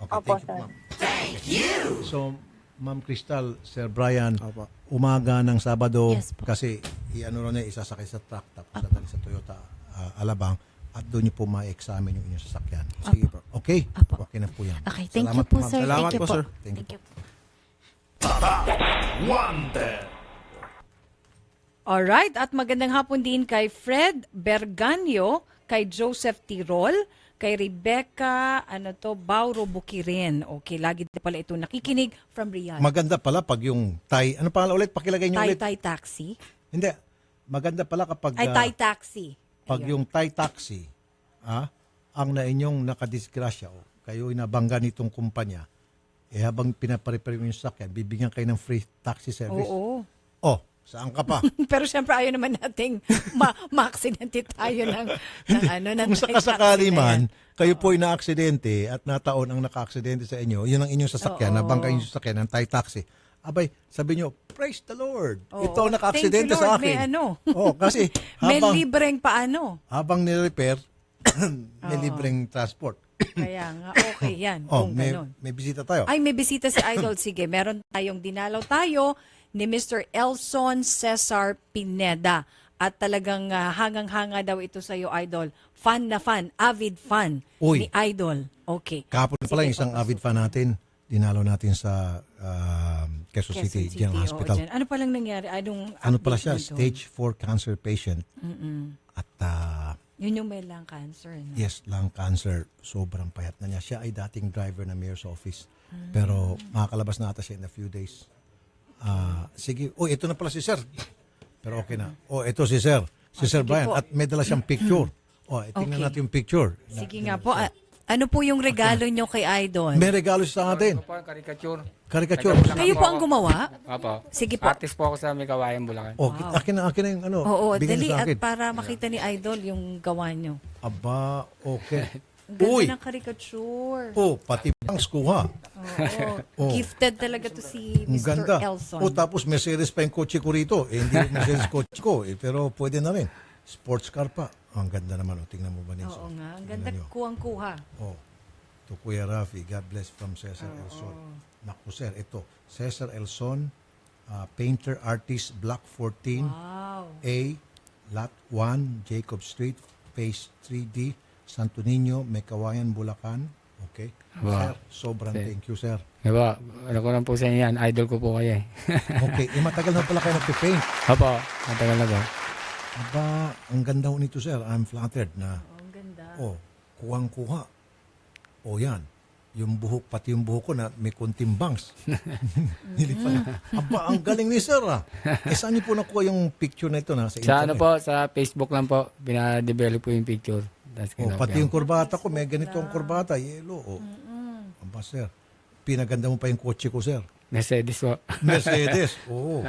Okay, thank you, sir. So, Ma'am Crystal, Sir Brian, umaga ng Sabado, Yes po. kasi isasakay sa truck, tapos dadali sa Toyota Alabang, at doon niyo po ma-examine yung inyong sasakyan. Sige po. Okay? Okay na po yan. Okay, thank Salamat you po, ma'am. sir. Salamat Thank you po, sir. Thank you. Alright, at magandang hapon din kay Fred Berganyo, kay Joseph Tirol, kay Rebecca, Bauro Bukirin. Okay, lagi din pala ito nakikinig from Riyadh. Maganda pala pag yung Thai, ano pangalan ulit? Pakilagay niyo ulit. Thai Taxi. Hindi. Maganda pala kapag Thai Taxi. pag yung Thai Taxi, ang na inyong nakadisgrasya o kayo nabangga nitong kumpanya, habang pinaparepair yung sasakyan, bibigyan kayo ng free taxi service. Oo. Saan ka pa? Pero syempre ayaw naman nating ma-aksidente tayo ng Kung sakasakali man, kayo po ay na-aksidente at nataon ang naka-aksidente sa inyo, yun ang inyong sasakyan, nabangga yung sasakyan ng Thai Taxi. Abay, sabi nyo, praise the Lord. Ito ang naka-aksidente sa akin. May kasi may libreng paano. habang nirepair, may libreng transport. Kaya nga, okay yan. Kung ganun. May bisita tayo. Ay, may bisita si Idol. Sige, meron tayong dinalaw tayo ni Mr. Elson Cesar Pineda. At talagang hangang-hanga daw ito sa iyo, Idol. Fan na fan, avid fan ni Idol. Okay. Kahapon pala yung isang avid fan natin, dinalaw natin sa Quezon City General Hospital. Ano palang nangyari? Ano pala siya? Stage 4 cancer patient. At yun yung may lung cancer. No? yes, lung cancer. Sobrang payat na niya. Siya ay dating driver ng mayor's office. Pero makakalabas na ata siya in a few days. Sige. Ito na pala si Sir. Pero okay na. Ito si Sir. Si Sir Brian. po. At may dala siyang picture. Tingnan Okay. natin yung picture. Sige nga po. Ano po yung regalo nyo kay Idol? May regalo siya sa atin. Caricature. Caricature. Kayo po ang gumawa? Opo. Sige po. Artist po ako sa May Kawayan, Bulacan. Oh, akin na yung ano. Oo, bigyan dali niyo sa at akin. para makita ni Idol yung gawa nyo. Aba, okay. Ang ganda Uy! ng caricature. Oh, pati bangs kuha. Oo. Oh. Gifted talaga to si Ang Mr. ganda. Elson. Oh, tapos Mercedes pa yung kotse ko rito. Eh, hindi Mercedes kotse ko. Pero pwede na rin. Sports car pa. Ang ganda naman. Oh. Tingnan mo ba niyo? Oo nga. Ang ganda Tingnan niyo. kuwang-kuha. Oh. To Kuya Rafi, God bless from Cesar Elson. Naku sir, ito. Cesar Elson, painter, artist, Block 14, Wow. A, Lot 1, Jacob Street, Phase 3D, Santo Niño, Mekawayan, Bulacan. Okay. Wow. Sir, sobrang Sir. thank you, sir. Diba? Ano ko lang po sa inyo yan. Idol ko po kayo eh. Okay. Matagal na pala kayo nagpipaint. Opo. Matagal na ba? Aba, ang ganda ho nito, sir. I'm flattered na. Ang ganda. Oh, kuwang-kuha. Oh, yan. Yung buhok, pati yung buhok ko na may konting bangs. Nilipan. Aba, ang galing ni sir, ah. Saan niyo po nakuha yung picture na ito na sa Sa ano internet? po, sa Facebook lang po, binadevelop po yung picture. Oh, pati yung kurbata ko, may ganitong kurbata, yellow. Oh. Aba, sir. Pinaganda mo pa yung kotse ko, sir. Mercedes po. Mercedes. Oo.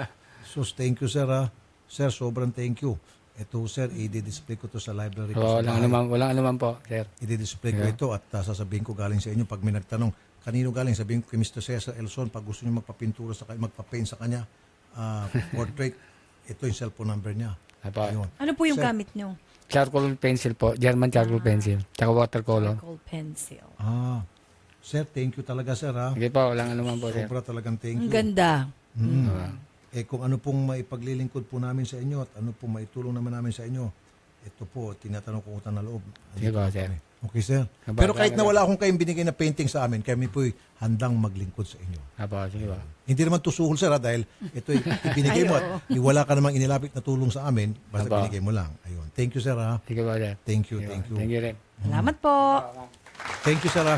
So, thank you, sir, ah. Sir, sobrang thank you. Ito, sir, i-display ko to sa library ko. sa bahay. Walang anuman po, sir. I-display ko ito at sasabihin ko galing sa inyo. Pag may nagtanong, kanino galing? Sabihin ko kay Mr. Cesar Elson, pag gusto niyo magpapintura sa kanya, magpapaint sa kanya, portrait, ito yung cellphone number niya. Ayun. Ano po yung Sir, gamit nyo? Charcoal pencil po. German charcoal pencil. Tsaka watercolor. Charcoal pencil. Sir, thank you talaga, sir. Ha? Sige po, walang anuman po, sir. Sobra talagang thank Ang you. ganda. Kung ano pong maipaglilingkod po namin sa inyo at ano pong maitulong naman namin sa inyo, ito po, tinatanong ko utang na loob. Sige po, sir. Okay, sir. Aba, Pero kahit na talaga. wala akong kayong binigay na painting sa amin, kami po'y handang maglingkod sa inyo. Apo, sige po. Hindi naman tusuhol, sir, ha, dahil ito ibinigay mo at wala ka namang inilapit na tulong sa amin, basta Aba. binigay mo lang. Ayun. Thank you, sir. Ha? Sige po, sir. Thank you, thank you. Thank you rin. Salamat po. Thank you, sir. Ha?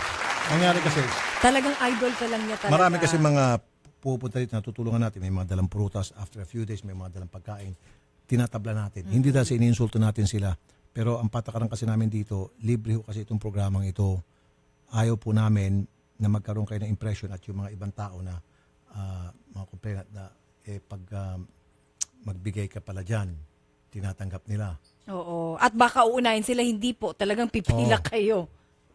Nangyari kasi, Talagang idol ka lang niya talaga. marami kasi mga pupunta dito na tutulungan natin. May mga dalang prutas. After a few days, may mga dalang pagkain. Tinatabla natin. Hindi dahil sa iniinsulto natin sila. Pero ang patakaran kasi namin dito, libre ho kasi itong programang ito. Ayaw po namin na magkaroon kayo ng impression at yung mga ibang tao na mga complainant na pag magbigay ka pala dyan, tinatanggap nila. Oo. At baka uunahin sila, hindi po. Talagang pipila Oo. kayo.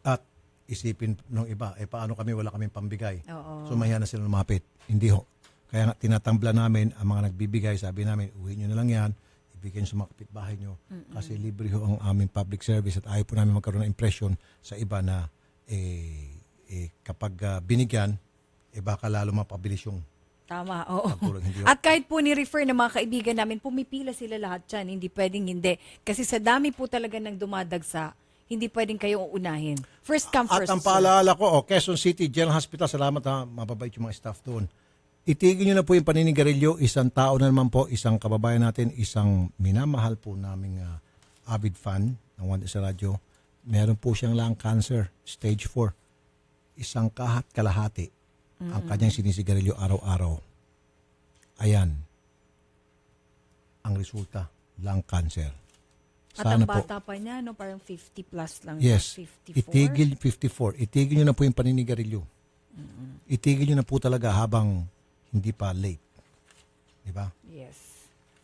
At isipin ng iba, paano kami, wala kaming pambigay. Oo. So mahiya na sila lumapit. Hindi ho. Kaya nga tinatambla namin ang mga nagbibigay, sabi namin, uwi nyo na lang yan, ibigay nyo sa mga kapitbahay nyo. Kasi libre ho ang aming public service at ayaw po namin magkaroon ng impression sa iba na kapag binigyan, baka lalo mapabilis yung Tama, oo. pagtulong. Hindi ho. At kahit po ni-refer ng mga kaibigan namin, pumipila sila lahat dyan. Hindi pwedeng hindi. Kasi sa dami po talaga ng dumadagsa, hindi pwedeng kayo uunahin. First come, At first ang serve. paalala ko, Quezon City General Hospital, salamat ha, mababait yung mga staff doon. Itigil nyo na po yung paninigarilyo, isang tao na naman po, isang kababayan natin, isang minamahal po naming avid fan ng One sa Radyo. Meron po siyang lung cancer, stage 4. Isang kahat kalahati ang kanyang sinisigarilyo araw-araw. Ayan, ang resulta, lung cancer. At ang bata pa niya, no, parang 50 plus lang. Yes. 54. Itigil 54. Itigil nyo na po yung paninigarilyo. Itigil nyo na po talaga habang hindi pa late. Di ba? Yes.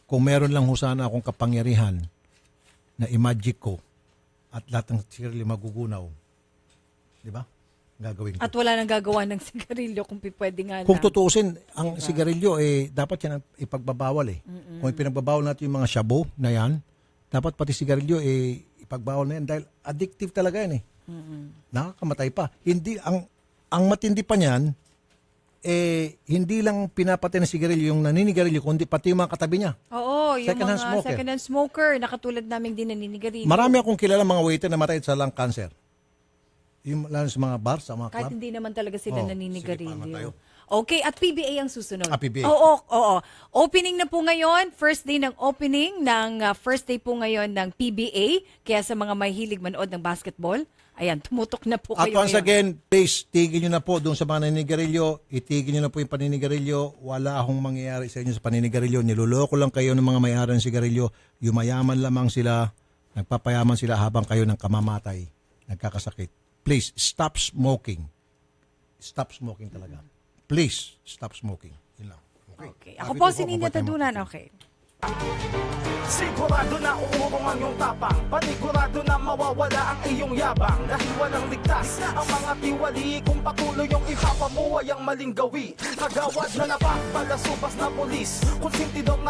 Kung meron lang ho sana akong kapangyarihan na i-magic ko at lahat ng sigarilyo magugunaw. Di ba? Gagawin ko. At wala nang gagawa ng sigarilyo kung pwede nga lang. Kung tutuusin, ang sigarilyo, dapat yan ang ipagbabawal eh. Kung ipinagbabawal natin yung mga shabu na yan, dapat pati sigarilyo ipagbawal na yan dahil addictive talaga yan eh. Nakakamatay pa. Hindi ang matindi pa niyan hindi lang pinapatay ng sigarilyo yung naninigarilyo kundi pati yung mga katabi niya. Oo, yung Second-hand mga smoker. second-hand smoker, nakatulad namin din naninigarilyo. Marami akong kilala mga waiter na matay sa lung cancer. Yung lalo sa mga bar, sa mga Kahit club. hindi naman talaga sila Oh, sige, paano naninigarilyo. tayo? Okay, at PBA ang susunod. PBA. Oo. Opening na po ngayon, first day ng opening, first day po ngayon ng PBA. Kaya sa mga mahilig manood ng basketball, ayan, tumutok na po At kayo once ngayon. again, please, tigil nyo na po doon sa mga naninigarilyo. Itigil nyo na po yung paninigarilyo. Wala akong mangyayari sa inyo sa paninigarilyo. Niloloko lang kayo ng mga may-ari ng sigarilyo. Yumayaman lamang sila, nagpapayaman sila habang kayo ng kamamatay, nagkakasakit. please, stop smoking. Stop smoking talaga. Please, stop smoking. Yun lang. Okay. Ako po si Nina Tadunan. Okay. Sigurado na uurong ang iyong tapang, panigurado na mawawala ang iyong yabang. Dahil walang ligtas ang mga tiwali, kung patuloy yung ipapamuhay ang maling gawi. Kagawad na napakbalasubas na polis, kung sintidor na